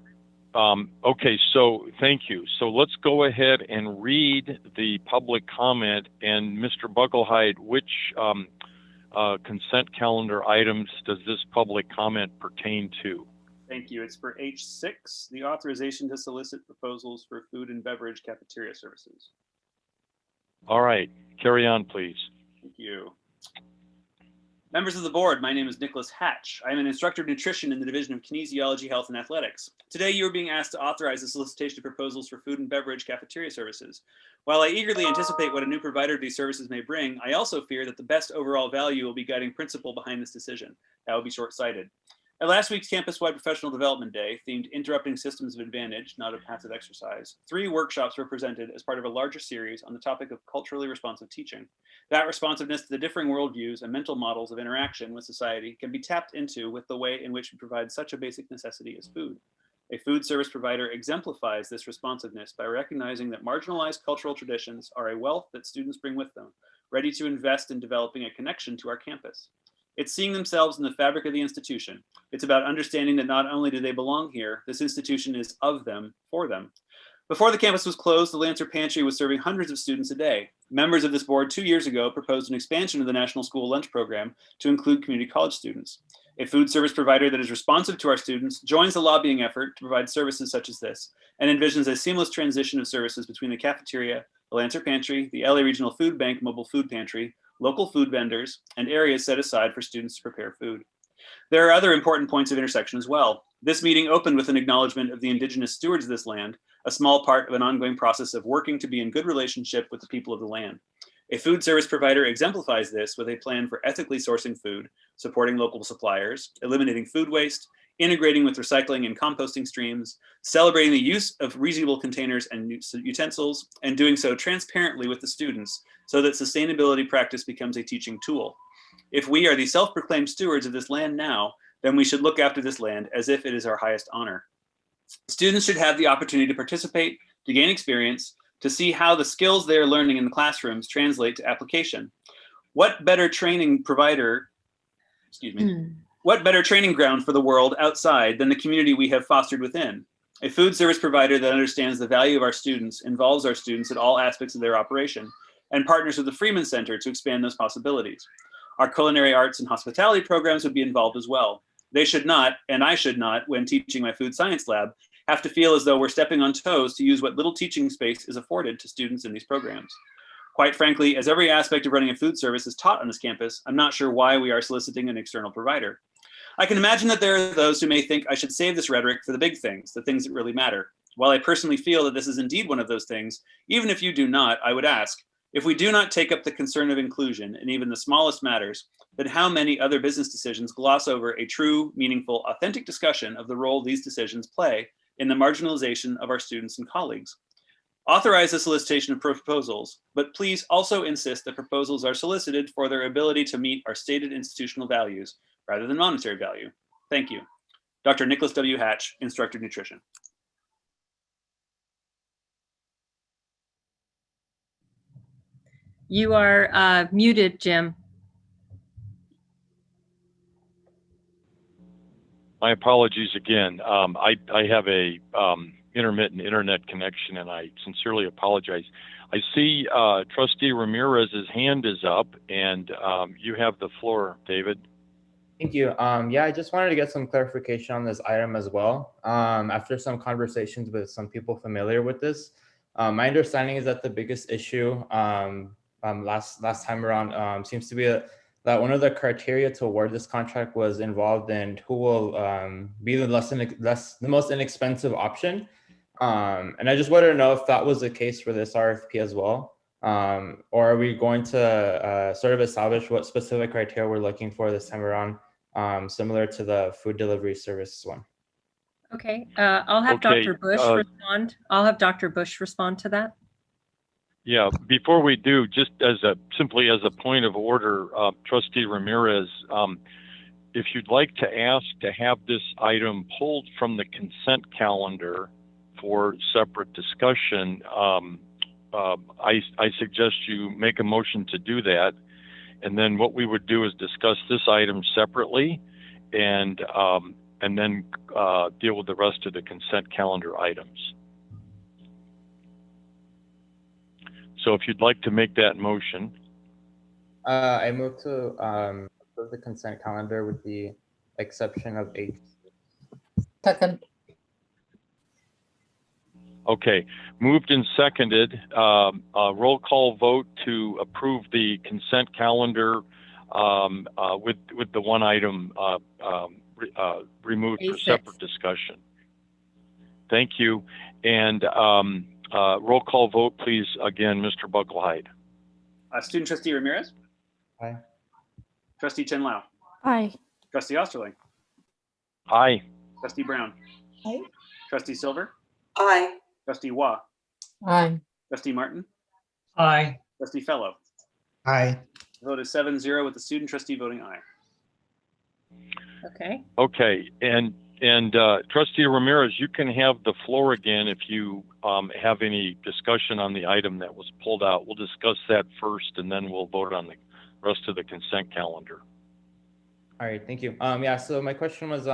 okay, so thank you. So let's go ahead and read the public comment. And Mr. Buckelheid, which consent calendar items does this public comment pertain to? Thank you. It's for H6, the authorization to solicit proposals for food and beverage cafeteria services. All right, carry on, please. Thank you. Members of the board, my name is Nicholas Hatch. I am an instructor of nutrition in the Division of Kinesiology, Health, and Athletics. Today, you are being asked to authorize the solicitation of proposals for food and beverage cafeteria services. While I eagerly anticipate what a new provider of these services may bring, I also fear that the best overall value will be guiding principle behind this decision. That would be short-sighted. At last week's campus-wide professional development day, themed Interrupting Systems of Advantage, not a passive exercise, 3 workshops were presented as part of a larger series on the topic of culturally responsive teaching. That responsiveness to the differing worldviews and mental models of interaction with society can be tapped into with the way in which we provide such a basic necessity as food. A food service provider exemplifies this responsiveness by recognizing that marginalized cultural traditions are a wealth that students bring with them, ready to invest in developing a connection to our campus. It's seeing themselves in the fabric of the institution. It's about understanding that not only do they belong here, this institution is of them, for them. Before the campus was closed, the Lancer Pantry was serving hundreds of students a day. Members of this board 2 years ago proposed an expansion of the National School Lunch Program to include community college students. A food service provider that is responsive to our students joins the lobbying effort to provide services such as this and envisions a seamless transition of services between the cafeteria, the Lancer Pantry, the LA Regional Food Bank Mobile Food Pantry, local food vendors, and areas set aside for students to prepare food. There are other important points of intersection as well. This meeting opened with an acknowledgement of the indigenous stewards of this land, a small part of an ongoing process of working to be in good relationship with the people of the land. A food service provider exemplifies this with a plan for ethically sourcing food, supporting local suppliers, eliminating food waste, integrating with recycling and composting streams, celebrating the use of reusable containers and utensils, and doing so transparently with the students so that sustainability practice becomes a teaching tool. If we are the self-proclaimed stewards of this land now, then we should look after this land as if it is our highest honor. Students should have the opportunity to participate, to gain experience, to see how the skills they are learning in the classrooms translate to application. What better training provider, what better training ground for the world outside than the community we have fostered within? A food service provider that understands the value of our students involves our students at all aspects of their operation and partners with the Freeman Center to expand those possibilities. Our culinary arts and hospitality programs would be involved as well. They should not, and I should not, when teaching my food science lab, have to feel as though we're stepping on toes to use what little teaching space is afforded to students in these programs. Quite frankly, as every aspect of running a food service is taught on this campus, I'm not sure why we are soliciting an external provider. I can imagine that there are those who may think I should save this rhetoric for the big things, the things that really matter. While I personally feel that this is indeed one of those things, even if you do not, I would ask, if we do not take up the concern of inclusion in even the smallest matters, then how many other business decisions gloss over a true, meaningful, authentic discussion of the role these decisions play in the marginalization of our students and colleagues? Authorize the solicitation of proposals, but please also insist that proposals are solicited for their ability to meet our stated institutional values rather than monetary value. Thank you. Dr. Nicholas W. Hatch, Instructor of Nutrition. You are muted, Jim. My apologies again. I have a intermittent internet connection, and I sincerely apologize. I see Trustee Ramirez's hand is up, and you have the floor, David. Thank you. Yeah, I just wanted to get some clarification on this item as well. After some conversations with some people familiar with this, my understanding is that the biggest issue last time around seems to be that one of the criteria to award this contract was involved in who will be the most inexpensive option. And I just wanted to know if that was the case for this RFP as well, or are we going to sort of establish what specific criteria we're looking for this time around, similar to the food delivery service one? Okay, I'll have Dr. Bush respond. I'll have Dr. Bush respond to that. Yeah, before we do, just simply as a point of order, Trustee Ramirez, if you'd like to ask to have this item pulled from the consent calendar for separate discussion, I suggest you make a motion to do that. And then what we would do is discuss this item separately and then deal with the rest of the consent calendar items. So if you'd like to make that motion. I move to approve the consent calendar with the exception of 8. Second. Okay, moved and seconded. Roll call vote to approve the consent calendar with the one item removed for separate discussion. Thank you. And roll call vote, please, again, Mr. Bucklehide. Student Trustee Ramirez? Aye. Trustee Chen Lao? Aye. Trustee Osterling? Aye. Trustee Brown? Aye. Trustee Silver? Aye. Trustee Wah? Aye. Trustee Martin? Aye. Trustee Fellow? Aye. The vote is 7-0 with the student trustee voting aye. Okay. Okay, and Trustee Ramirez, you can have the floor again if you have any discussion on the item that was pulled out. We'll discuss that first, and then we'll vote on the rest of the consent calendar. All right, thank you. Yeah, so my question was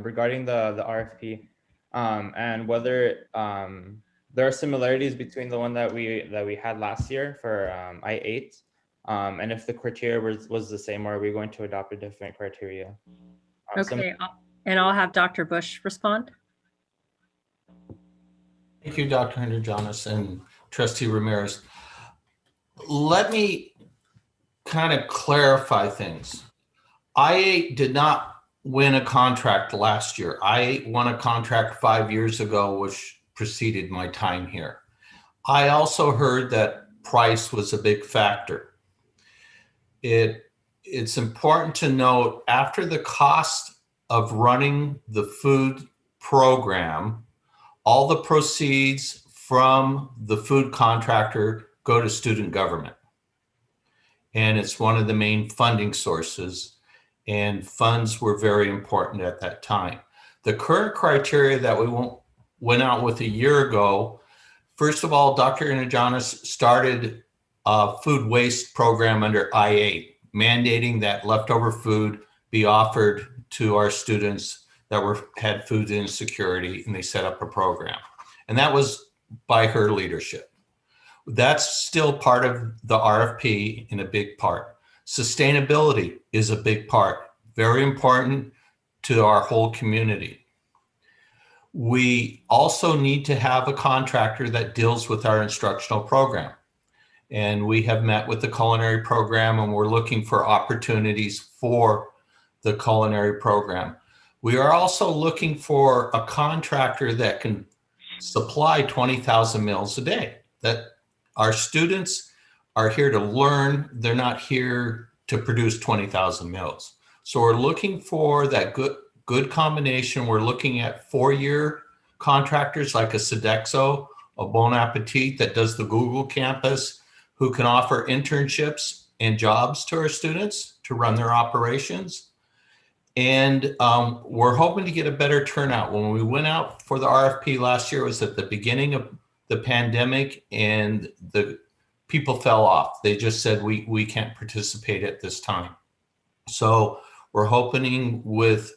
regarding the RFP and whether there are similarities between the one that we had last year for I-8, and if the criteria was the same, or are we going to adopt a different criteria? Okay, and I'll have Dr. Bush respond. Thank you, Dr. Henderjonis and Trustee Ramirez. Let me kind of clarify things. I did not win a contract last year. I won a contract 5 years ago, which preceded my time here. I also heard that price was a big factor. It's important to note, after the cost of running the food program, all the proceeds from the food contractor go to student government. And it's one of the main funding sources, and funds were very important at that time. The current criteria that we went out with a year ago, first of all, Dr. Henderjonis started a food waste program under I-8, mandating that leftover food be offered to our students that had food insecurity, and they set up a program. And that was by her leadership. That's still part of the RFP in a big part. Sustainability is a big part, very important to our whole community. We also need to have a contractor that deals with our instructional program. And we have met with the culinary program, and we're looking for opportunities for the culinary program. We are also looking for a contractor that can supply 20,000 meals a day. That our students are here to learn. They're not here to produce 20,000 meals. So we're looking for that good combination. We're looking at 4-year contractors like a Sodexo, a Bon Appetit that does the Google campus, who can offer internships and jobs to our students to run their operations. And we're hoping to get a better turnout. When we went out for the RFP last year, it was at the beginning of the pandemic, and the people fell off. They just said, we can't participate at this time. So we're hoping with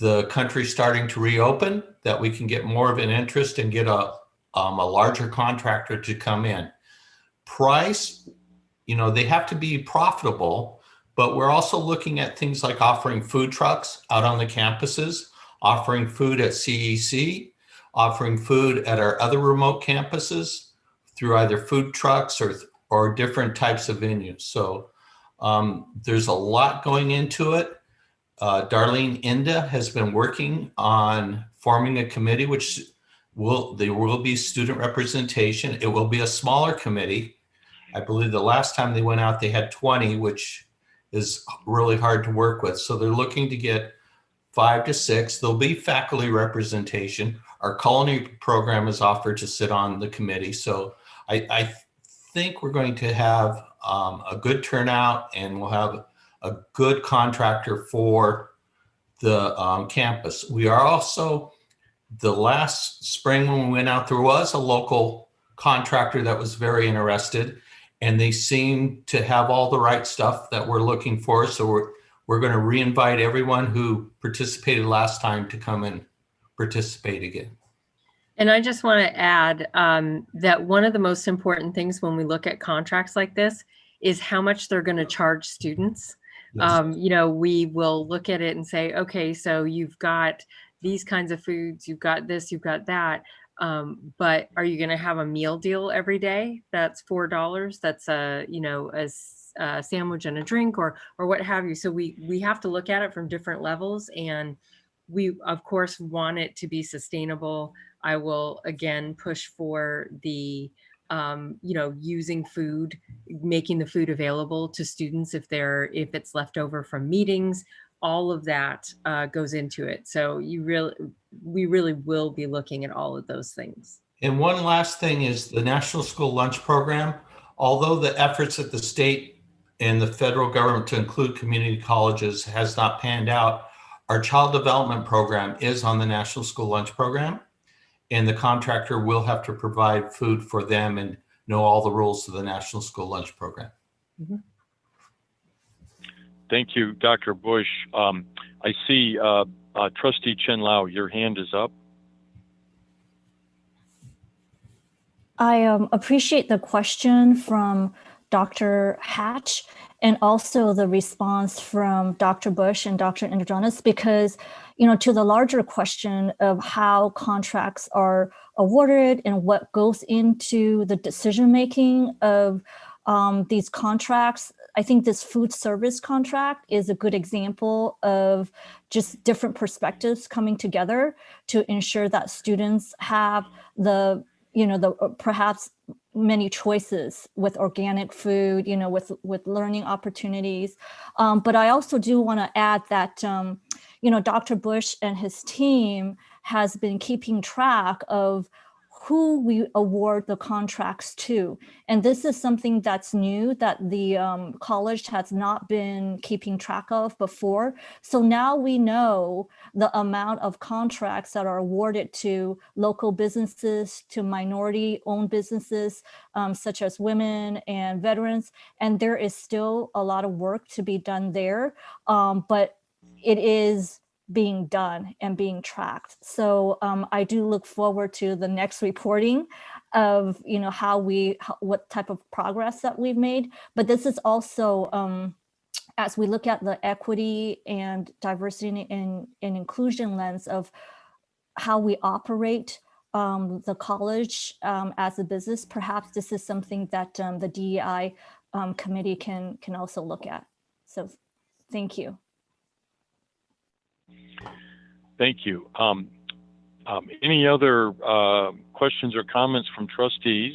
the country starting to reopen that we can get more of an interest and get a larger contractor to come in. Price, they have to be profitable, but we're also looking at things like offering food trucks out on the campuses, offering food at CEC, offering food at our other remote campuses through either food trucks or different types of venues. So there's a lot going into it. Darlene Inda has been working on forming a committee, which there will be student representation. It will be a smaller committee. I believe the last time they went out, they had 20, which is really hard to work with. So they're looking to get 5 to 6. There'll be faculty representation. Our culinary program is offered to sit on the committee. So I think we're going to have a good turnout, and we'll have a good contractor for the campus. We are also, the last spring when we went out, there was a local contractor that was very interested, and they seem to have all the right stuff that we're looking for. So we're going to re-invite everyone who participated last time to come and participate again. And I just want to add that one of the most important things when we look at contracts like this is how much they're going to charge students. Yes. We will look at it and say, okay, so you've got these kinds of foods, you've got this, you've got that. But are you going to have a meal deal every day? That's $4. That's a sandwich and a drink or what have you. So we have to look at it from different levels, and we of course want it to be sustainable. I will again push for the using food, making the food available to students if it's left over from meetings. All of that goes into it. So we really will be looking at all of those things. And one last thing is the National School Lunch Program. Although the efforts at the state and the federal government to include community colleges has not panned out, our child development program is on the National School Lunch Program, and the contractor will have to provide food for them and know all the rules of the National School Lunch Program. Mm-hmm. Thank you, Dr. Bush. I see Trustee Chen Lao, your hand is up. I appreciate the question from Dr. Hatch and also the response from Dr. Bush and Dr. Andronis, because, to the larger question of how contracts are awarded and what goes into the decision-making of these contracts, I think this food service contract is a good example of just different perspectives coming together to ensure that students have the perhaps many choices with organic food, with learning opportunities. But I also do want to add that, Dr. Bush and his team has been keeping track of who we award the contracts to. And this is something that's new that the college has not been keeping track of before. So now we know the amount of contracts that are awarded to local businesses, to minority-owned businesses, such as women and veterans. And there is still a lot of work to be done there, but it is being done and being tracked. So I do look forward to the next reporting of what type of progress that we've made. But this is also as we look at the equity and diversity and inclusion lens of how we operate the college as a business, perhaps this is something that the DEI committee can also look at. So thank you. Thank you. Any other questions or comments from trustees?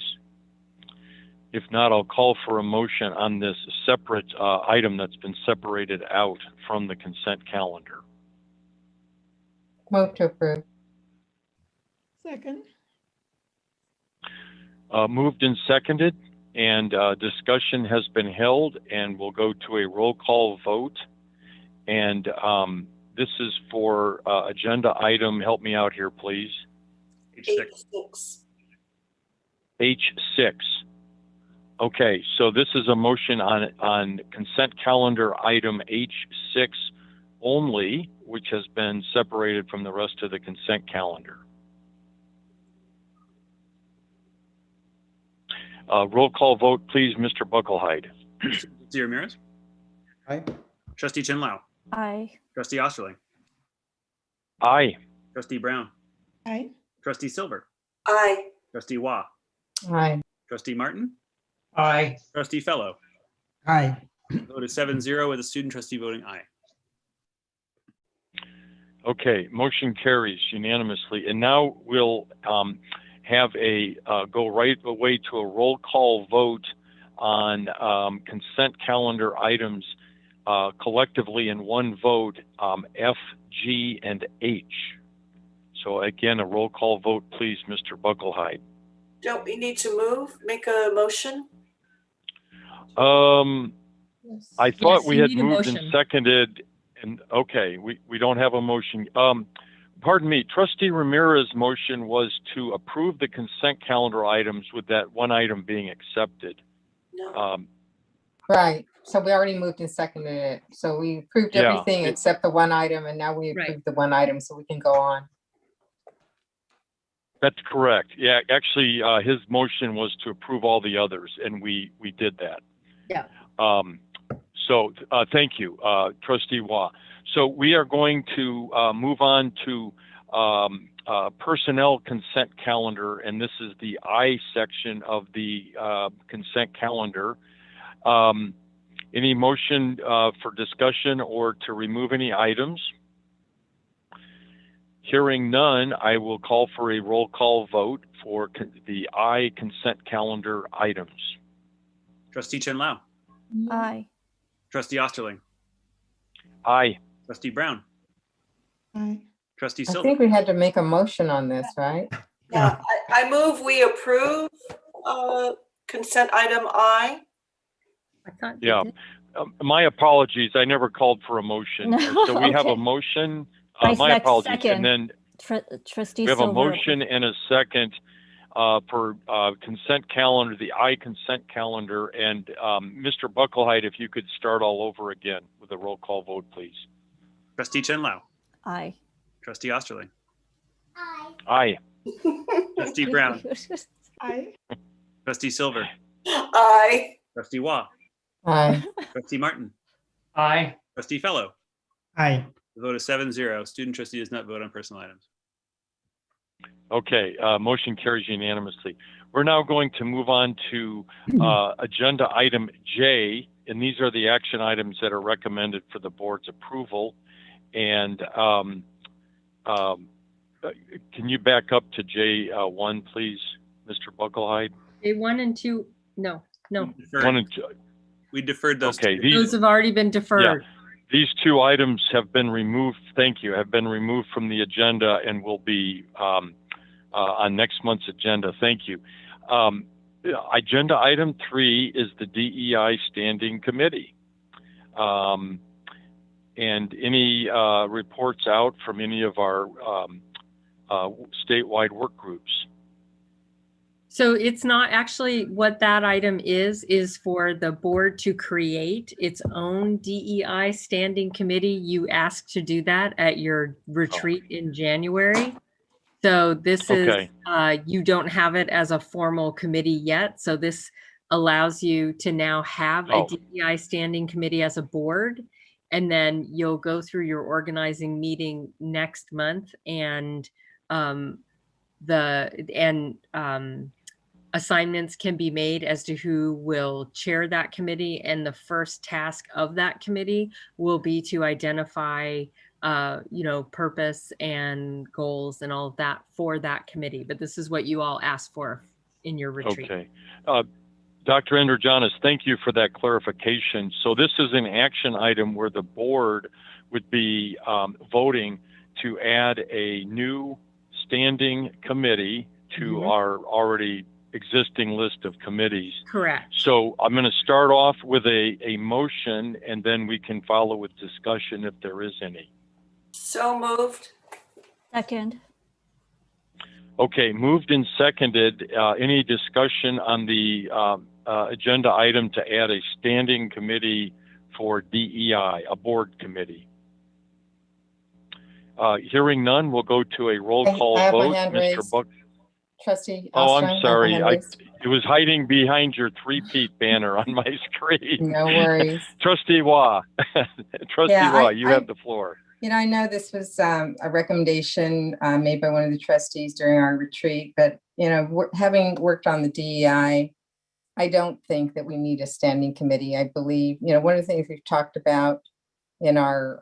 If not, I'll call for a motion on this separate item that's been separated out from the consent calendar. Move to approve. Second. Moved and seconded, and discussion has been held, and we'll go to a roll call vote. And this is for agenda item, help me out here, please. H6. H6. Okay, so this is a motion on consent calendar item H6 only, which has been separated from the rest of the consent calendar. Roll call vote, please, Mr. Bucklehide. Trustee Ramirez? Aye. Trustee Chin-Lau? Aye. Trustee Osterling? Aye. Trustee Brown? Aye. Trustee Silver? Aye. Trustee Waugh? Aye. Trustee Martin? Aye. Trustee Fellow? Aye. Vote is 7-0 with a student trustee voting aye. Okay, motion carries unanimously. And now we'll have a go right away to a roll call vote on consent calendar items collectively in one vote, F, G, and H. So again, a roll call vote, please, Mr. Bucklehide. Don't we need to make a motion? I thought Yes, we you had need a moved and motion. seconded, and okay, we don't have a motion. Pardon me, Trustee Ramirez's motion was to approve the consent calendar items with that one item being accepted. No. Right. So we already moved and seconded it. So we approved Yeah, everything except the one item, and now we approved the one item, so we can go on. That's correct. Yeah, actually, his motion was to approve all the others, and we did that. Yeah. So thank you, Trustee Waugh. So we are going to move on to personnel consent calendar, and this is the I section of the consent calendar. Any motion for discussion or to remove any items? Hearing none, I will call for a roll call vote for the I consent calendar items. Trustee Chin-Lau? Aye. Trustee Osterling? Aye. Trustee Brown? Aye. Trustee I Silver? think we had to make a motion on this, right? Yeah, I move we approve consent item I. I thought Yeah. My apologies. I never called for a motion. No, So we have a okay. motion. I My apologies. second. And then Trustee we have a Silver. motion and a second for consent calendar, the I consent calendar. And Mr. Bucklehide, if you could start all over again with a roll call vote, please. Trustee Chin-Lau? Aye. Trustee Osterling? Aye. Trustee Brown? Aye. Trustee Silver? Aye. Trustee Waugh? Aye. Trustee Martin? Aye. Trustee Fellow? Aye. The vote is 7-0. Student trustee does not vote on personal items. Okay, motion carries unanimously. We're now going to move on to agenda item J, and these are the action items that are recommended for the board's approval. And can you back up to J1, please, Mr. Bucklehide? J1 and 2, no. One and two. We deferred those. Okay, Those have already been deferred. Yeah, these two items have been removed. Thank you. Have been removed from the agenda and will be on next month's agenda. Thank you. Agenda item 3 is the DEI Standing Committee. And any reports out from any of our statewide work groups? So it's not actually what that item is for the board to create its own DEI standing committee. You asked to do that at your retreat in January. So this is, you don't have it as a formal committee yet. So this allows you to now have a DEI standing committee as a board. And then you'll go through your organizing meeting next month and assignments can be made as to who will chair that committee. And the first task of that committee will be to identify, purpose and goals and all of that for that committee. But this is what you all asked for in your retreat. Okay. Dr. Androgenis, thank you for that clarification. So this is an action item where the board would be voting to add a new standing committee to our already existing list of committees. Correct. So I'm going to start off with a motion, and then we can follow with discussion if there is any. So moved. Second. Okay, moved and seconded. Any discussion on the agenda item to add a standing committee for DEI, a board committee? Hearing none, we'll go to a roll call I have my vote. hand Mr. raised. Buck. Trustee Oh, Armstrong, I I'm have my sorry. hand raised. It was hiding behind your three-peat banner on my screen. No worries. Trustee Wah. Trustee Wah, you have the floor. I know this was a recommendation made by one of the trustees during our retreat, but, having worked on the DEI, I don't think that we need a standing committee. I believe, one of the things we've talked about in our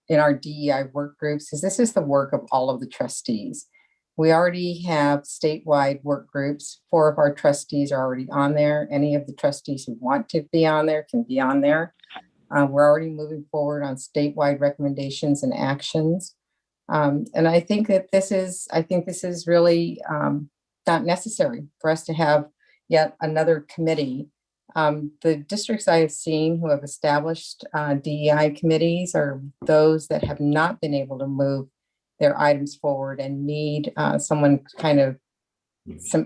DEI work groups is this is the work of all of the trustees. We already have statewide work groups. 4 of our trustees are already on there. Any of the trustees who want to be on there can be on there. We're already moving forward on statewide recommendations and actions. And I think that this is really not necessary for us to have yet another committee. The districts I have seen who have established DEI committees are those that have not been able to move their items forward and need some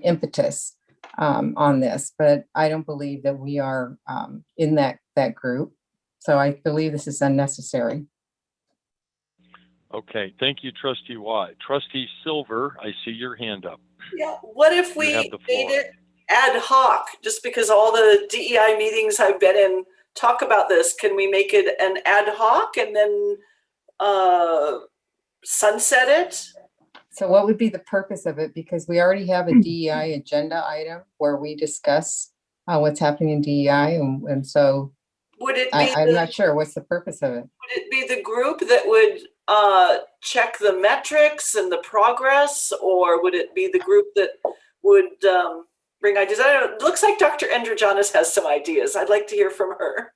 impetus on this. But I don't believe that we are in that group. So I believe this is unnecessary. Okay, thank you, Trustee Watt. Trustee Silver, I see your hand up. Yeah, what if we made it ad hoc, just because all the DEI meetings I've been in talk about this? Can we make it an ad hoc and then sunset it? So what would be the purpose of it? Because we already have a DEI agenda item where we discuss what's happening in DEI. And so would it be I'm not sure what's the purpose of it. Would it be the group that would check the metrics and the progress, or would it be the group that would bring ideas? I don't know. It looks like Dr. Androgenis has some ideas. I'd like to hear from her.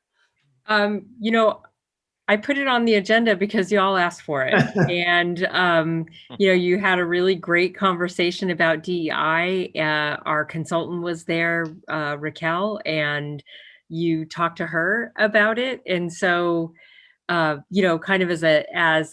I put it on the agenda because y'all asked for it. And, you had a really great conversation about DEI. Our consultant was there, Raquel, and you talked to her about it. And so, kind of as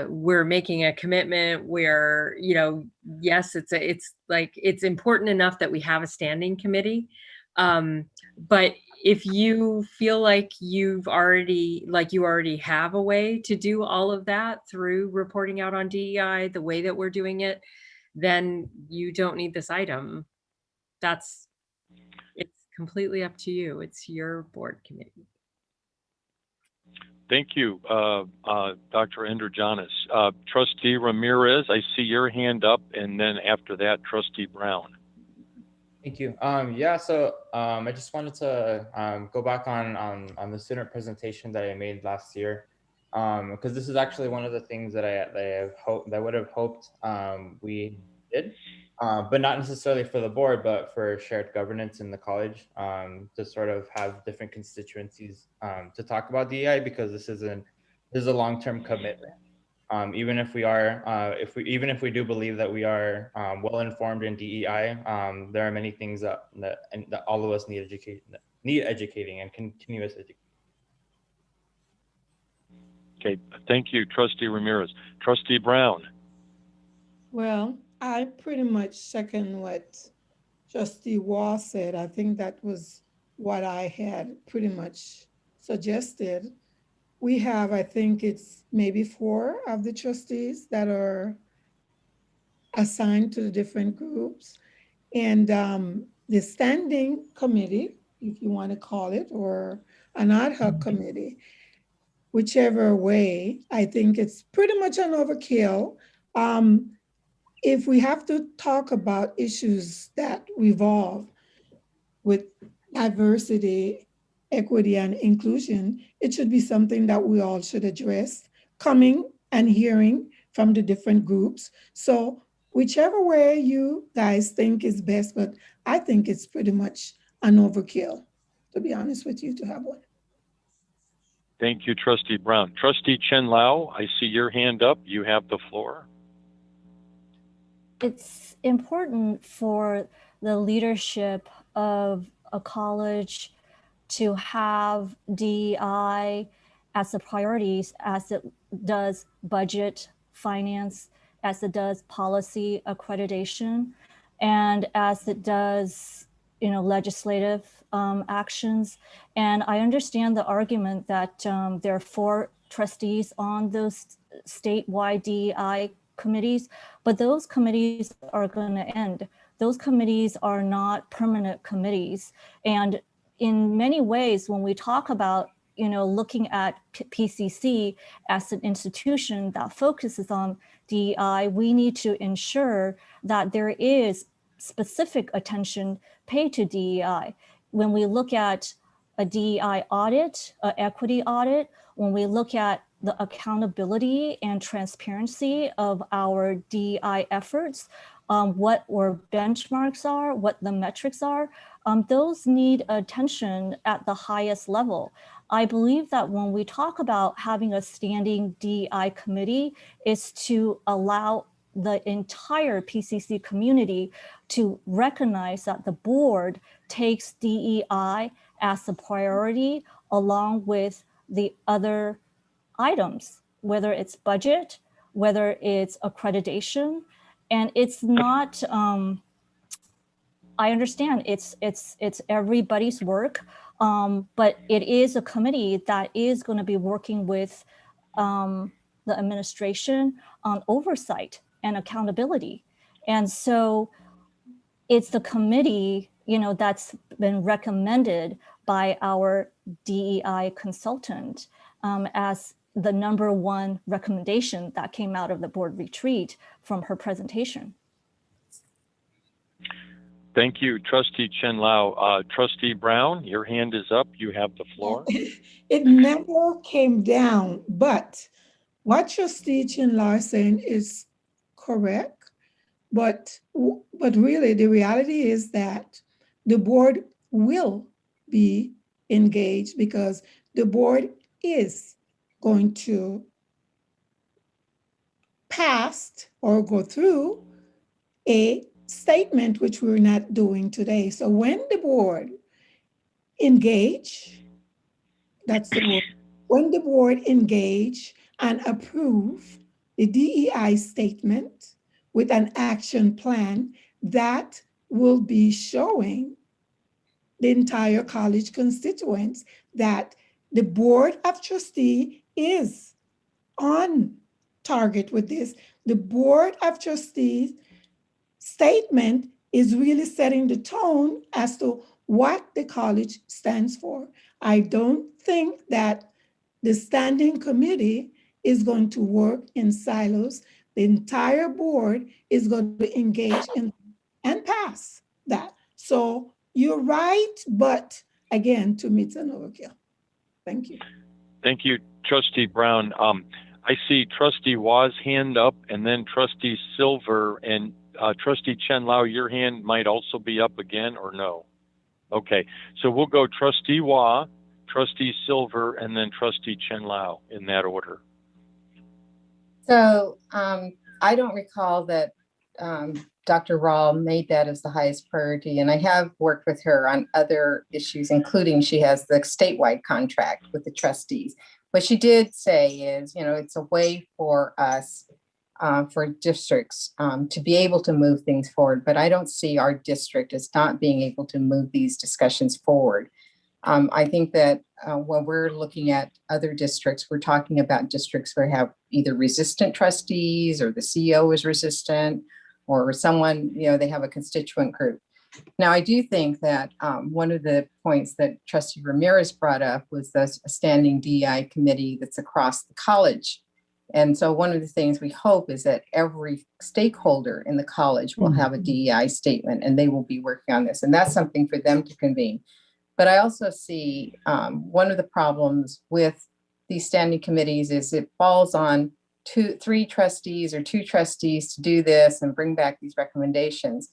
we're making a commitment where, yes, it's important enough that we have a standing committee. But if you feel like you already have a way to do all of that through reporting out on DEI the way that we're doing it, then you don't need this item. It's completely up to you. It's your board committee. Thank you, Dr. Androgenis. Trustee Ramirez, I see your hand up, and then after that, Trustee Brown. Thank you. So I just wanted to go back on the student presentation that I made last year, because this is actually one of the things that I would have hoped we did, but not necessarily for the board, but for shared governance in the college, to sort of have different constituencies to talk about DEI, because this is a long-term commitment. Even if we are, even if we do believe that we are well informed in DEI, there are many things that all of us need educating and continuous education. Okay, thank you, Trustee Ramirez. Trustee Brown. Well, I pretty much second what Trustee Wall said. I think that was what I had pretty much suggested. We have, I think it's maybe 4 of the trustees that are assigned to the different groups. And the standing committee, if you want to call it, or an ad hoc committee, whichever way, I think it's pretty much an overkill. if we have to talk about issues that revolve with diversity, equity, and inclusion, it should be something that we all should address, coming and hearing from the different groups. So whichever way you guys think is best, but I think it's pretty much an overkill, to be honest with you, to have one. Thank you, Trustee Brown. Trustee Chen Lao, I see your hand up. You have the floor. It's important for the leadership of a college to have DEI as the priorities as it does budget, finance, as it does policy accreditation, and as it does, legislative actions. And I understand the argument that there are 4 trustees on those statewide DEI committees, but those committees are going to end. Those committees are not permanent committees. And in many ways, when we talk about, looking at PCC as an institution that focuses on DEI, we need to ensure that there is specific attention paid to DEI. When we look at a DEI audit, an equity audit, when we look at the accountability and transparency of our DEI efforts, what our benchmarks are, what the metrics are, those need attention at the highest level. I believe that when we talk about having a standing DEI committee, is to allow the entire PCC community to recognize that the board takes DEI as a priority along with the other items, whether it's budget, whether it's accreditation. And it's not, I understand it's everybody's work, but it is a committee that is going to be working with the administration on oversight and accountability. And so it's the committee, that's been recommended by our DEI consultant as the #1 recommendation that came out of the board retreat from her presentation. Thank you, Trustee Chen Lao. Trustee Brown, your hand is up. You have the floor. It never came down, but what Trustee Chen Lao is saying is correct. But really, the reality is that the board will be engaged because the board is going to pass or go through a statement, which we're not doing today. So when the board engage, that's the word, when the board engage and approve the DEI statement with an action plan, that will be showing the entire college constituents that the Board of Trustees is on target with this. The Board of Trustees statement is really setting the tone as to what the college stands for. I don't think that the standing committee is going to work in silos. The entire board is going to engage in and pass that. So you're right, but again, to me, it's an overkill. Thank you. Thank you, Trustee Brown. I see Trustee Wa's hand up and then Trustee Silver, and Trustee Chen Lao, your hand might also be up again, or no? Okay, so we'll go Trustee Wa, Trustee Silver, and then Trustee Chen Lao in that order. So I don't recall that Dr. Rawl made that as the highest priority, and I have worked with her on other issues, including she has the statewide contract with the trustees. What she did say is, it's a way for us, for districts to be able to move things forward, but I don't see our district as not being able to move these discussions forward. I think that when we're looking at other districts, we're talking about districts where have either resistant trustees or the CEO is resistant or someone, they have a constituent group. Now, I do think that one of the points that Trustee Ramirez brought up was the standing DEI committee that's across the college And so one of the things we hope is that every stakeholder in the college will have a DEI statement, and they will be working on this. And that's something for them to convene. But I also see one of the problems with these standing committees is it falls on three trustees or two trustees to do this and bring back these recommendations.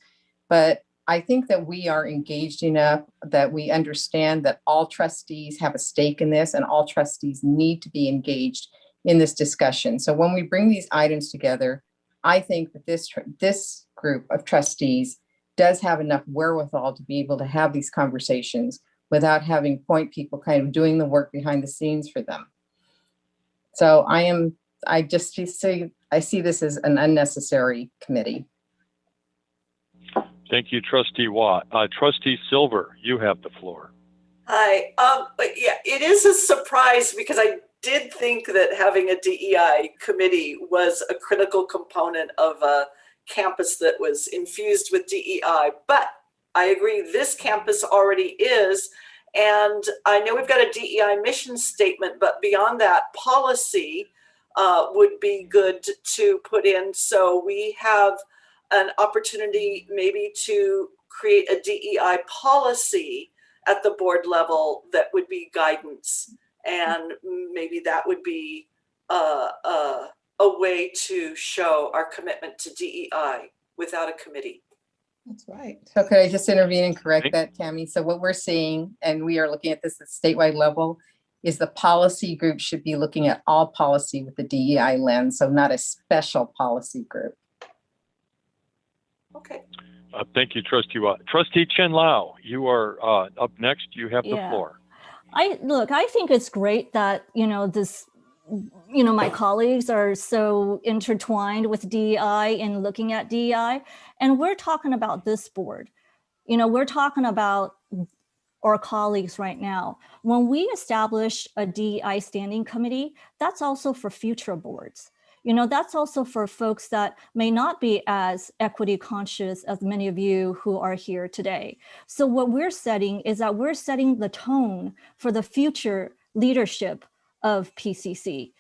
But I think that we are engaged enough that we understand that all trustees have a stake in this and all trustees need to be engaged in this discussion. So when we bring these items together, I think that this group of trustees does have enough wherewithal to be able to have these conversations without having point people kind of doing the work behind the scenes for them. So I see this as an unnecessary committee. Thank you, Trustee Watt. Trustee Silver, you have the floor. Hi. But yeah, it is a surprise because I did think that having a DEI committee was a critical component of a campus that was infused with DEI. But I agree, this campus already is. And I know we've got a DEI mission statement, but beyond that, policy would be good to put in. So we have an opportunity maybe to create a DEI policy at the board level that would be guidance. And maybe that would be a way to show our commitment to DEI without a committee. That's right. So could I just intervene and correct that, Tammy? So what we're seeing, and we are looking at this at statewide level, is the policy group should be looking at all policy with the DEI lens, so not a special policy group. Okay. Thank you, Trustee Watt. Trustee Chen Lao, you are up next. You have the floor. I think it's great that, my colleagues are so intertwined with DEI and looking at DEI. And we're talking about this board. We're talking about our colleagues right now. When we establish a DEI standing committee, that's also for future boards. That's also for folks that may not be as equity conscious as many of you who are here today. So what we're setting is that we're setting the tone for the future leadership of PCC.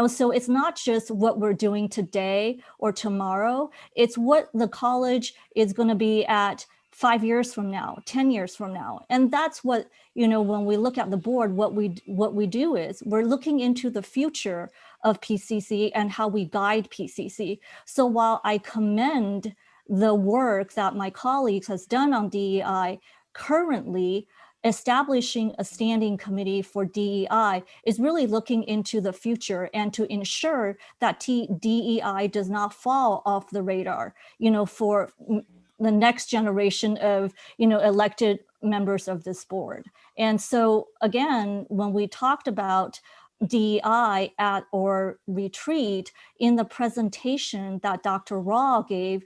So it's not just what we're doing today or tomorrow, it's what the college is going to be at 5 years from now, 10 years from now. And that's what, when we look at the board, what we do is we're looking into the future of PCC and how we guide PCC. So while I commend the work that my colleagues has done on DEI, currently establishing a standing committee for DEI is really looking into the future and to ensure that DEI does not fall off the radar, for the next generation of, elected members of this board. And so again, when we talked about DEI at our retreat, in the presentation that Dr. Raw gave,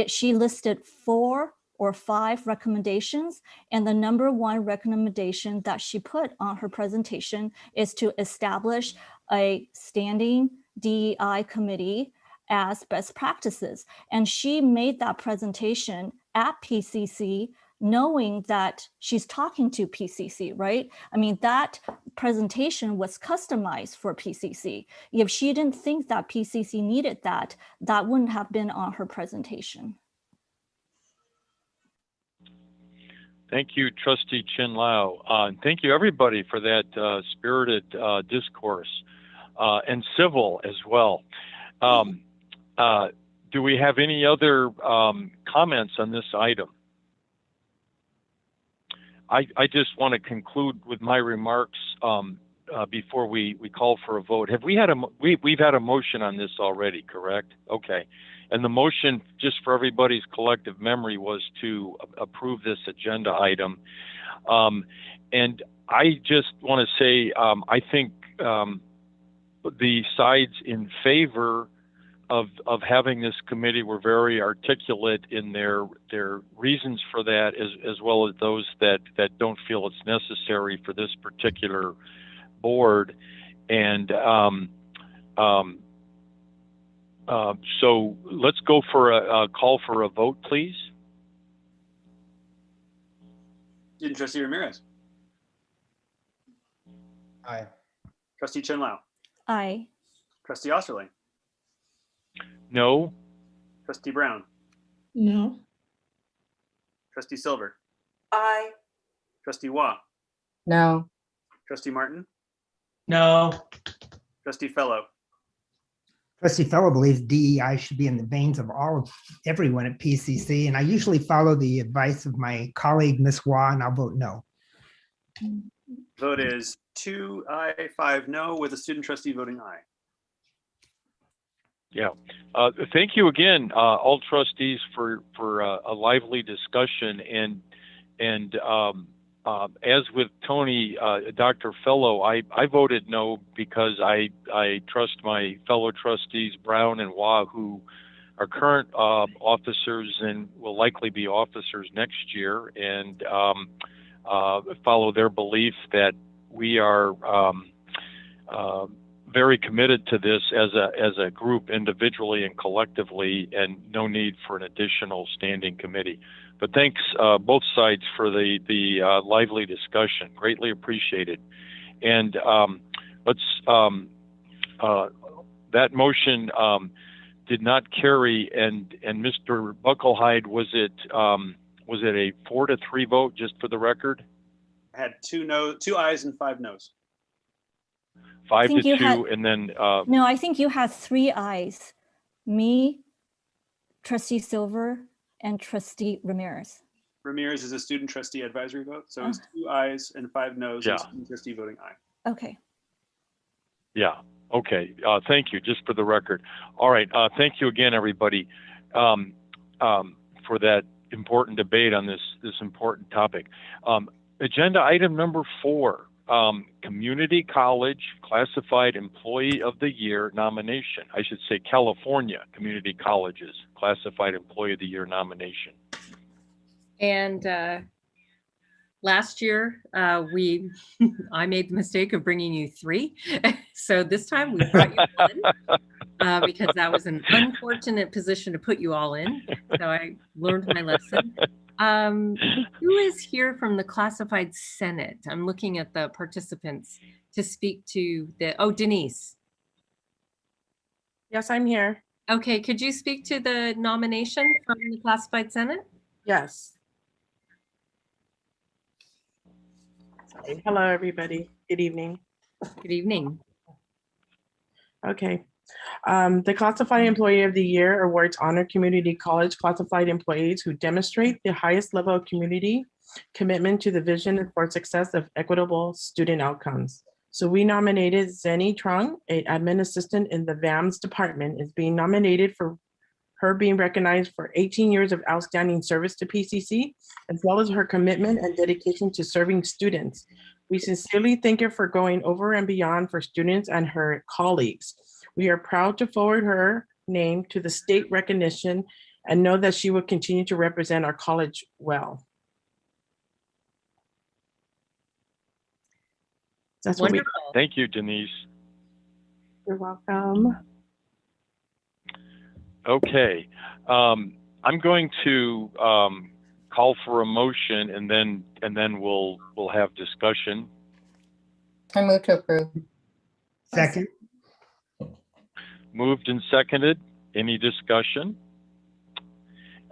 she listed 4 or 5 recommendations, and the number 1 recommendation that she put on her presentation is to establish a standing DEI committee as best practices. And she made that presentation at PCC knowing that she's talking to PCC, right? I mean, that presentation was customized for PCC. If she didn't think that PCC needed that, that wouldn't have been on her presentation. Thank you, Trustee Chen Lao. And thank you, everybody, for that spirited discourse and civil as well. Do we have any other comments on this item? I just want to conclude with my remarks before we call for a vote. We've had a motion on this already, correct? Okay. And the motion, just for everybody's collective memory, was to approve this agenda item. And I just want to say, I think the sides in favor of having this committee were very articulate in their reasons for that, as well as those that don't feel it's necessary for this particular board. And so let's go for a call for a vote, please. Student Trustee Ramirez. Aye. Trustee Chen Lao. Aye. Trustee Osterling, No. Trustee Brown, No. Trustee Silver, Aye. Trustee Waugh, No. Trustee Martin, No. Trustee Fellow, Trustee Fellow believes DEI should be in the veins of everyone at PCC, and I usually follow the advice of my colleague, Ms. Waugh, and I'll vote no. vote is 2 aye, 5 no, with a student trustee voting aye. Yeah. Thank you again, all trustees, for a lively discussion. And as with Tony, Dr. Fellow, I voted no because I trust my fellow trustees Brown and Waugh, who are current officers and will likely be officers next year, and follow their belief that we are very committed to this as a group, individually and collectively, and no need for an additional standing committee. But thanks both sides for the lively discussion. Greatly appreciated. And that motion did not carry. And Mr. Bucklehide, was it a 4-3 vote? Just for the record. I had 2 ayes and 5 noes. 5-2, and then no, I think you had 3 ayes. Me, Trustee Silver, and Trustee Ramirez. Ramirez is a student trustee advisory vote, so it's 2 ayes and 5 noes, and student trustee voting aye. Okay. Yeah. Okay. Thank you. Just for the record. All right. Thank you again, everybody, for that important debate on this important topic. Agenda item number 4. Community College Classified Employee of the Year nomination. I should say California Community Colleges Classified Employee of the Year nomination. And last year, I made the mistake of bringing you 3. So this time we brought you 1 because that was an unfortunate position to put you all in. So I learned my lesson. Who is here from the Classified Senate? I'm looking at the participants to speak to Denise. Yes, I'm here. Okay, could you speak to the nomination from the Classified Senate? Yes. Sorry. Hello, everybody. Good evening. Good evening. Okay. The Classified Employee of the Year awards honor community college classified employees who demonstrate the highest level of community commitment to the vision for success of equitable student outcomes. So we nominated Zenny Trung, an admin assistant in the VAMS department, is being nominated for her being recognized for 18 years of outstanding service to PCC, as well as her commitment and dedication to serving students. We sincerely thank her for going over and beyond for students and her colleagues. We are proud to forward her name to the state recognition and know that she will continue to represent our college well. That's wonderful. Thank you, Denise. You're welcome. Okay, I'm going to call for a motion, and then we'll have discussion. I move to approve. Second. Moved and seconded. Any discussion?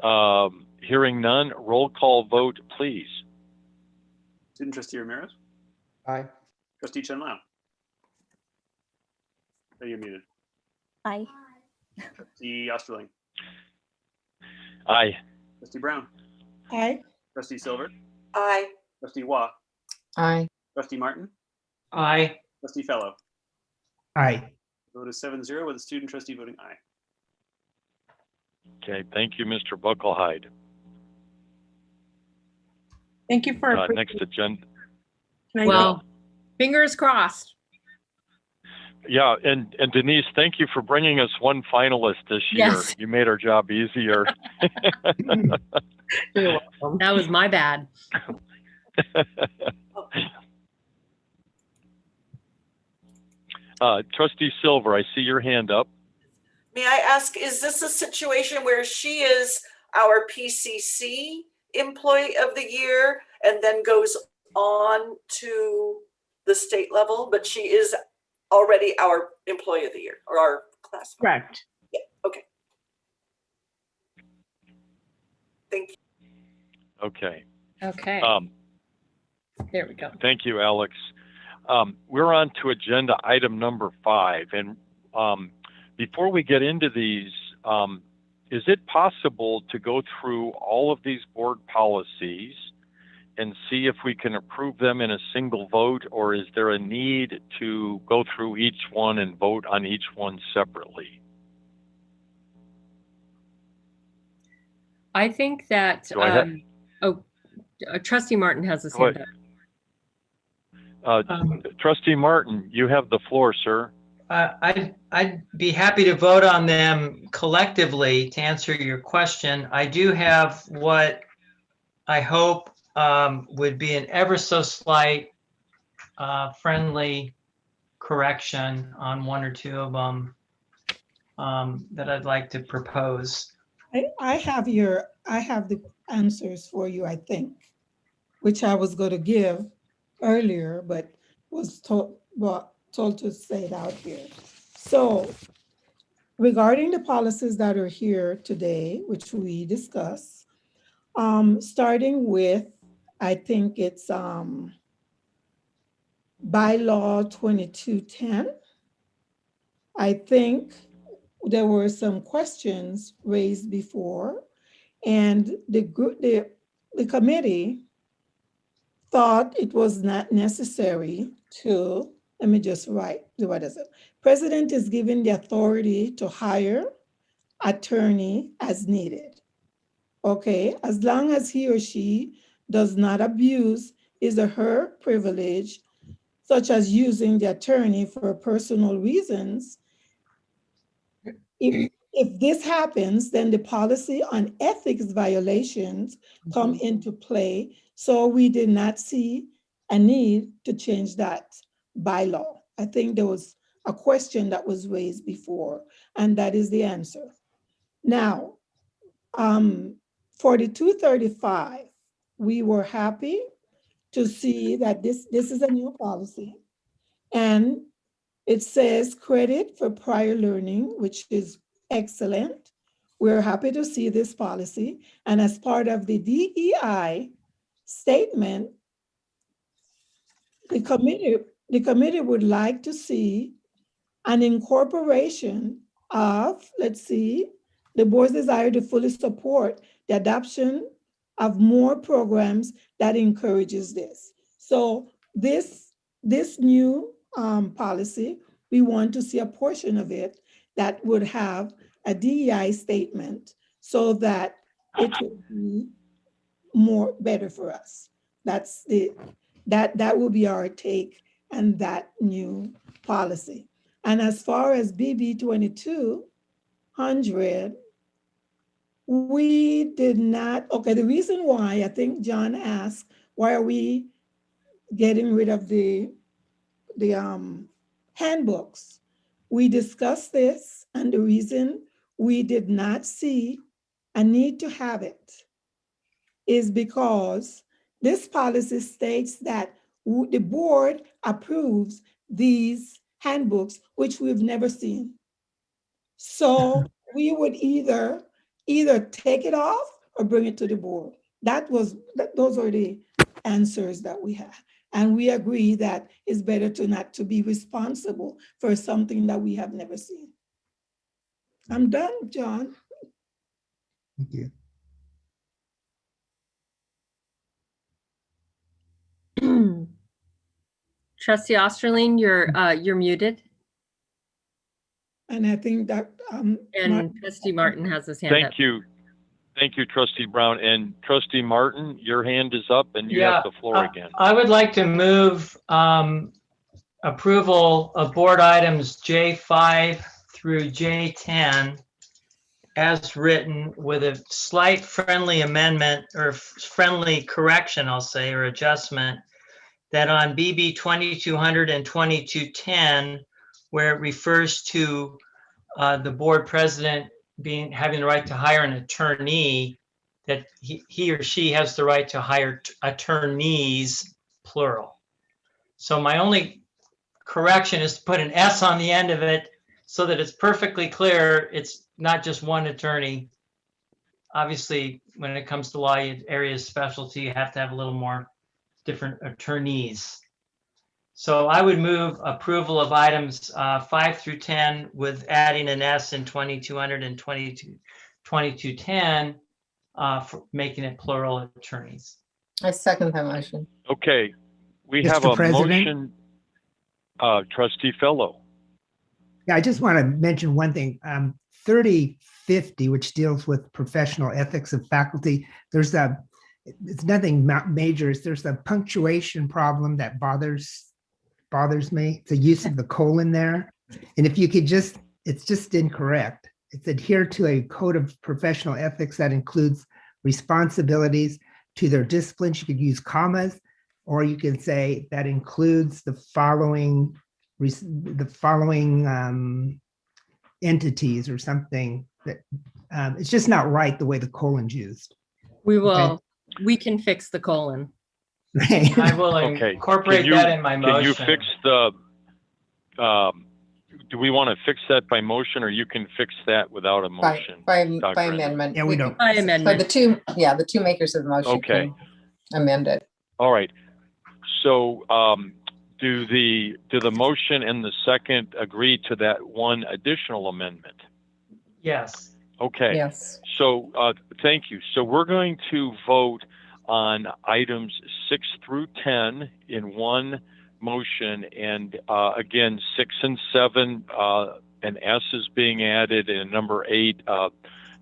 Hearing none, roll call vote, please. Student trustee Ramirez. Aye. Trustee Chen Lao. Oh, you're muted. Aye. Trustee Osterling. Aye. Trustee Brown. Aye. Trustee Silver. Aye. Trustee Waugh. Aye. Trustee Martin. Aye. Trustee Fellow. Aye. Vote is 7-0 with a student trustee voting aye. Okay, thank you, Mr. Bucklehide. Thank you for next agenda. Well, fingers crossed. Yeah, and Denise, thank you for bringing us 1 finalist this year. Yes. You made our job easier. You're welcome. That was my bad. Trustee Silver, I see your hand up. May I ask, is this a situation where she is our PCC Employee of the Year and then goes on to the state level, but she is already our employee of the year or our class. Correct. Yeah, okay. Thank you. Okay. Okay. There we go. Thank you, Alex. We're on to agenda item number 5. And before we get into these, is it possible to go through all of these board policies and see if we can approve them in a single vote, or is there a need to go through each one and vote on each one separately? I think that, Trustee Martin has his hand up. Trustee Martin, you have the floor, sir. I'd be happy to vote on them collectively to answer your question. I do have what I hope would be an ever so slight friendly correction on one or two of them that I'd like to propose. I have the answers for you, I think, which I was going to give earlier, but was told to say it out here. So regarding the policies that are here today, which we discuss, starting with, I think it's bylaw 2210. I think there were some questions raised before, and the committee thought it was not necessary to, let me just write, what is it? President is given the authority to hire attorney as needed. Okay, as long as he or she does not abuse his or her privilege, such as using the attorney for personal reasons. If this happens, then the policy on ethics violations come into play. So we did not see a need to change that bylaw. I think there was a question that was raised before, and that is the answer. Now, 4235, we were happy to see that this is a new policy, and it says credit for prior learning, which is excellent. We're happy to see this policy. And as part of the DEI statement, the committee would like to see an incorporation of, let's see, the board's desire to fully support the adoption of more programs that encourages this. So this new policy, we want to see a portion of it that would have a DEI statement so that it would be better for us. That will be our take on that new policy. And as far as BB 2200, we did not, okay, the reason why, I think John asked, why are we getting rid of the handbooks? We discussed this, and the reason we did not see a need to have it is because this policy states that the board approves these handbooks, which we've never seen. So we would either take it off or bring it to the board. Those are the answers that we have. And we agree that it's better not to be responsible for something that we have never seen. I'm done, John. Thank you. Trustee Osterling, you're muted. And I think that Trustee Martin has his hand up. Thank you, Trustee Brown. And Trustee Martin, your hand is up and you have the floor again. I would like to move approval of board items J5 through J10 as written, with a slight friendly amendment or friendly correction, I'll say, or adjustment, that on BB 2200 and 2210, where it refers to the board president having the right to hire an attorney, that he or she has the right to hire attorneys, plural. So my only correction is to put an S on the end of it so that it's perfectly clear it's not just one attorney. Obviously, when it comes to law areas specialty, you have to have a little more different attorneys. So I would move approval of items 5 through 10 with adding an S in 2200 and 2210 for making it plural attorneys. I second that motion. Okay, we Mr. have a President? motion. Trustee Fellow. Yeah, I just want to mention one thing. 3050, which deals with professional ethics of faculty, it's nothing major. There's a punctuation problem that bothers me. The use of the colon there. And if you could it's just incorrect. It's adhere to a code of professional ethics that includes responsibilities to their disciplines. You could use commas, or you can say that includes the following entities or something. That it's just not right the way the colon's used. We will. Okay. We can fix the colon. I will incorporate that in my motion. Can you fix the? Do we want to fix that by motion, or you can fix that without a motion? By amendment. Yeah, we don't. By amendment. So the two makers of the motion can amend it. All right. So do the motion and the second agree to that one additional amendment? Yes. Okay. Yes. So thank you. So we're going to vote on items 6 through 10 in one motion, and again, 6 and 7, an S is being added, and number 8,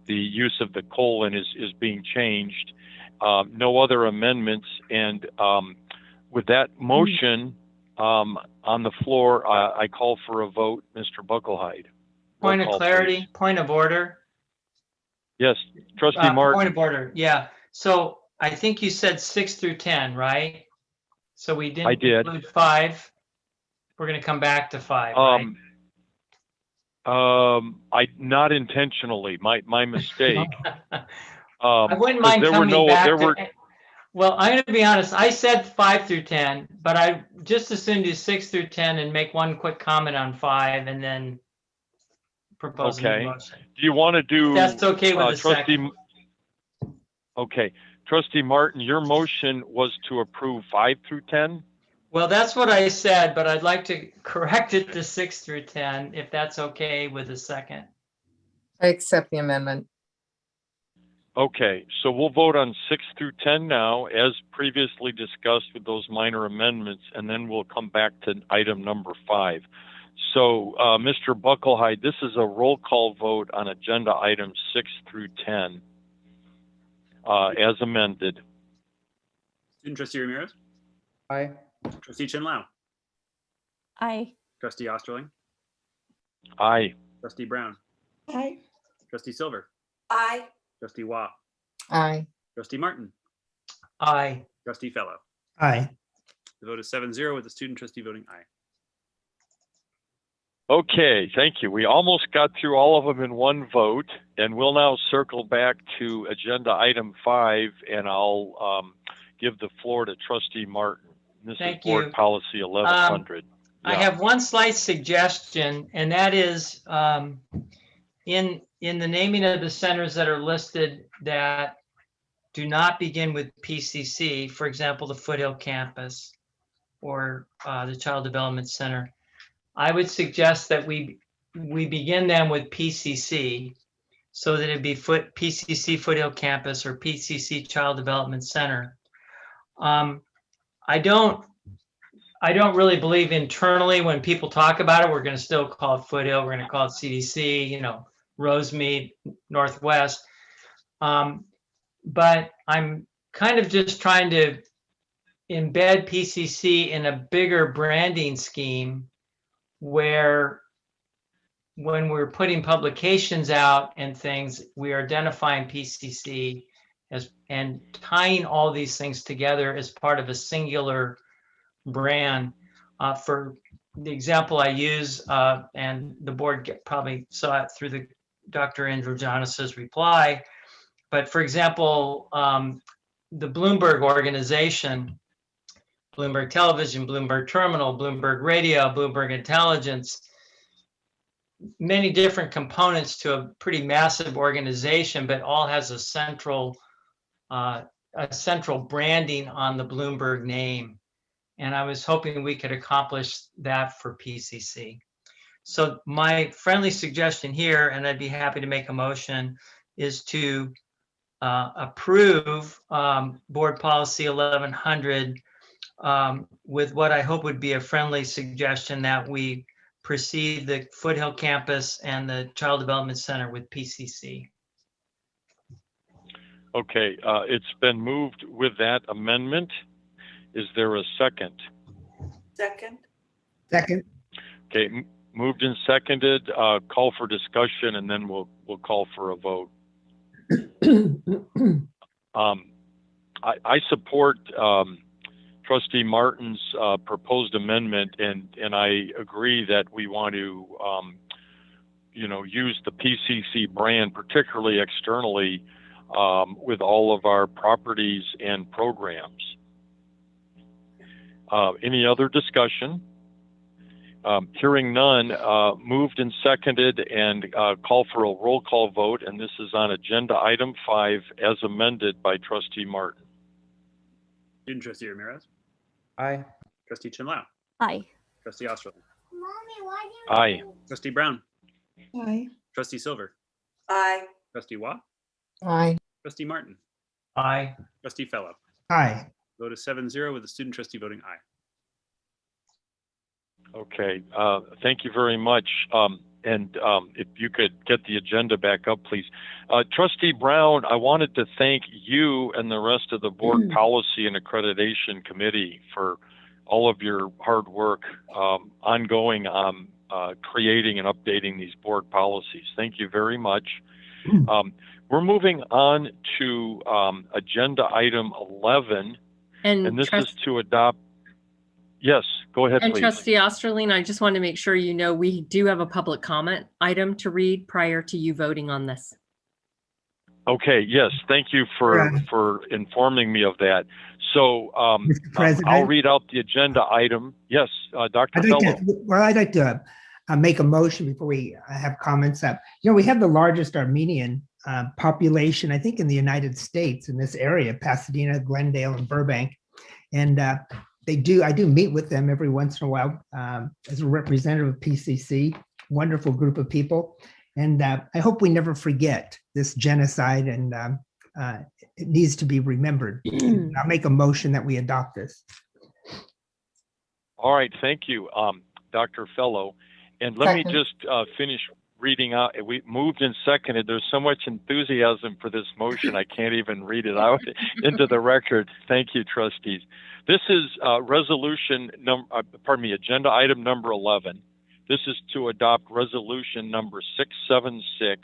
the use of the colon is being changed. No other amendments, and with that motion on the floor, I call for a vote. Mr. Bucklehide. Point of clarity, point of order. Yes, Trustee Martin. Point of order, yeah. So I think you said 6 through 10, right? So we didn't include 5. We're going to come back to 5, right? I not intentionally, my mistake. I wouldn't mind coming back. Well, I'm going to be honest. I said 5 through 10, but I just as soon do 6 through 10 and make one quick comment on 5 and then propose a new motion. Do you want to do? That's okay with the second. Okay. Trustee Martin, your motion was to approve 5 through 10? Well, that's what I said, but I'd like to correct it to 6 through 10, if that's okay with the second. I accept the amendment. Okay, so we'll vote on 6 through 10 now, as previously discussed with those minor amendments, and then we'll come back to item number 5. So, Mr. Bucklehide, this is a roll call vote on agenda items 6 through 10. As amended. Student Trustee Ramirez? Aye. Trustee Chin Lau? Aye. Trustee Osterling? Aye. Trustee Brown? Aye. Trustee Silver? Aye. Trustee Waugh? Aye. Trustee Martin? Aye. Trustee Fellow? Aye. The vote is 7-0 with the student trustee voting aye. Okay, thank you. We almost got through all of them in one vote, and we'll now circle back to agenda item 5, and I'll give the floor to Trustee Martin. This is Board Policy 1100. I have one slight suggestion, and that is in the naming of the centers that are listed that do not begin with PCC, for example, the Foothill Campus or the Child Development Center, I would suggest that we begin them with PCC, so that it'd be PCC Foothill Campus or PCC Child Development Center. I don't really believe internally when people talk about it, we're going to still call it Foothill, we're going to call it CDC, Rosemead, Northwest. But I'm kind of just trying to embed PCC in a bigger branding scheme, where when we're putting publications out and things, we are identifying PCC as and tying all these things together as part of a singular brand. For the example I use, and the board probably saw it through the Dr. Androgenis's reply, but for example, the Bloomberg organization, Bloomberg Television, Bloomberg Terminal, Bloomberg Radio, Bloomberg Intelligence, many different components to a pretty massive organization, but all has a central branding on the Bloomberg name. And I was hoping we could accomplish that for PCC. So my friendly suggestion here, and I'd be happy to make a motion, is to approve Board Policy 1100 with what I hope would be a friendly suggestion that we proceed the Foothill Campus and the Child Development Center with PCC. Okay, it's been moved with that amendment. Is there a second? Second. Second. Okay, moved and seconded. Call for discussion, and then we'll call for a vote. I support Trustee Martin's proposed amendment, and I agree that we want to, use the PCC brand, particularly externally, with all of our properties and programs. Any other discussion? Hearing none, moved and seconded, and call for a roll call vote, and this is on agenda item 5 as amended by Trustee Martin. Student Trustee Ramirez. Aye. Trustee Chin-Lau. Aye. Trustee Osterlin. Aye. Trustee Brown. Aye. Trustee Silver. Aye. Trustee Watt. Aye. Trustee Martin. Aye. Trustee Fellow. Aye. Vote is 7-0 with the student trustee voting aye. Okay, thank you very much. And if you could get the agenda back up, please. Trustee Brown, I wanted to thank you and the rest of the Board Policy and Accreditation Committee for all of your hard work ongoing on creating and updating these board policies. Thank you very much. We're moving on to agenda item 11, and this is to adopt. Yes, go ahead, and please. Trustee Osterling, I just want to make sure you know we do have a public comment item to read prior to you voting on this. Okay, yes, thank you for informing me of that. So Mr. President? I'll read out the agenda item. Yes, Dr. Fellow. I'd like to make a motion before we have comments up. We have the largest Armenian population, I think, in the United States in this area, Pasadena, Glendale, and Burbank. And I do meet with them every once in a while as a representative of PCC, wonderful group of people. And I hope we never forget this genocide, and it needs to be remembered. I'll make a motion that we adopt this. All right, thank you, Dr. Fellow. And let me just finish reading out. We moved and seconded. There's so much enthusiasm for this motion, I can't even read it out into the record. Thank you, trustees. This is agenda item number 11. This is to adopt resolution number 676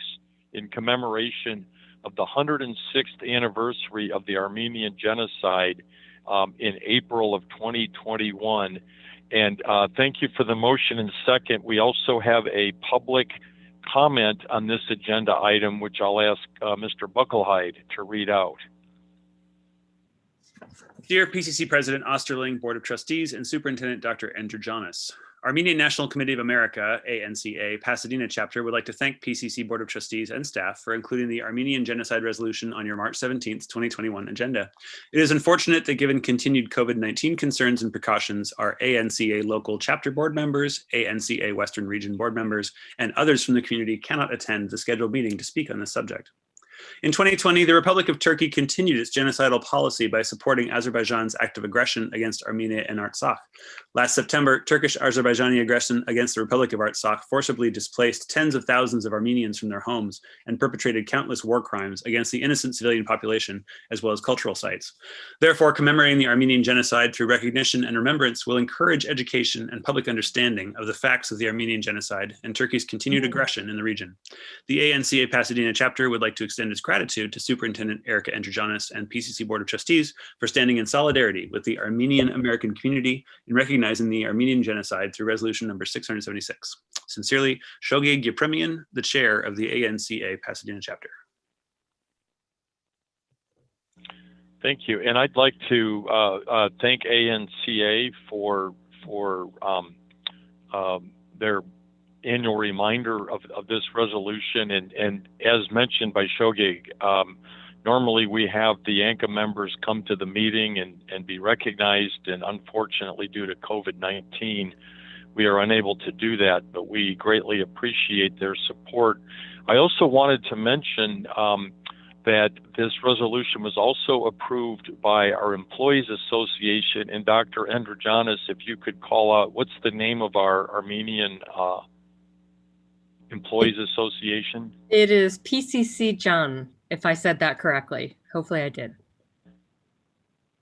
in commemoration of the 106th anniversary of the Armenian genocide in April of 2021. And thank you for the motion and second. We also have a public comment on this agenda item, which I'll ask Mr. Buckelhide to read out. Dear PCC President Osterling, Board of Trustees, and Superintendent Dr. Androgenis, Armenian National Committee of America, ANCA, Pasadena chapter would like to thank PCC Board of Trustees and staff for including the Armenian Genocide Resolution on your March 17th, 2021 agenda. It is unfortunate that given continued COVID-19 concerns and precautions, our ANCA local chapter board members, ANCA Western Region board members, and others from the community cannot attend the scheduled meeting to speak on this subject. In 2020, the Republic of Turkey continued its genocidal policy by supporting Azerbaijan's act of aggression against Armenia and Artsakh. Last September, Turkish-Azerbaijani aggression against the Republic of Artsakh forcibly displaced tens of thousands of Armenians from their homes and perpetrated countless war crimes against the innocent civilian population, as well as cultural sites. Therefore, commemorating the Armenian genocide through recognition and remembrance will encourage education and public understanding of the facts of the Armenian genocide and Turkey's continued aggression in the region. The ANCA Pasadena chapter would like to extend its gratitude to Superintendent Erica Androgenis and PCC Board of Trustees for standing in solidarity with the Armenian American community in recognizing the Armenian genocide through resolution number 676. Sincerely, Shoghi Gepremian, the chair of the ANCA Pasadena chapter. Thank you. And I'd like to thank ANCA for their annual reminder of this resolution. And as mentioned by Shogeg, normally we have the ANCA members come to the meeting and be recognized. And unfortunately, due to COVID-19, we are unable to do that, but we greatly appreciate their support. I also wanted to mention that this resolution was also approved by our Employees Association. And Dr. Androjanis, if you could call out, what's the name of our Armenian Employees Association? It is PCC Can, if I said that correctly. Hopefully I did.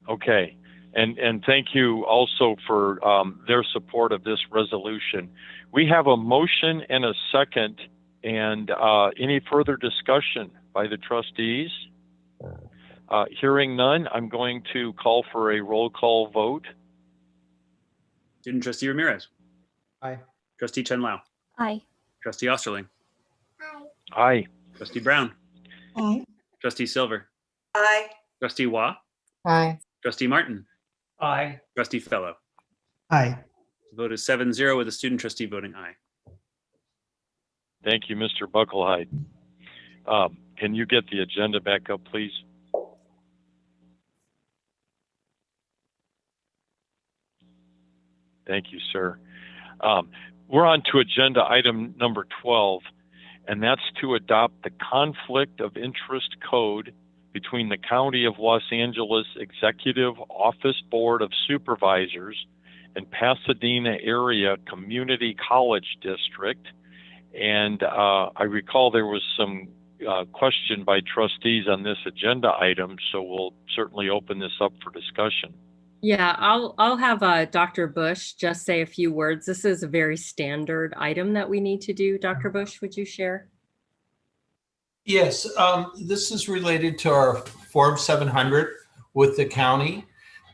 Okay. And thank you also for their support of this resolution. We have a motion and a second, and any further discussion by the trustees? Hearing none, I'm going to call for a roll call vote. Student trustee Ramirez. Aye. Trustee Chen Lao. Aye. Trustee Osterling. Aye. Trustee Brown. Aye. Trustee Silver. Aye. Trustee Waugh. Aye. Trustee Martin. Aye. Trustee Fellow. Aye. The vote is 7-0 with the student trustee voting aye. Thank you, Mr. Bucklehide. Can you get the agenda back up, please? Thank you, sir. We're on to agenda item number 12, and that's to adopt the Conflict of Interest Code between the County of Los Angeles Executive Office Board of Supervisors and Pasadena Area Community College District. And I recall there was some question by trustees on this agenda item, so we'll certainly open this up for discussion. Yeah, I'll have Dr. Bush just say a few words. This is a very standard item that we need to do. Dr. Bush, would you share? Yes, this is related to our Form 700 with the county.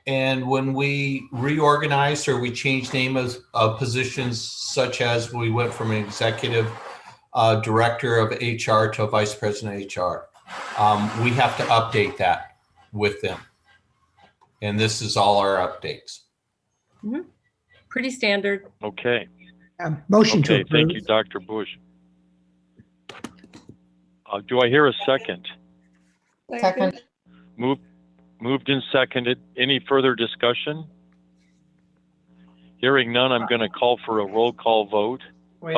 And when we reorganized or we changed name of positions, such as we went from an executive director of HR to a vice president of HR, we have to update that with them. And this is all our updates. Mm-hmm. Pretty standard. Okay. Motion to Okay, approve. thank you, Dr. Bush. Do I hear a second? Second. Moved and seconded. Any further discussion? Hearing none, I'm going to call for a roll call vote. Wait,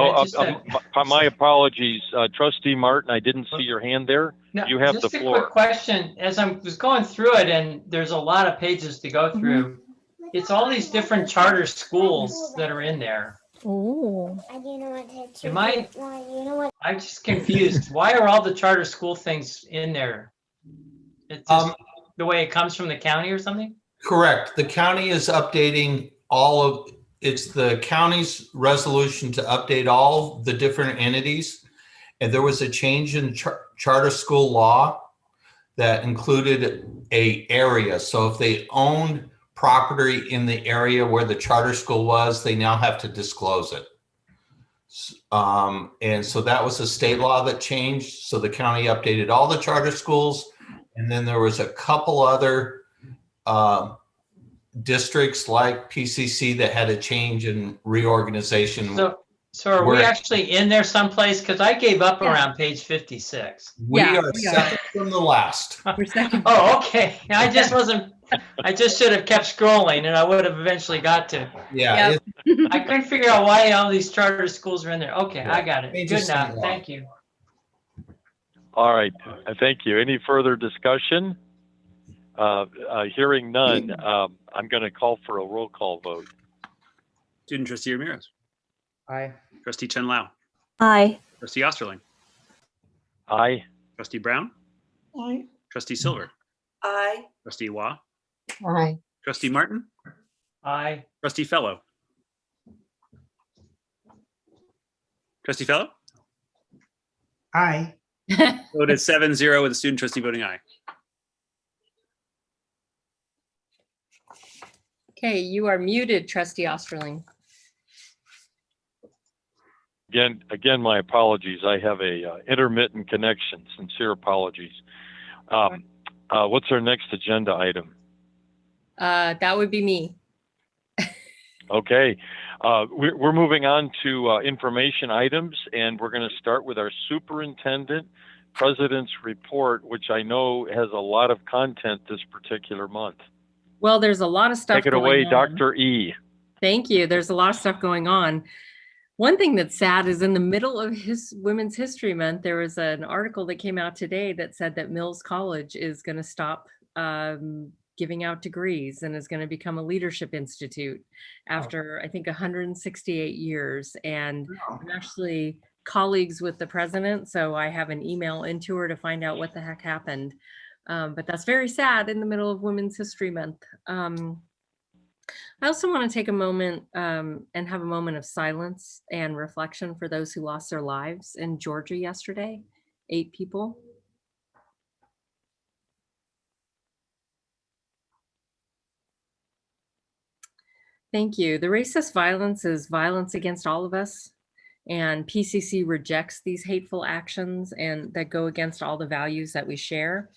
My apologies, Trustee Martin, I didn't see your hand there. No, You have the just a floor. quick question. As I was going through it, and there's a lot of pages to go through, it's all these different charter schools that are in there. Oh. I'm just confused. Why are all the charter school things in there? It's just the way it comes from the county or something? Correct. The county is updating it's the county's resolution to update all the different entities. And there was a change in charter school law that included a area. So if they owned property in the area where the charter school was, they now have to disclose it. And so that was a state law that changed. So the county updated all the charter schools. And then there was a couple other districts like PCC that had a change in reorganization. So are we actually in there someplace? Because I gave up around page 56. We are second from the last. We're second. Oh, okay. I just should have kept scrolling and I would have eventually got to. Yeah. I couldn't figure out why all these charter schools are in there. Okay, I got it. Good Interesting enough. law. Thank you. All right, thank you. Any further discussion? Hearing none, I'm going to call for a roll call vote. Student trustee Ramirez. Aye. Trustee Chen Lao. Aye. Trustee Osterling. Aye. Trustee Brown. Aye. Trustee Silver. Aye. Trustee Waugh. Aye. Trustee Martin. Aye. Trustee Fellow. Trustee Fellow. Aye. Vote is 7-0 with the student trustee voting aye. Okay, you are muted, Trustee Osterling. Again, my apologies. I have a intermittent connection. Sincere apologies. What's our next agenda item? That would be me. Okay, we're moving on to information items, and we're going to start with our superintendent president's report, which I know has a lot of content this particular month. Well, there's a lot of stuff Take it going away, on. Dr. E. Thank you. There's a lot of stuff going on. One thing that's sad is in the middle of Women's History Month, there was an article that came out today that said that Mills College is going to stop giving out degrees and is going to become a leadership institute after, I think, 168 years. And I'm actually colleagues with the president, so I have an email into her to find out what the heck happened. But that's very sad in the middle of Women's History Month. I also want to take a moment and have a moment of silence and reflection for those who lost their lives in Georgia yesterday, 8 people. Thank you. The racist violence is violence against all of us, and PCC rejects these hateful actions and that go against all the values that we share.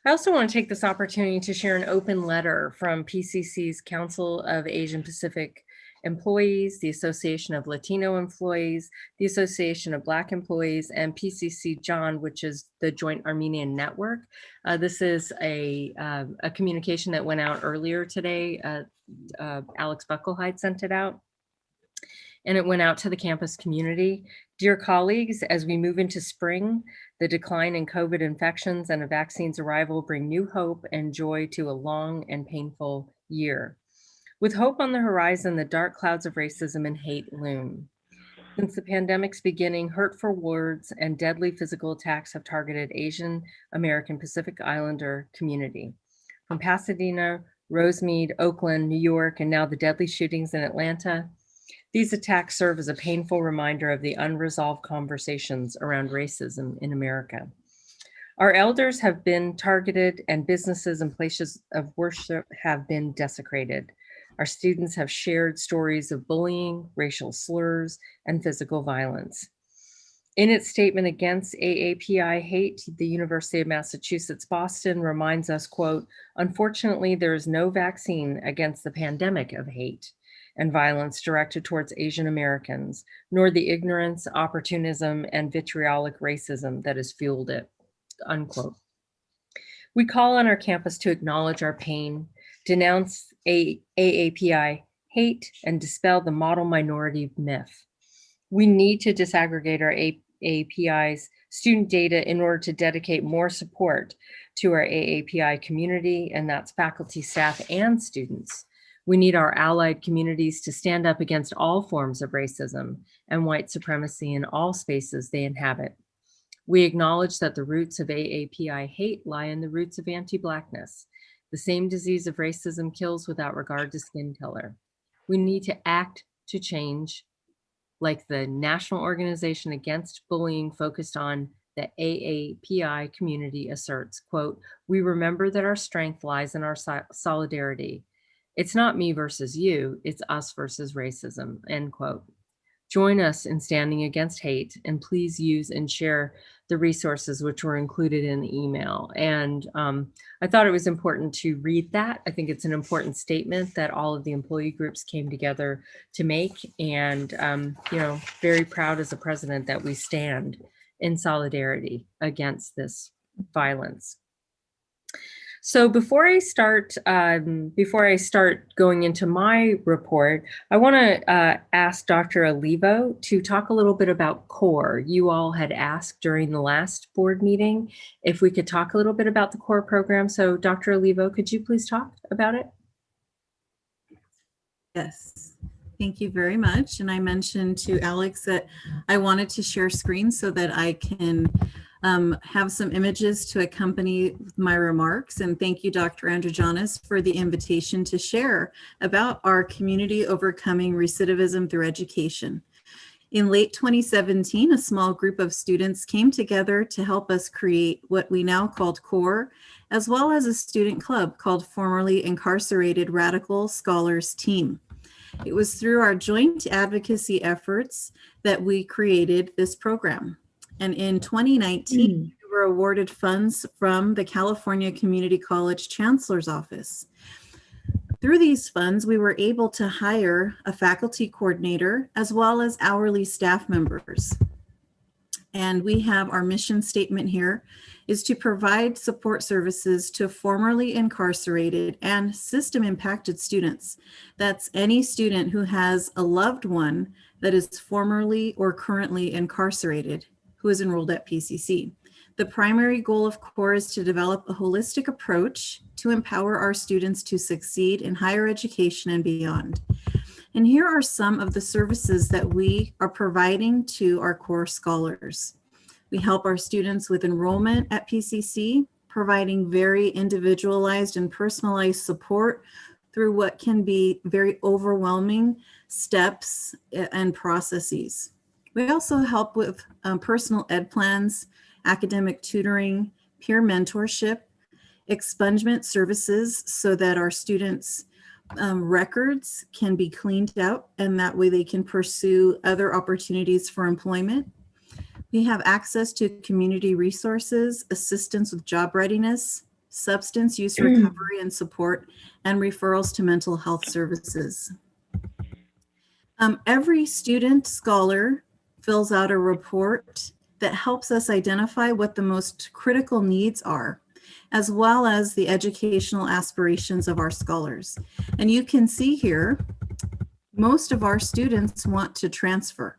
I also want to take this opportunity to share an open letter from PCC's Council of Asian Pacific Employees, the Association of Latino Employees, the Association of Black Employees, and PCC John, which is the Joint Armenian Network. This is a communication that went out earlier today. Alex Buckelheid sent it out, and it went out to the campus community. Dear colleagues, as we move into spring, the decline in COVID infections and a vaccine's arrival bring new hope and joy to a long and painful year. With hope on the horizon, the dark clouds of racism and hate loom. Since the pandemic's beginning, hurtful words and deadly physical attacks have targeted Asian American Pacific Islander community. From Pasadena, Rosemead, Oakland, New York, and now the deadly shootings in Atlanta, these attacks serve as a painful reminder of the unresolved conversations around racism in America. Our elders have been targeted and businesses and places of worship have been desecrated. Our students have shared stories of bullying, racial slurs, and physical violence. In its statement against AAPI hate, the University of Massachusetts Boston reminds us, quote, "Unfortunately, there is no vaccine against the pandemic of hate and violence directed towards Asian Americans, nor the ignorance, opportunism, and vitriolic racism that has fueled it," unquote. We call on our campus to acknowledge our pain, denounce AAPI hate, and dispel the model minority myth. We need to disaggregate our AAPI's student data in order to dedicate more support to our AAPI community, and that's faculty, staff, and students. We need our allied communities to stand up against all forms of racism and white supremacy in all spaces they inhabit. We acknowledge that the roots of AAPI hate lie in the roots of anti-Blackness. The same disease of racism kills without regard to skin color. We need to act to change, like the National Organization Against Bullying focused on the AAPI community asserts, quote, "We remember that our strength lies in our solidarity. It's not me versus you, it's us versus racism," end quote. Join us in standing against hate, and please use and share the resources which were included in the email. And I thought it was important to read that. I think it's an important statement that all of the employee groups came together to make. And, you know, very proud as a president that we stand in solidarity against this violence. So before I start going into my report, I want to ask Dr. Olivo to talk a little bit about CORE. You all had asked during the last board meeting if we could talk a little bit about the CORE program. So Dr. Olivo, could you please talk about it? Yes, thank you very much. And I mentioned to Alex that I wanted to share screen so that I can have some images to accompany my remarks. And thank you, Dr. Androgenis, for the invitation to share about our community overcoming recidivism through education. In late 2017, a small group of students came together to help us create what we now called CORE, as well as a student club called Formerly Incarcerated Radical Scholars Team. It was through our joint advocacy efforts that we created this program. And in 2019, we were awarded funds from the California Community College Chancellor's Office. Through these funds, we were able to hire a faculty coordinator as well as hourly staff members. And we have our mission statement here is to provide support services to formerly incarcerated and system impacted students. That's any student who has a loved one that is formerly or currently incarcerated who is enrolled at PCC. The primary goal of CORE is to develop a holistic approach to empower our students to succeed in higher education and beyond. And here are some of the services that we are providing to our CORE scholars. We help our students with enrollment at PCC, providing very individualized and personalized support through what can be very overwhelming steps and processes. We also help with personal ed plans, academic tutoring, peer mentorship, expungement services so that our students' records can be cleaned out and that way they can pursue other opportunities for employment. We have access to community resources, assistance with job readiness, substance use recovery and support, and referrals to mental health services. Every student scholar fills out a report that helps us identify what the most critical needs are, as well as the educational aspirations of our scholars. And you can see here, most of our students want to transfer,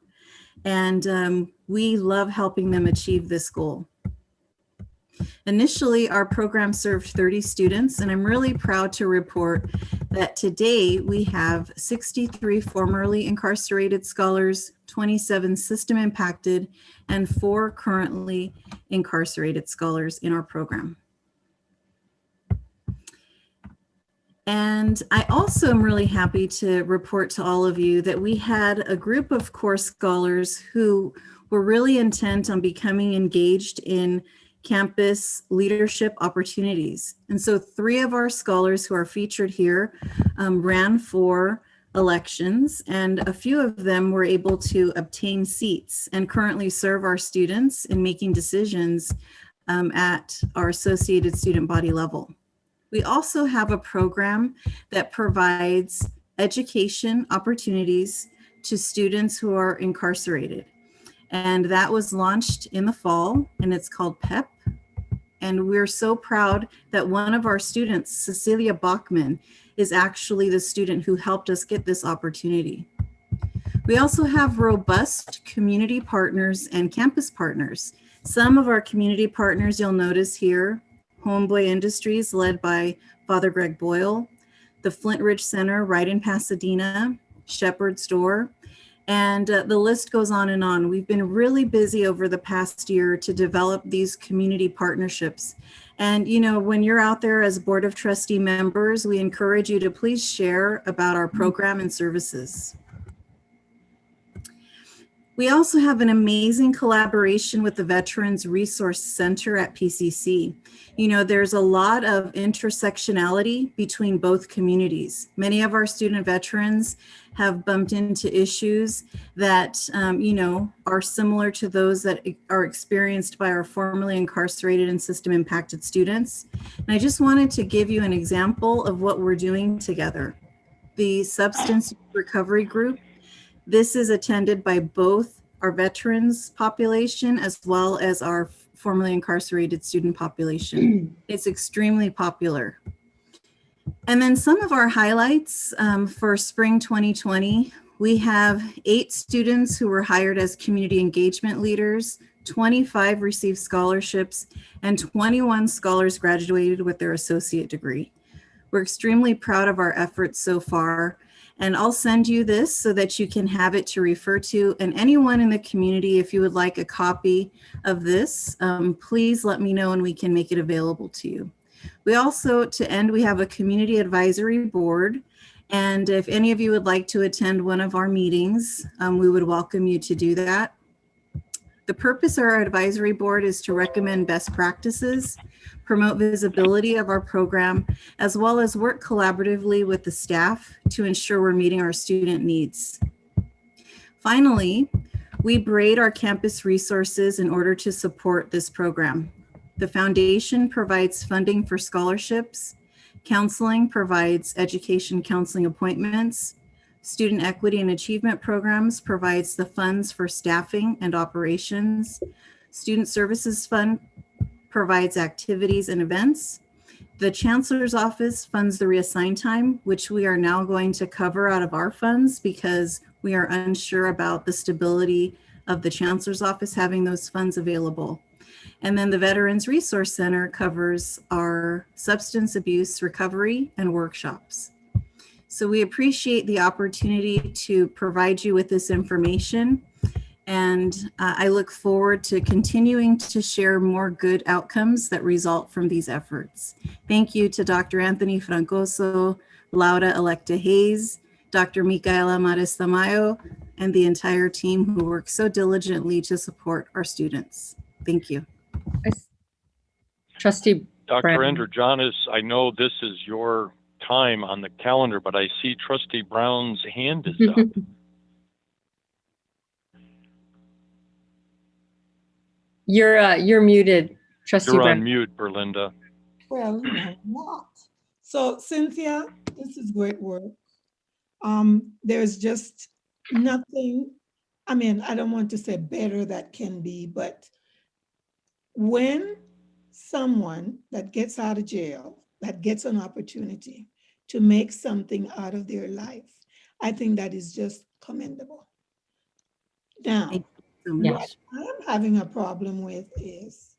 and we love helping them achieve this goal. Initially, our program served 30 students, and I'm really proud to report that today we have 63 formerly incarcerated scholars, 27 system impacted, and 4 currently incarcerated scholars in our program. And I also am really happy to report to all of you that we had a group of CORE scholars who were really intent on becoming engaged in campus leadership opportunities. And so 3 of our scholars who are featured here ran for elections, and a few of them were able to obtain seats and currently serve our students in making decisions at our associated student body level. We also have a program that provides education opportunities to students who are incarcerated. And that was launched in the fall, and it's called PEP. And we're so proud that one of our students, Cecilia Bachman, is actually the student who helped us get this opportunity. We also have robust community partners and campus partners. Some of our community partners you'll notice here: Homeboy Industries, led by Father Greg Boyle, the Flint Ridge Center right in Pasadena, Shepherd's Door, and the list goes on and on. We've been really busy over the past year to develop these community partnerships. And you know, when you're out there as Board of Trustee members, we encourage you to please share about our program and services. We also have an amazing collaboration with the Veterans Resource Center at PCC. You know, there's a lot of intersectionality between both communities. Many of our student veterans have bumped into issues that, you know, are similar to those that are experienced by our formerly incarcerated and system impacted students. And I just wanted to give you an example of what we're doing together. The Substance Recovery Group, this is attended by both our veterans population as well as our formerly incarcerated student population. It's extremely popular. And then some of our highlights for spring 2020, we have 8 students who were hired as community engagement leaders, 25 received scholarships, and 21 scholars graduated with their associate degree. We're extremely proud of our efforts so far. And I'll send you this so that you can have it to refer to. And anyone in the community, if you would like a copy of this, please let me know and we can make it available to you. We also, to end, we have a community advisory board. And if any of you would like to attend one of our meetings, we would welcome you to do that. The purpose of our advisory board is to recommend best practices, promote visibility of our program, as well as work collaboratively with the staff to ensure we're meeting our student needs. Finally, we braid our campus resources in order to support this program. The foundation provides funding for scholarships. Counseling provides education counseling appointments. Student Equity and Achievement Programs provides the funds for staffing and operations. Student Services Fund provides activities and events. The Chancellor's Office funds the reassigned time, which we are now going to cover out of our funds because we are unsure about the stability of the Chancellor's Office having those funds available. And then the Veterans Resource Center covers our substance abuse recovery and workshops. So we appreciate the opportunity to provide you with this information. And I look forward to continuing to share more good outcomes that result from these efforts. Thank you to Dr. Anthony Francoso, Laura Electa Hayes, Dr. Micaela Mares Tamayo, and the entire team who work so diligently to support our students. Thank you. Trustee Dr. Brown. Androgenis, I know this is your time on the calendar, but I see Trustee Brown's hand is up. You're muted, Trustee You're Brown. on mute, Berlinda. Well, no, I'm not. So Cynthia, this is great work. There's just nothing, I mean, I don't want to say better that can be, but when someone that gets out of jail, that gets an opportunity to make something out of their life, I think that is just commendable. Now, what I'm having a problem with is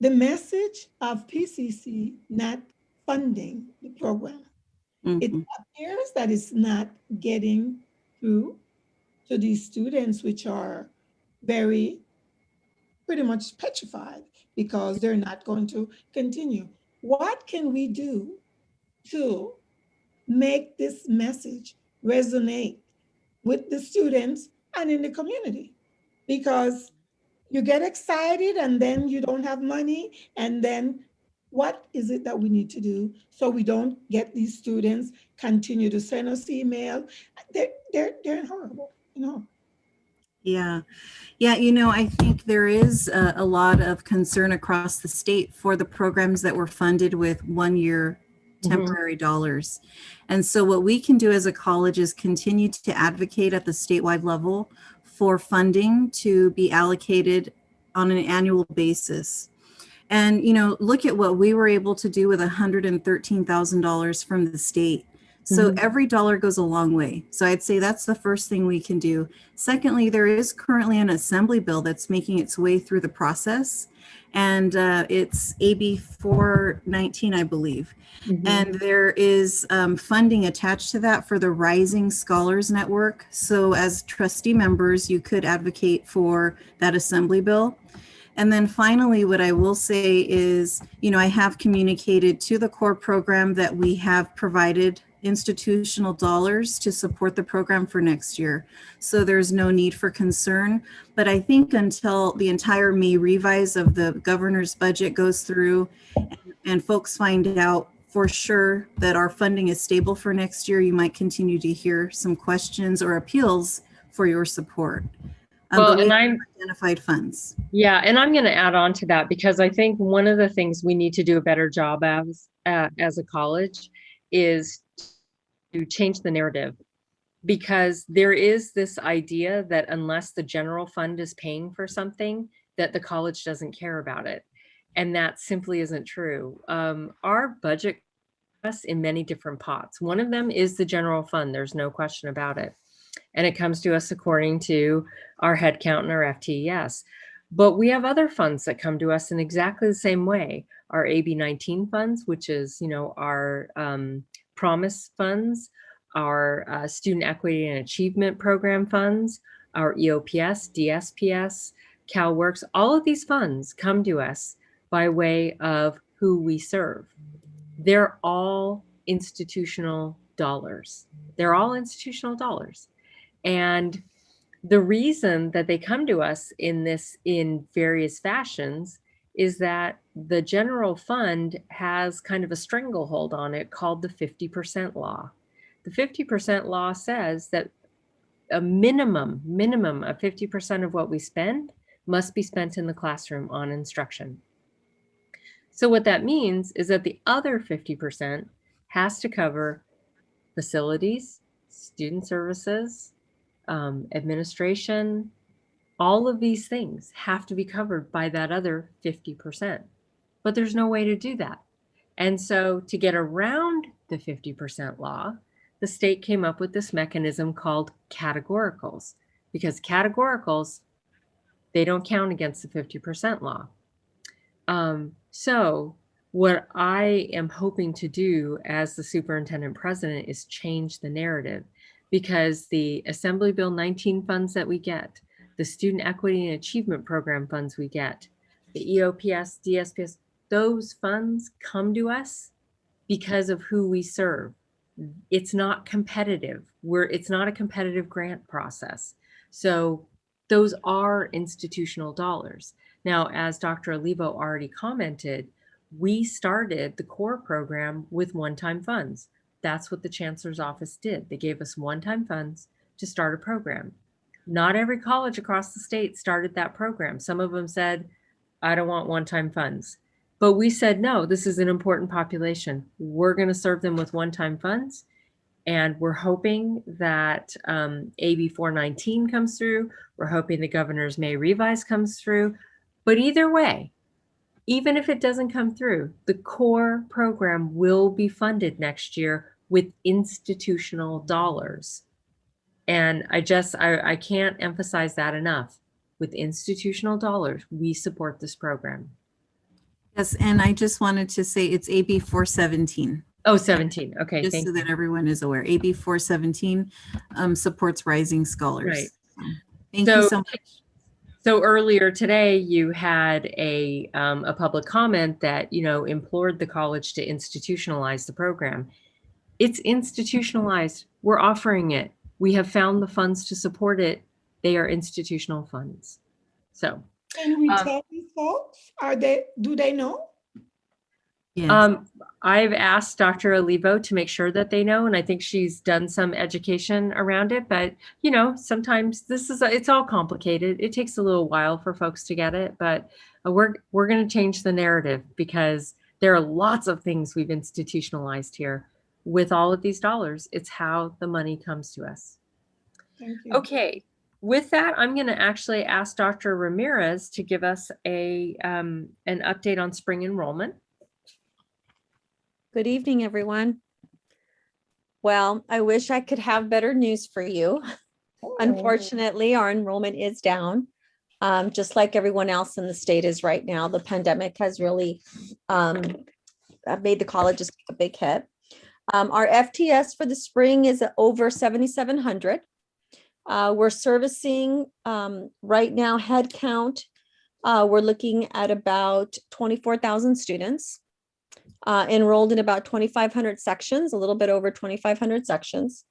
the message of PCC not funding the program. It appears that it's not getting through to these students, which are very pretty much petrified because they're not going to continue. What can we do to make this message resonate with the students and in the community? Because you get excited and then you don't have money, and then what is it that we need to do so we don't get these students continue to send us email? They're horrible, you know. Yeah. Yeah, you know, I think there is a lot of concern across the state for the programs that were funded with 1 year temporary dollars. And so what we can do as a college is continue to advocate at the statewide level for funding to be allocated on an annual basis. And, you know, look at what we were able to do with $113,000 from the state. So every dollar goes a long way. So I'd say that's the first thing we can do. Secondly, there is currently an assembly bill that's making its way through the process. And it's AB 419, I believe. And there is funding attached to that for the Rising Scholars Network. So as trustee members, you could advocate for that assembly bill. And then finally, what I will say is, you know, I have communicated to the core program that we have provided institutional dollars to support the program for next year. So there's no need for concern. But I think until the entire May revise of the governor's budget goes through and folks find out for sure that our funding is stable for next year, you might continue to hear some questions or appeals for your support. Well, and I'm identified funds. Yeah, and I'm going to add on to that because I think one of the things we need to do a better job as a college is to change the narrative, because there is this idea that unless the general fund is paying for something, that the college doesn't care about it, and that simply isn't true. Our budget us in many different pots. One of them is the general fund. There's no question about it. And it comes to us according to our head count and our FTES. But we have other funds that come to us in exactly the same way. Our AB 19 funds, which is, you know, our promise funds, our student equity and achievement program funds, our EOPS, DSPS, CalWorks, all of these funds come to us by way of who we serve. They're all institutional dollars. They're all institutional dollars. And the reason that they come to us in various fashions is that the general fund has kind of a stranglehold on it called the 50% law. The 50% law says that a minimum of 50% of what we spend must be spent in the classroom on instruction. So what that means is that the other 50% has to cover facilities, student services, administration. All of these things have to be covered by that other 50%. But there's no way to do that. And so to get around the 50% law, the state came up with this mechanism called categoricals, because categoricals, they don't count against the 50% law. So what I am hoping to do as the superintendent president is change the narrative, because the Assembly Bill 19 funds that we get, the Student Equity and Achievement Program funds we get, the EOPS, DSPS, those funds come to us because of who we serve. It's not competitive. It's not a competitive grant process. So those are institutional dollars. Now, as Dr. Olivo already commented, we started the core program with one-time funds. That's what the Chancellor's office did. They gave us one-time funds to start a program. Not every college across the state started that program. Some of them said, I don't want one-time funds. But we said, no, this is an important population. We're going to serve them with one-time funds. And we're hoping that AB 419 comes through. We're hoping the governor's May revise comes through. But either way, even if it doesn't come through, the core program will be funded next year with institutional dollars. And I can't emphasize that enough. With institutional dollars, we support this program. Yes, and I just wanted to say it's AB 417. Oh, 17. Okay, just thank so you. that everyone is aware. AB 417 supports rising scholars. Right. Thank you so much. So earlier today, you had a public comment that, implored the college to institutionalize the program. It's institutionalized. We're offering it. We have found the funds to support it. They are institutional funds. So can we tell these folks? Do they know? Yes. I've asked Dr. Olivo to make sure that they know, and I think she's done some education around it. But sometimes it's all complicated. It takes a little while for folks to get it, but we're going to change the narrative, because there are lots of things we've institutionalized here. With all of these dollars, it's how the money comes to us. Thank you. Okay. With that, I'm going to actually ask Dr. Ramirez to give us an update on spring enrollment. Good evening, everyone. Well, I wish I could have better news for you. Unfortunately, our enrollment is down, just like everyone else in the state is right now. The pandemic has really made the colleges a big hit. Our FTS for the spring is over 7,700. We're servicing right now head count. We're looking at about 24,000 students. Enrolled in about 2,500 sections, a little bit over 2,500 sections.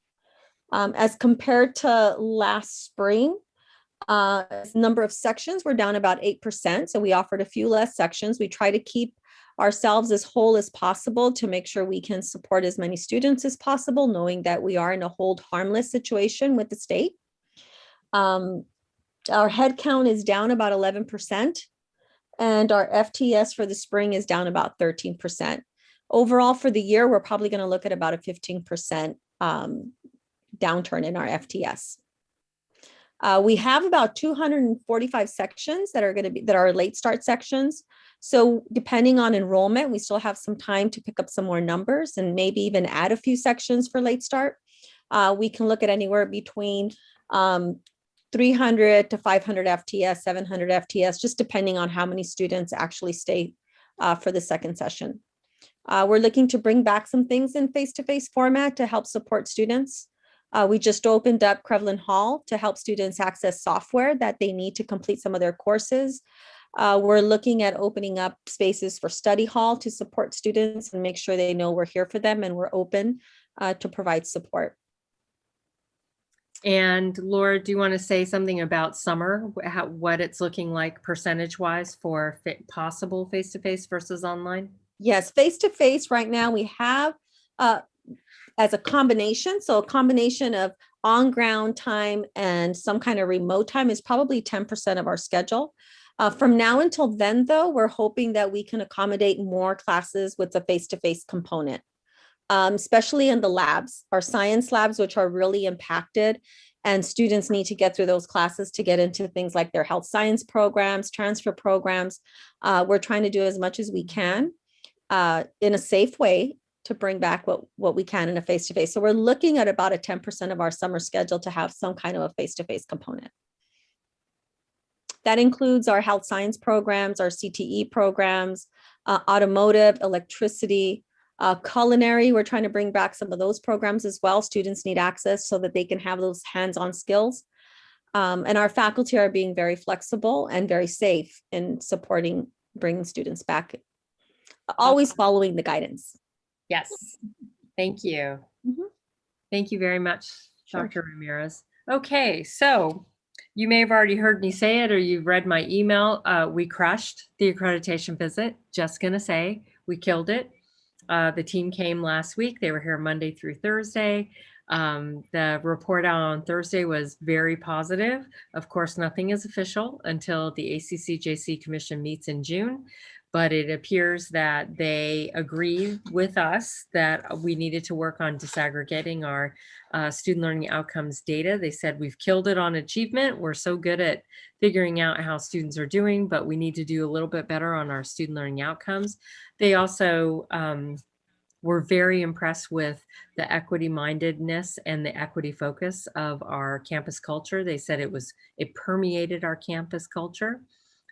As compared to last spring, number of sections, we're down about 8%. So we offered a few less sections. We try to keep ourselves as whole as possible to make sure we can support as many students as possible, knowing that we are in a hold harmless situation with the state. Our head count is down about 11%. And our FTS for the spring is down about 13%. Overall for the year, we're probably going to look at about a 15% downturn in our FTS. We have about 245 sections that are late start sections. So depending on enrollment, we still have some time to pick up some more numbers and maybe even add a few sections for late start. We can look at anywhere between 300 to 500 FTS, 700 FTS, just depending on how many students actually stay for the second session. We're looking to bring back some things in face-to-face format to help support students. We just opened up Crevlin Hall to help students access software that they need to complete some of their courses. We're looking at opening up spaces for study hall to support students and make sure they know we're here for them and we're open to provide support. And Laura, do you want to say something about summer, what it's looking like percentage-wise for possible face-to-face versus online? Yes, face-to-face right now we have as a combination. So a combination of on-ground time and some kind of remote time is probably 10% of our schedule. From now until then, though, we're hoping that we can accommodate more classes with the face-to-face component, especially in the labs, our science labs, which are really impacted. And students need to get through those classes to get into things like their health science programs, transfer programs. We're trying to do as much as we can in a safe way to bring back what we can in a face-to-face. So we're looking at about a 10% of our summer schedule to have some kind of a face-to-face component. That includes our health science programs, our CTE programs, automotive, electricity, culinary. We're trying to bring back some of those programs as well. Students need access so that they can have those hands-on skills. And our faculty are being very flexible and very safe in supporting bringing students back, always following the guidance. Yes. Thank you. Thank you very much, Dr. Ramirez. Okay, so you may have already heard me say it or you've read my email. We crushed the accreditation visit. Just gonna say, we killed it. The team came last week. They were here Monday through Thursday. The report out on Thursday was very positive. Of course, nothing is official until the ACC-JC Commission meets in June, but it appears that they agree with us that we needed to work on disaggregating our student learning outcomes data. They said we've killed it on achievement. We're so good at figuring out how students are doing, but we need to do a little bit better on our student learning outcomes. They also were very impressed with the equity mindedness and the equity focus of our campus culture. They said it permeated our campus culture.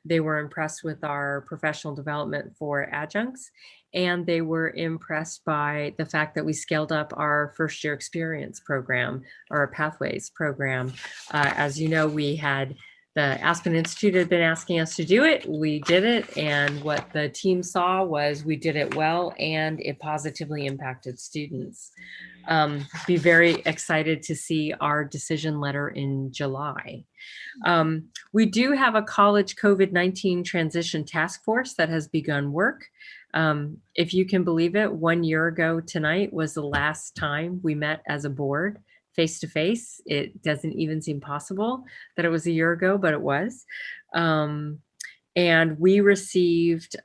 They were impressed with our professional development for adjuncts, and they were impressed by the fact that we scaled up our first year experience program, our pathways program. As you know, the Aspen Institute had been asking us to do it. We did it. And what the team saw was we did it well and it positively impacted students. Be very excited to see our decision letter in July. We do have a college COVID-19 transition task force that has begun work. If you can believe it, 1 year ago tonight was the last time we met as a board face-to-face. It doesn't even seem possible that it was a year ago, but it was. And we received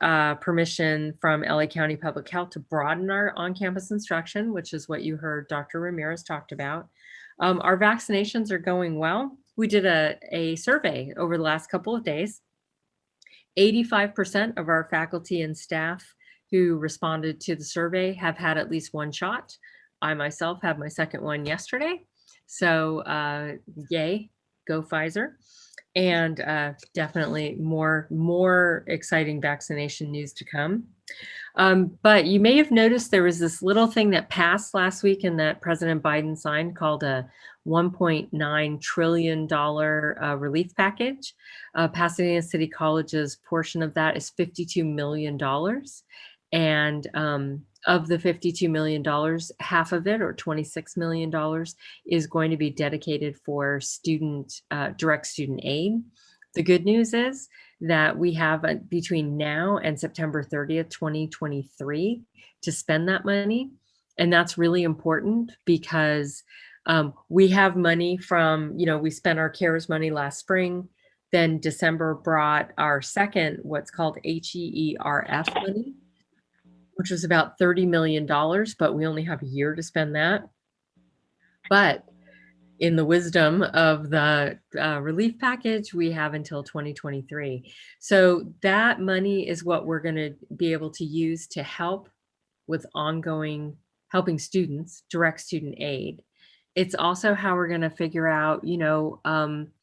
permission from LA County Public Health to broaden our on-campus instruction, which is what you heard Dr. Ramirez talked about. Our vaccinations are going well. We did a survey over the last couple of days. 85% of our faculty and staff who responded to the survey have had at least one shot. I myself had my second one yesterday. So yay, go Pfizer. And definitely more exciting vaccination news to come. But you may have noticed there was this little thing that passed last week and that President Biden signed called a $1.9 trillion relief package. Pasadena City College's portion of that is $52 million. And of the $52 million, half of it, or $26 million, is going to be dedicated for direct student aid. The good news is that we have between now and September 30th, 2023 to spend that money. And that's really important because we have money from, we spent our CARES money last spring. Then December brought our second, what's called HEERF money, which was about $30 million, but we only have a year to spend that. But in the wisdom of the relief package, we have until 2023. So that money is what we're going to be able to use to help with ongoing helping students, direct student aid. It's also how we're going to figure out,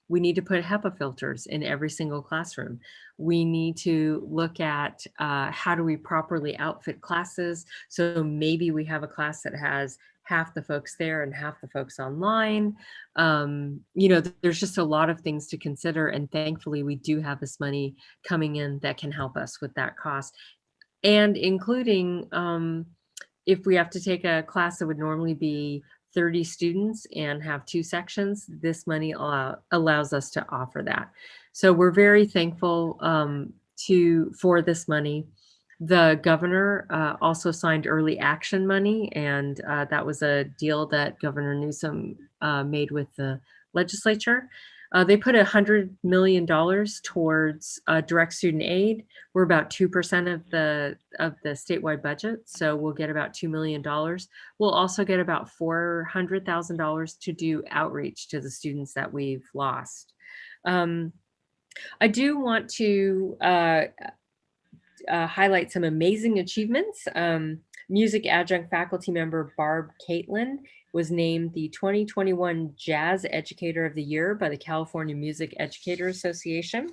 we need to put HEPA filters in every single classroom. We need to look at how do we properly outfit classes. So maybe we have a class that has half the folks there and half the folks online. There's just a lot of things to consider. And thankfully, we do have this money coming in that can help us with that cost. And including if we have to take a class that would normally be 30 students and have 2 sections, this money allows us to offer that. So we're very thankful for this money. The governor also signed early action money, and that was a deal that Governor Newsom made with the legislature. They put $100 million towards direct student aid. We're about 2% of the statewide budget, so we'll get about $2 million. We'll also get about $400,000 to do outreach to the students that we've lost. I do want to highlight some amazing achievements. Music adjunct faculty member Barb Caitlin was named the 2021 Jazz Educator of the Year by the California Music Educator Association.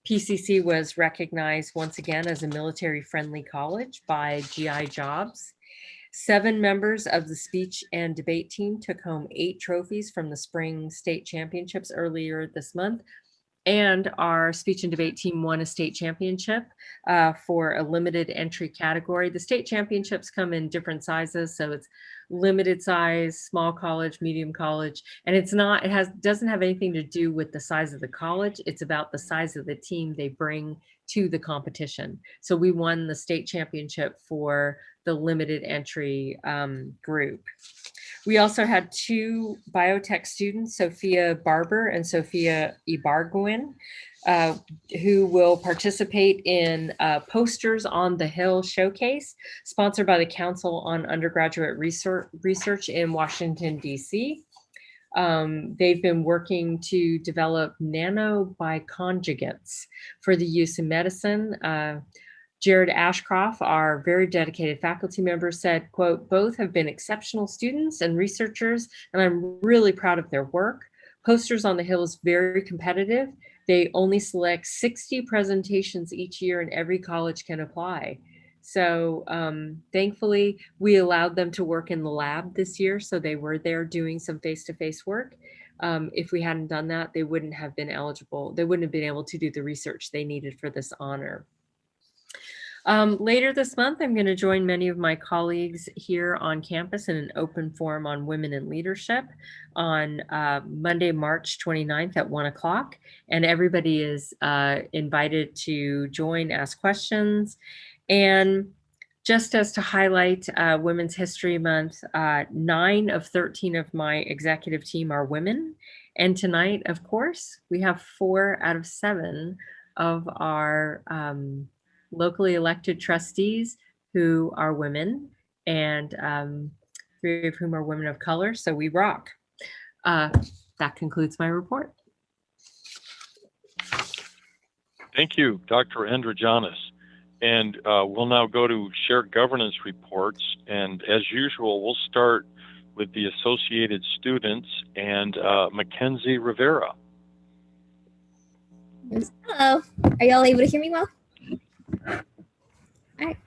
PCC was recognized once again as a military-friendly college by GI Jobs. 7 members of the speech and debate team took home 8 trophies from the spring state championships earlier this month. And our speech and debate team won a state championship for a limited entry category. The state championships come in different sizes, so it's limited size, small college, medium college, and doesn't have anything to do with the size of the college. It's about the size of the team they bring to the competition. So we won the state championship for the limited entry group. We also had 2 biotech students, Sophia Barber and Sophia Ibarguen, who will participate in Posters on the Hill showcase, sponsored by the Council on Undergraduate Research in Washington, D.C. They've been working to develop nanobiconjugates for the use in medicine. Jared Ashcroft, our very dedicated faculty member, said, quote, "Both have been exceptional students and researchers, and I'm really proud of their work. Posters on the Hill is very competitive. They only select 60 presentations each year, and every college can apply." So thankfully, we allowed them to work in the lab this year, so they were there doing some face-to-face work. If we hadn't done that, they wouldn't have been eligible. They wouldn't have been able to do the research they needed for this honor. Later this month, I'm going to join many of my colleagues here on campus in an open forum on women in leadership on Monday, March 29th at 1 o'clock. And everybody is invited to join, ask questions. And just as to highlight Women's History Month, 9 of 13 of my executive team are women. And tonight, of course, we have 4 out of 7 of our locally elected trustees who are women, and 3 of whom are women of color. So we rock. That concludes my report. Thank you, Dr. Androgianis. And we'll now go to shared governance reports. And as usual, we'll start with the associated students and Mackenzie Rivera. Hello, are y'all able to hear me well? All right.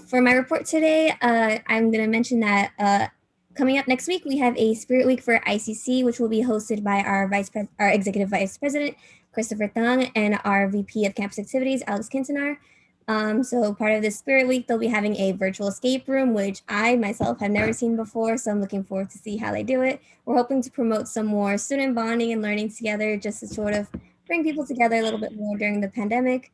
For my report today, I'm going to mention that coming up next week, we have a Spirit Week for ICC, which will be hosted by our Executive Vice President, Christopher Thang, and our VP of Campus Activities, Alex Quintanar. So part of this Spirit Week, they'll be having a virtual escape room, which I myself have never seen before, so I'm looking forward to see how they do it. We're hoping to promote some more student bonding and learning together, just to sort of bring people together a little bit more during the pandemic.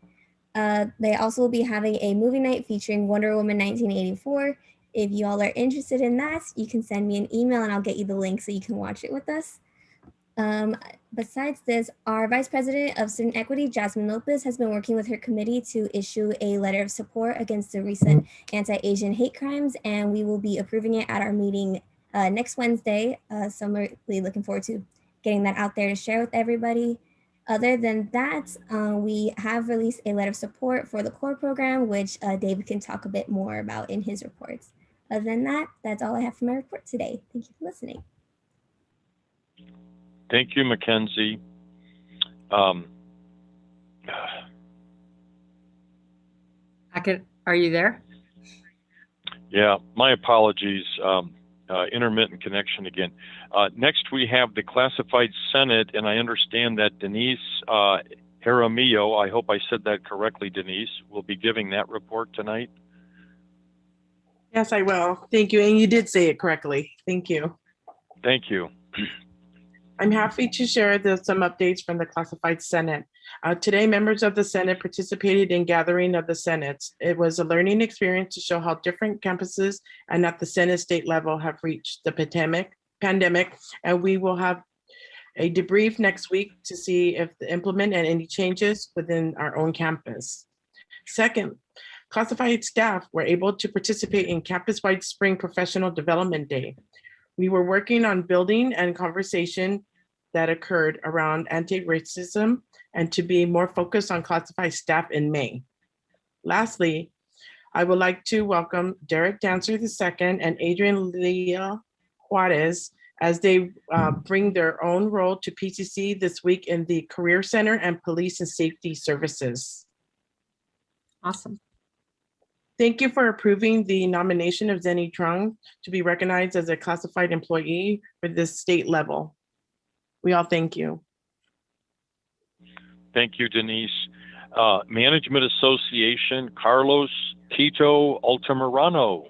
They also will be having a movie night featuring Wonder Woman 1984. If you all are interested in that, you can send me an email and I'll get you the link so you can watch it with us. Besides this, our Vice President of Student Equity, Jasmine Lopez, has been working with her committee to issue a letter of support against the recent anti-Asian hate crimes, and we will be approving it at our meeting next Wednesday. So I'm really looking forward to getting that out there to share with everybody. Other than that, we have released a letter of support for the CORE program, which David can talk a bit more about in his reports. Other than that, that's all I have for my report today. Thank you for listening. Thank you, Mackenzie. Are you there? Yeah, my apologies. Intermittent connection again. Next, we have the Classified Senate, and I understand that Denise Jaramillo, I hope I said that correctly, Denise, will be giving that report tonight. Yes, I will. Thank you. And you did say it correctly. Thank you. Thank you. I'm happy to share some updates from the Classified Senate. Today, members of the Senate participated in Gathering of the Senates. It was a learning experience to show how different campuses and at the Senate state level have reached the pandemic, and we will have A debrief next week to see if the implement and any changes within our own campus. Second, classified staff were able to participate in campus-wide Spring Professional Development Day. We were working on building and conversation that occurred around anti-racism and to be more focused on classified staff in May. Lastly, I would like to welcome Derek Dancer II and Adrian Leah Juarez as they bring their own role to PCC this week in the Career Center and Police and Safety Services. Awesome. Thank you for approving the nomination of Zenny Trung to be recognized as a classified employee for this state level. We all thank you. Thank you, Denise. Management Association, Carlos Tito Altamirano.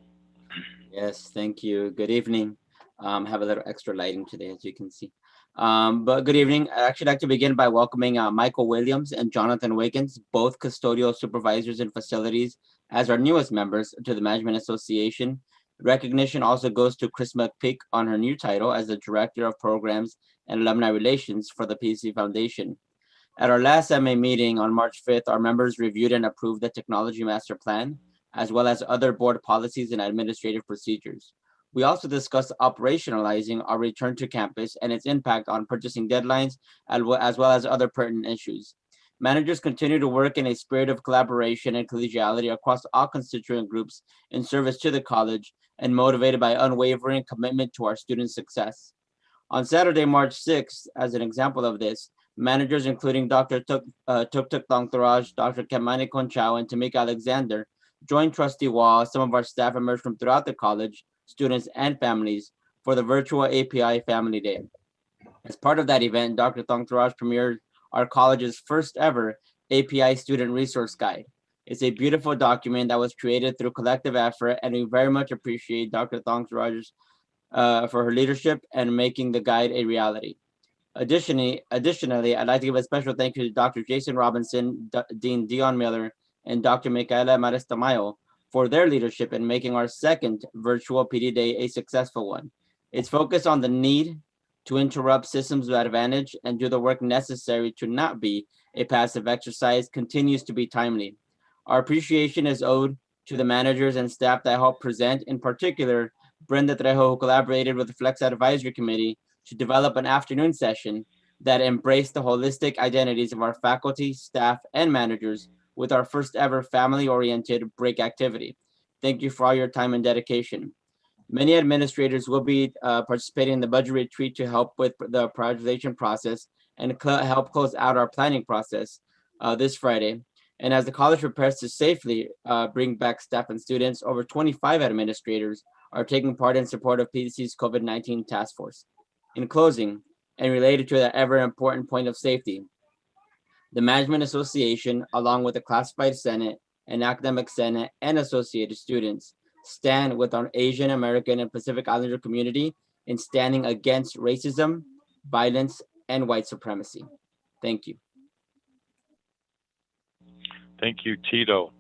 Yes, thank you. Good evening. Have a little extra lighting today, as you can see. But good evening. I'd actually like to begin by welcoming Michael Williams and Jonathan Wiggins, both custodial supervisors in facilities, as our newest members to the Management Association. Recognition also goes to Chris McPeak on her new title as the Director of Programs and Alumni Relations for the PCC Foundation. At our last MA meeting on March 5th, our members reviewed and approved the Technology Master Plan, as well as other board policies and administrative procedures. We also discussed operationalizing our return to campus and its impact on purchasing deadlines, as well as other pertinent issues. Managers continue to work in a spirit of collaboration and collegiality across all constituent groups in service to the college and motivated by unwavering commitment to our students' success. On Saturday, March 6th, as an example of this, managers including Dr. Tuk Thongtharaj, Dr. Kemani Conchao, and Tamika Alexander joined Trustee Wall. Some of our staff emerged from throughout the college, students, and families for the virtual API Family Day. As part of that event, Dr. Thongtharaj premiered our college's first ever API Student Resource Guide. It's a beautiful document that was created through collective effort, and we very much appreciate Dr. Thongtharaj for her leadership and making the guide a reality. Additionally, I'd like to give a special thank you to Dr. Jason Robinson, Dean Dion Miller, and Dr. Micaela Maristamayo for their leadership in making our second virtual PD Day a successful one. It's focused on the need to interrupt systems of advantage and do the work necessary to not be a passive exercise continues to be timely. Our appreciation is owed to the managers and staff that helped present, in particular, Brenda Trejo, who collaborated with the Flex Advisory Committee to develop an afternoon session that embraced the holistic identities of our faculty, staff, and managers with our first ever family-oriented break activity. Thank you for all your time and dedication. Many administrators will be participating in the budget retreat to help with the prioritization process and help close out our planning process this Friday. And as the college prepares to safely bring back staff and students, over 25 administrators are taking part in support of PCC's COVID-19 task force. In closing, and related to that ever important point of safety, the Management Association, along with the Classified Senate and Academic Senate and associated students, stand with our Asian American and Pacific Islander community in standing against racism, violence, and white supremacy. Thank you. Thank you, Tito.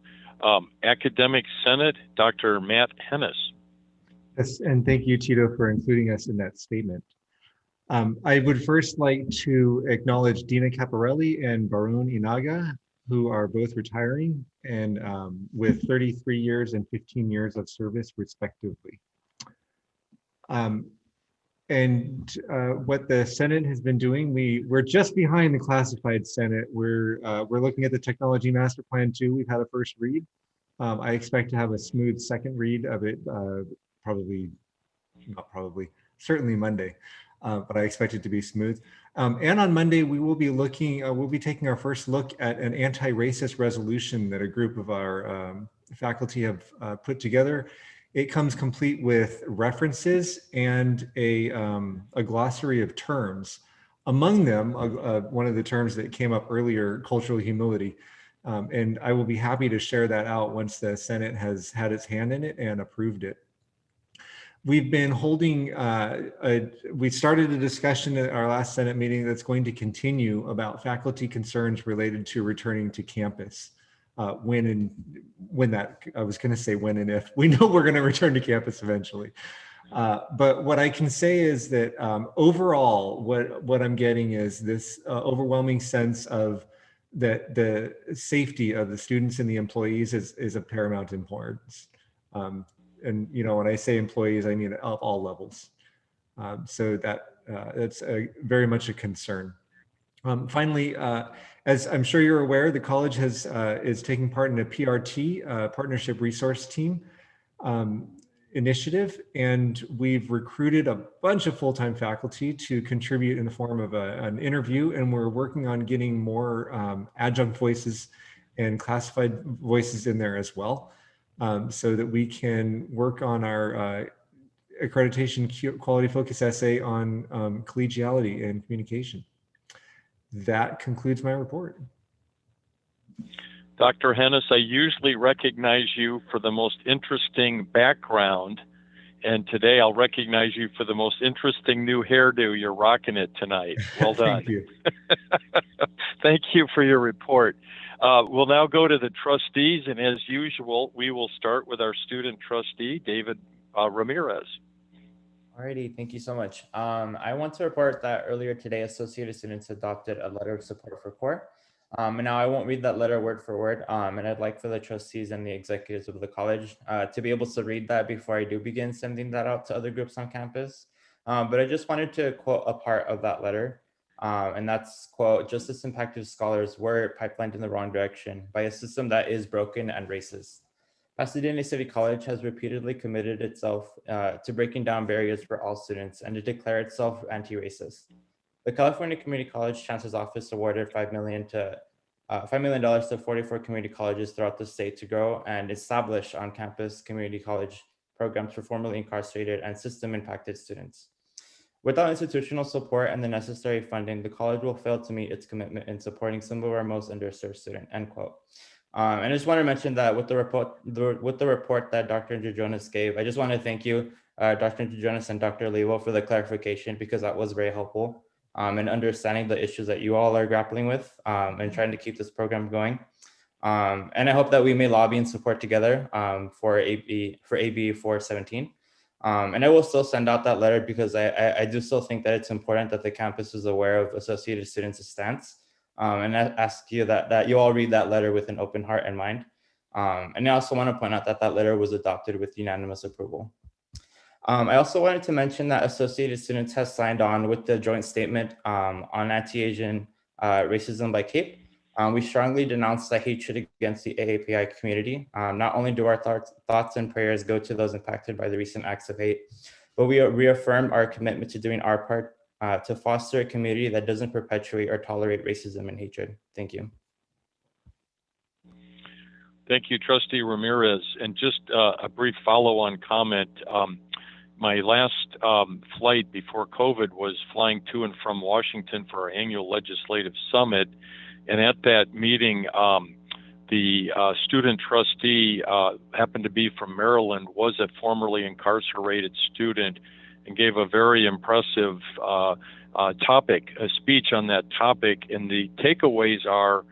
Academic Senate, Dr. Matt Hennis. Yes, and thank you, Tito, for including us in that statement. I would first like to acknowledge Dina Caparelli and Barun Inaga, who are both retiring and with 33 years and 15 years of service, respectively. What the Senate has been doing, we're just behind the classified Senate. We're looking at the Technology Master Plan too. We've had a first read. I expect to have a smooth second read of it, certainly Monday. But I expect it to be smooth. And on Monday, we will be we'll be taking our first look at an anti-racist resolution that a group of our faculty have put together. It comes complete with references and a glossary of terms. Among them, one of the terms that came up earlier, cultural humility. And I will be happy to share that out once the Senate has had its hand in it and approved it. We've been holding, we started a discussion at our last Senate meeting that's going to continue about faculty concerns related to returning to campus. When and if, we know we're going to return to campus eventually. But what I can say is that overall, what I'm getting is this overwhelming sense of that the safety of the students and the employees is of paramount importance. And when I say employees, I mean of all levels. So that's very much a concern. Finally, as I'm sure you're aware, the college is taking part in a PRT, Partnership Resource Team initiative, and we've recruited a bunch of full-time faculty to contribute in the form of an interview, and we're working on getting more adjunct voices and classified voices in there as well, so that we can work on our accreditation quality focus essay on collegiality and communication. That concludes my report. Dr. Hennis, I usually recognize you for the most interesting background, and today I'll recognize you for the most interesting new hairdo. You're rocking it tonight. Well done. Thank you. Thank you for your report. We'll now go to the trustees, and as usual, we will start with our student trustee, David Ramirez. Alrighty, thank you so much. I want to report that earlier today, Associated Students adopted a letter of support for CORE. And now I won't read that letter word for word, and I'd like for the trustees and the executives of the college to be able to read that before I do begin sending that out to other groups on campus. But I just wanted to quote a part of that letter, and that's, quote, "Justice impacted scholars were pipelined in the wrong direction by a system that is broken and racist. Pasadena City College has repeatedly committed itself to breaking down barriers for all students and to declare itself anti-racist. The California Community College Chancellor's Office awarded $5 million to 44 community colleges throughout the state to grow and establish on-campus community college programs for formerly incarcerated and system-impacted students. Without institutional support and the necessary funding, the college will fail to meet its commitment in supporting some of our most underserved students," end quote. And I just want to mention that with the report that Dr. Jonas gave, I just want to thank you, Dr. Jonas and Dr. Levo, for the clarification, because that was very helpful in understanding the issues that you all are grappling with and trying to keep this program going. And I hope that we may lobby and support together for AB 417. And I will still send out that letter because I do still think that it's important that the campus is aware of Associated Students' stance. And I ask you that you all read that letter with an open heart and mind. And I also want to point out that that letter was adopted with unanimous approval. I also wanted to mention that Associated Students has signed on with the joint statement on anti-Asian racism by CAPE. We strongly denounce the hatred against the AAPI community. Not only do our thoughts and prayers go to those impacted by the recent acts of hate, but we reaffirm our commitment to doing our part to foster a community that doesn't perpetuate or tolerate racism and hatred. Thank you. Thank you, Trustee Ramirez. And just a brief follow-on comment. My last flight before COVID was flying to and from Washington for our annual legislative summit. And at that meeting, the student trustee happened to be from Maryland, was a formerly incarcerated student, and gave a very impressive speech on that topic. And the takeaways are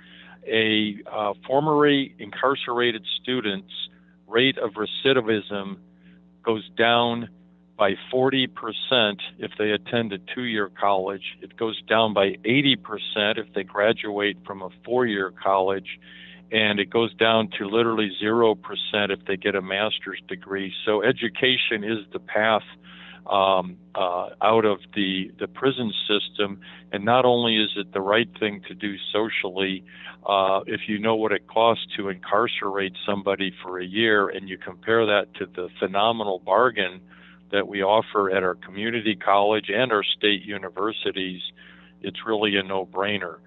a formerly incarcerated student's rate of recidivism goes down by 40% if they attend a 2-year college. It goes down by 80% if they graduate from a 4-year college. And it goes down to literally 0% if they get a master's degree. So education is the path out of the prison system. And not only is it the right thing to do socially, if you know what it costs to incarcerate somebody for a year and you compare that to the phenomenal bargain that we offer at our community college and our state universities, it's really a no-brainer.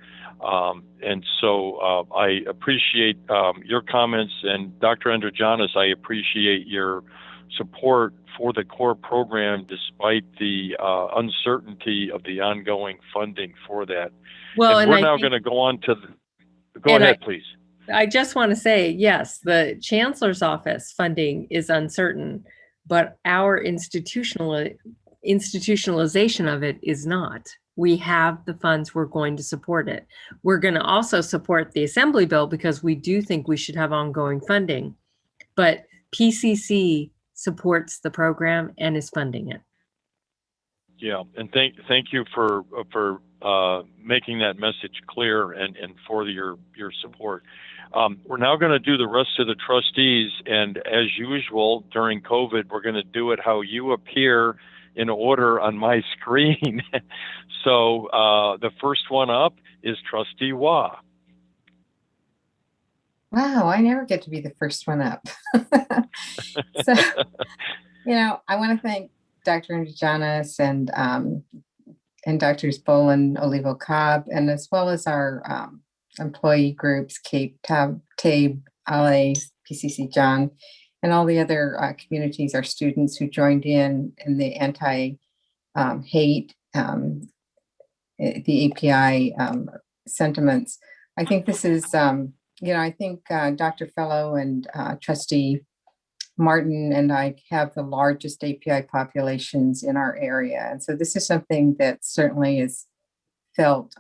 And so I appreciate your comments, and Dr. Androgianis, I appreciate your support for the CORE program despite the uncertainty of the ongoing funding for that. Well, and we're now going to go on to go ahead, please. I just want to say, yes, the chancellor's office funding is uncertain, but our institutionalization of it is not. We have the funds, we're going to support it. We're going to also support the assembly bill because we do think we should have ongoing funding. But PCC supports the program and is funding it. Yeah, and thank you for making that message clear and for your support. We're now going to do the rest of the trustees, and as usual during COVID, we're going to do it how you appear in order on my screen. So the first one up is Trustee Wah. Wow, I never get to be the first one up. So, I want to thank Dr. Janis and Drs. Boland, Olivo Cobb, and as well as our employee groups, Cape, TABE, LA, PCC John, and all the other communities, our students who joined in the anti-hate, the API sentiments. I think this is, I think Dr. Fellow and Trustee Martin and I have the largest API populations in our area. And so this is something that certainly is felt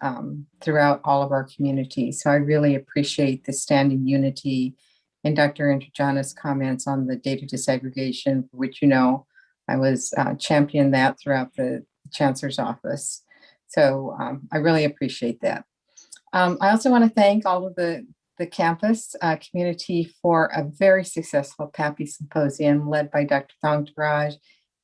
throughout all of our communities. So I really appreciate the standing unity and Dr. Androjana's comments on the data disaggregation, for which, I was championing that throughout the Chancellor's office. So I really appreciate that. I also want to thank all of the campus community for a very successful PAPI symposium led by Dr. Thongdaraj.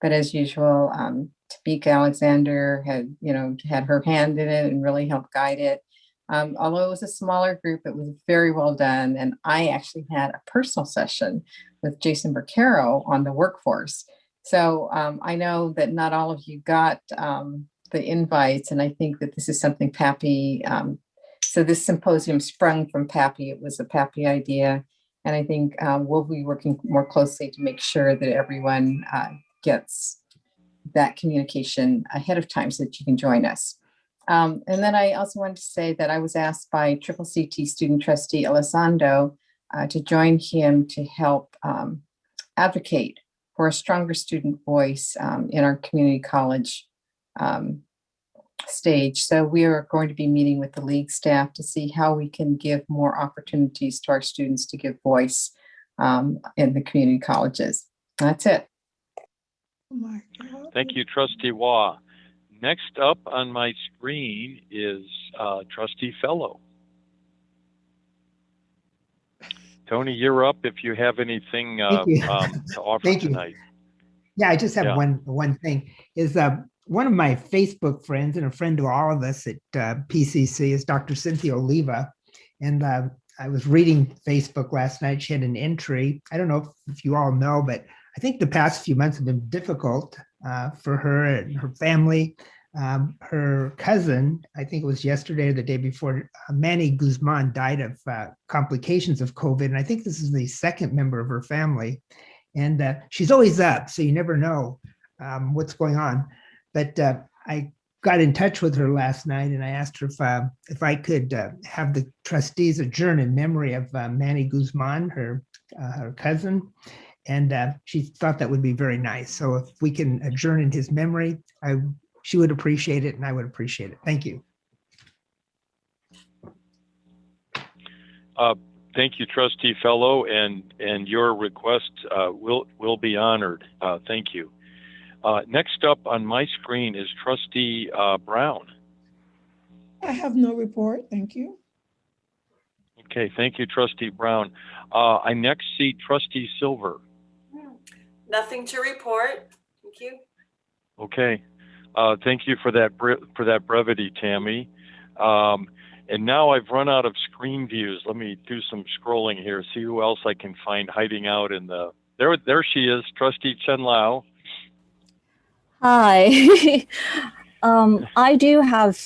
But as usual, Tamika Alexander had her hand in it and really helped guide it. Although it was a smaller group, it was very well done. And I actually had a personal session with Jason Bercaro on the workforce. So I know that not all of you got the invites, and I think that this is something PAPI, so this symposium sprung from PAPI. It was a PAPI idea. And I think we'll be working more closely to make sure that everyone gets that communication ahead of time so that you can join us. And then I also wanted to say that I was asked by CCCT student trustee Elizondo to join him to help advocate for a stronger student voice in our community college stage. So we are going to be meeting with the league staff to see how we can give more opportunities to our students to give voice in the community colleges. That's it. Oh my God. Thank you, Trustee Wah. Next up on my screen is Trustee Fellow. Tony, you're up if you have anything to offer tonight. Yeah, I just have one thing. Is one of my Facebook friends and a friend to all of us at PCC is Dr. Cynthia Oliva. And I was reading Facebook last night. She had an entry. I don't know if you all know, but I think the past few months have been difficult for her and her family. Her cousin, I think it was yesterday or the day before, Manny Guzman died of complications of COVID. And I think this is the second member of her family. And she's always up, so you never know what's going on. But I got in touch with her last night and I asked her if I could have the trustees adjourn in memory of Manny Guzman, her cousin. And she thought that would be very nice. So if we can adjourn in his memory, she would appreciate it and I would appreciate it. Thank you. Thank you, Trustee Fellow, and your request will be honored. Thank you. Next up on my screen is Trustee Brown. I have no report. Thank you. Okay, thank you, Trustee Brown. I next see Trustee Silver. Nothing to report. Thank you. Okay, thank you for that brevity, Tammy. And now I've run out of screen views. Let me do some scrolling here, see who else I can find hiding out in the. There she is, Trustee Chen Lao. Hi. I do have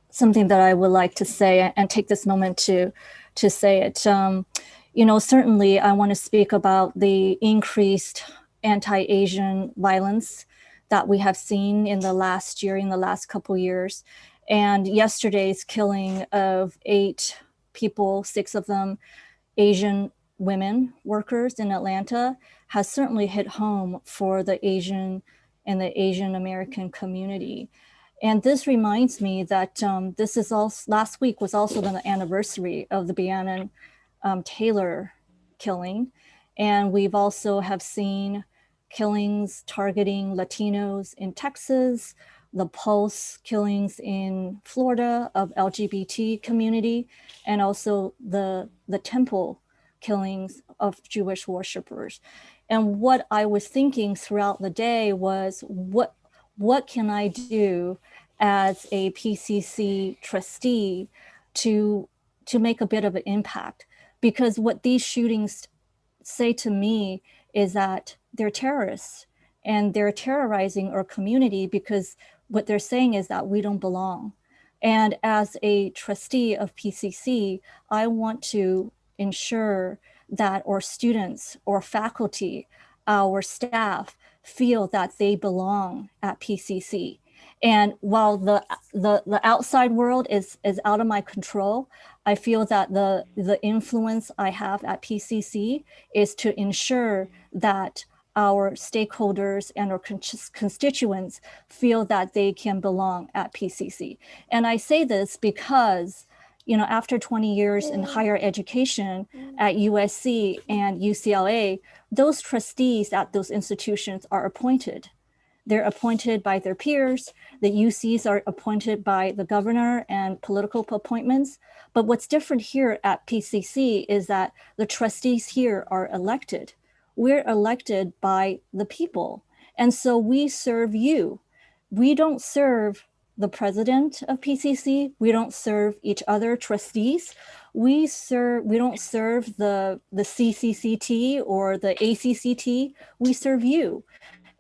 something that I would like to say and take this moment to say it. Certainly I want to speak about the increased anti-Asian violence that we have seen in the last year, in the last couple years. And yesterday's killing of 8 people, 6 of them Asian women workers in Atlanta, has certainly hit home for the Asian and the Asian American community. And this reminds me that this is also, last week was also the anniversary of the Breonna Taylor killing. And we've also have seen killings targeting Latinos in Texas, the Pulse killings in Florida of LGBT community, and also the temple killings of Jewish worshipers. And what I was thinking throughout the day was, what can I do as a PCC trustee to make a bit of an impact? Because what these shootings say to me is that they're terrorists and they're terrorizing our community, because what they're saying is that we don't belong. And as a trustee of PCC, I want to ensure that our students or faculty, our staff feel that they belong at PCC. And while the outside world is out of my control, I feel that the influence I have at PCC is to ensure that our stakeholders and our constituents feel that they can belong at PCC. And I say this because, you know, after 20 years in higher education at USC and UCLA, those trustees at those institutions are appointed. They're appointed by their peers. The UCs are appointed by the governor and political appointments. But what's different here at PCC is that the trustees here are elected. We're elected by the people. And so we serve you. We don't serve the president of PCC. We don't serve each other trustees. We don't serve the CCCT or the ACCT. We serve you.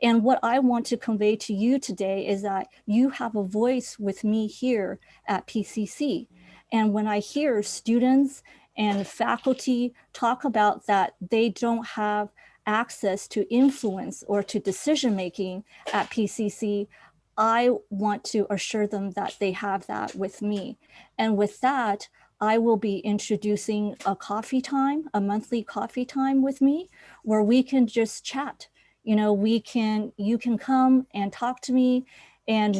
And what I want to convey to you today is that you have a voice with me here at PCC. And when I hear students and faculty talk about that they don't have access to influence or to decision-making at PCC, I want to assure them that they have that with me. And with that, I will be introducing a coffee time, a monthly coffee time with me, where we can just chat. You know, you can come and talk to me, and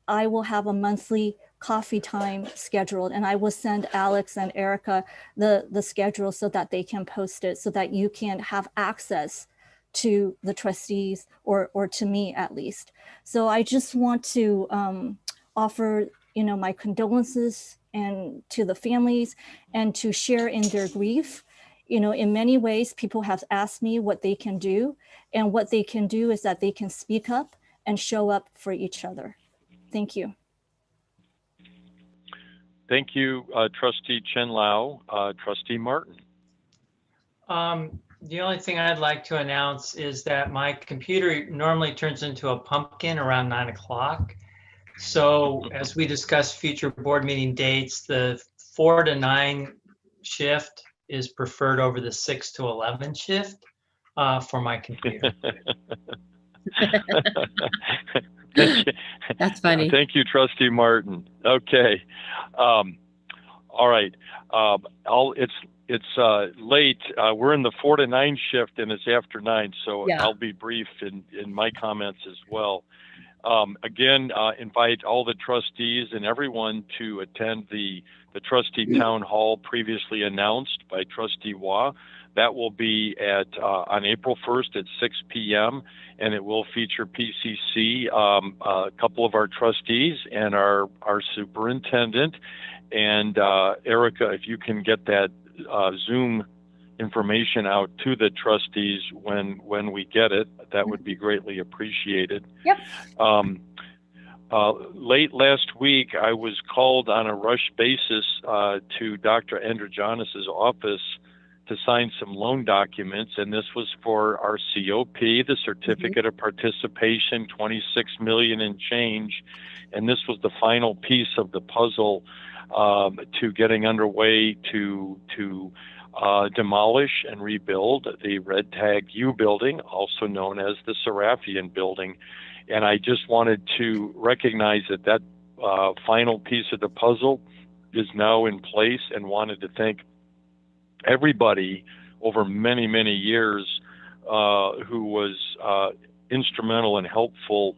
I will have a monthly coffee time scheduled, and I will send Alex and Erica the schedule so that they can post it, so that you can have access to the trustees or to me at least. So I just want to offer, you know, my condolences and to the families, and to share in their grief. You know, in many ways, people have asked me what they can do, and what they can do is that they can speak up and show up for each other. Thank you. Thank you, Trustee Chen Lao. Trustee Martin. The only thing I'd like to announce is that my computer normally turns into a pumpkin around 9 o'clock. So as we discuss future board meeting dates, the 4 to 9 shift is preferred over the 6 to 11 shift for my computer. That's funny. Thank you, Trustee Martin. Okay. All right. It's late. We're in the 4 to 9 shift, and it's after 9, so yeah. I'll be brief in my comments as well. Again, invite all the trustees and everyone to attend the trustee town hall previously announced by Trustee Wah. That will be on April 1st at 6 p.m. and it will feature PCC, a couple of our trustees and our superintendent. And Erica, if you can get that Zoom information out to the trustees when we get it, that would be greatly appreciated. Yep. Late last week, I was called on a rush basis to Dr. Androgenis's office to sign some loan documents, and this was for our COP, the Certificate of Participation, 26 million and change, and this was the final piece of the puzzle to getting underway to demolish and rebuild the Red Tag U building, also known as the Serafian building. And I just wanted to recognize that final piece of the puzzle is now in place, and wanted to thank everybody over many, many years who was instrumental and helpful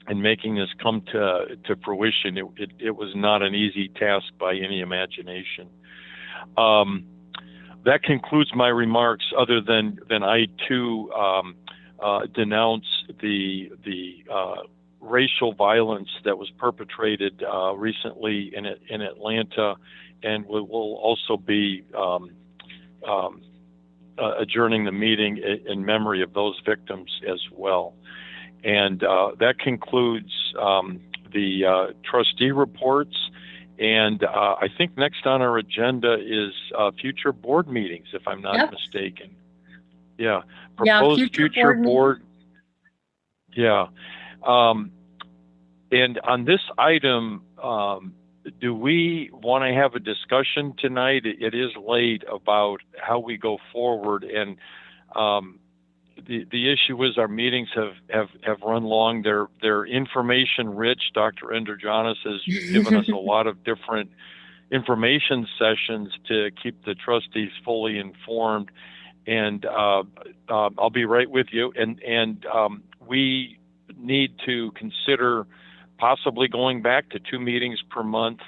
in making this come to fruition. It was not an easy task by any imagination. that concludes my remarks, other than I too denounce the racial violence that was perpetrated recently in Atlanta, and will also be adjourning the meeting in memory of those victims as well. And that concludes the trustee reports. And I think next on our agenda is future board meetings, if I'm not mistaken. Yeah, proposed future board. Yeah. And on this item, do we want to have a discussion tonight? It is late, about how we go forward. And the issue is our meetings have run long. They're information rich. Dr. Androgenis has given us a lot of different information sessions to keep the trustees fully informed. And I'll be right with you. And we need to consider possibly going back to 2 meetings per month,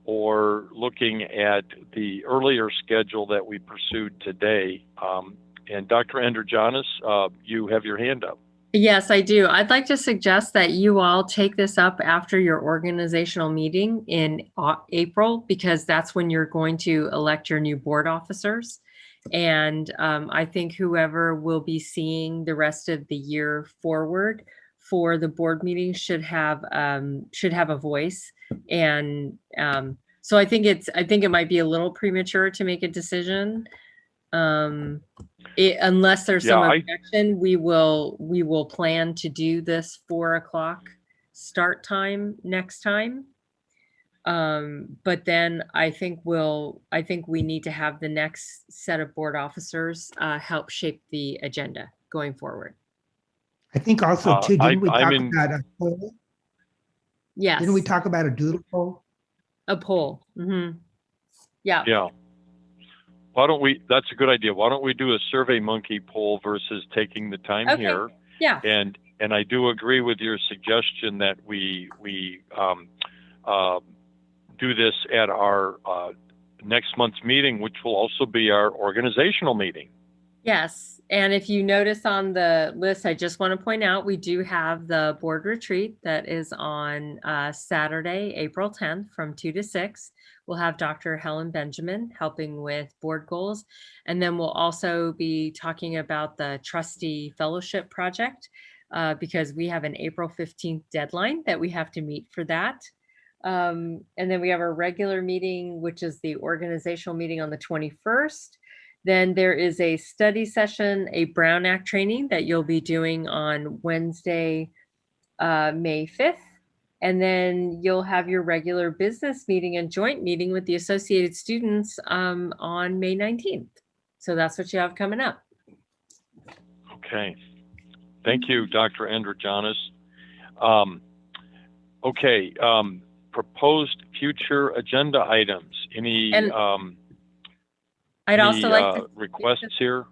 or looking at the earlier schedule that we pursued today. And Dr. Androgenis, you have your hand up. Yes, I do. I'd like to suggest that you all take this up after your organizational meeting in April, because that's when you're going to elect your new board officers. And I think whoever will be seeing the rest of the year forward for the board meeting should have a voice. And so I think it might be a little premature to make a decision. Unless there's some objection, we will plan to do this 4 o'clock start time next time. But then I think we need to have the next set of board officers help shape the agenda going forward. I think also too, didn't we talk about a poll? Yes. Didn't we talk about a doodle poll? A poll. Mm-hmm. Yeah. Yeah. Why don't we, that's a good idea. Why don't we do a Survey Monkey poll versus taking the time here? Yeah. And I do agree with your suggestion that we do this at our next month's meeting, which will also be our organizational meeting. Yes. And if you notice on the list, I just want to point out, we do have the board retreat that is on Saturday, April 10th from 2 to 6. We'll have Dr. Helen Benjamin helping with board goals. And then we'll also be talking about the trustee fellowship project because we have an April 15th deadline that we have to meet for that. And then we have our regular meeting, which is the organizational meeting on the 21st. Then there is a study session, a Brown Act training that you'll be doing on Wednesday, May 5th. And then you'll have your regular business meeting and joint meeting with the associated students on May 19th. So that's what you have coming up. Okay. Thank you, Dr. Androgenis. Okay. Proposed future agenda items. Any I'd also like to requests here.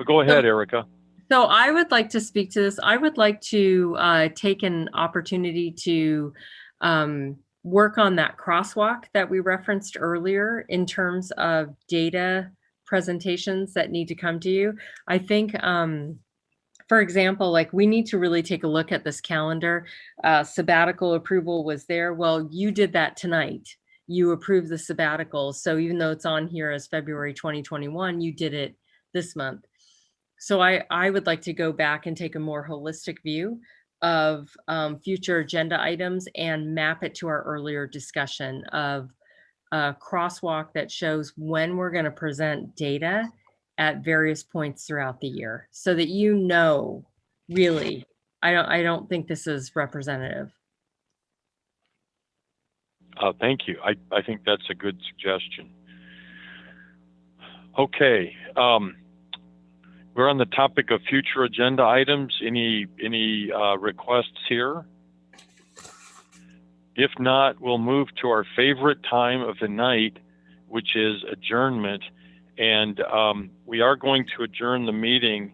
Go ahead, Erica. So I would like to speak to this. I would like to take an opportunity to work on that crosswalk that we referenced earlier in terms of data presentations that need to come to you. I think, for example, like we need to really take a look at this calendar. Sabbatical approval was there. Well, you did that tonight. You approved the sabbatical. So even though it's on here as February 2021, you did it this month. So I would like to go back and take a more holistic view of future agenda items and map it to our earlier discussion of a crosswalk that shows when we're going to present data at various points throughout the year so that you know, really, I don't think this is representative. Thank you. I think that's a good suggestion. Okay. We're on the topic of future agenda items. Any requests here? If not, we'll move to our favorite time of the night, which is adjournment. And we are going to adjourn the meeting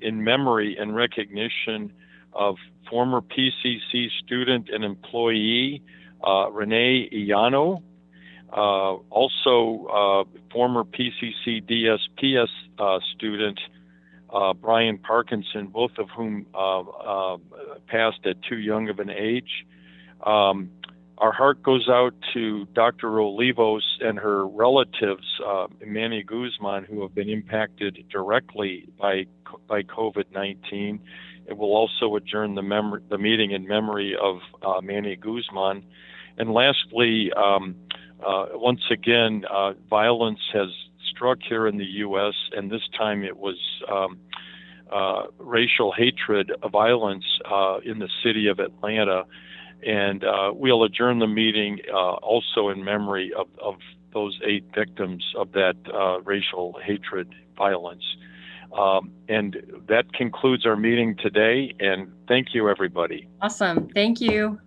in memory and recognition of former PCC student and employee Renee Iano. Also, former PCC DSPS student Brian Parkinson, both of whom passed at too young of an age. Our heart goes out to Dr. Olivos and her relatives, Manny Guzman, who have been impacted directly by COVID-19. It will also adjourn the meeting in memory of Manny Guzman. And lastly, once again, violence has struck here in the U.S., and this time it was racial hatred violence in the city of Atlanta. And we'll adjourn the meeting also in memory of those 8 victims of that racial hatred violence. And that concludes our meeting today. And thank you, everybody. Awesome. Thank you.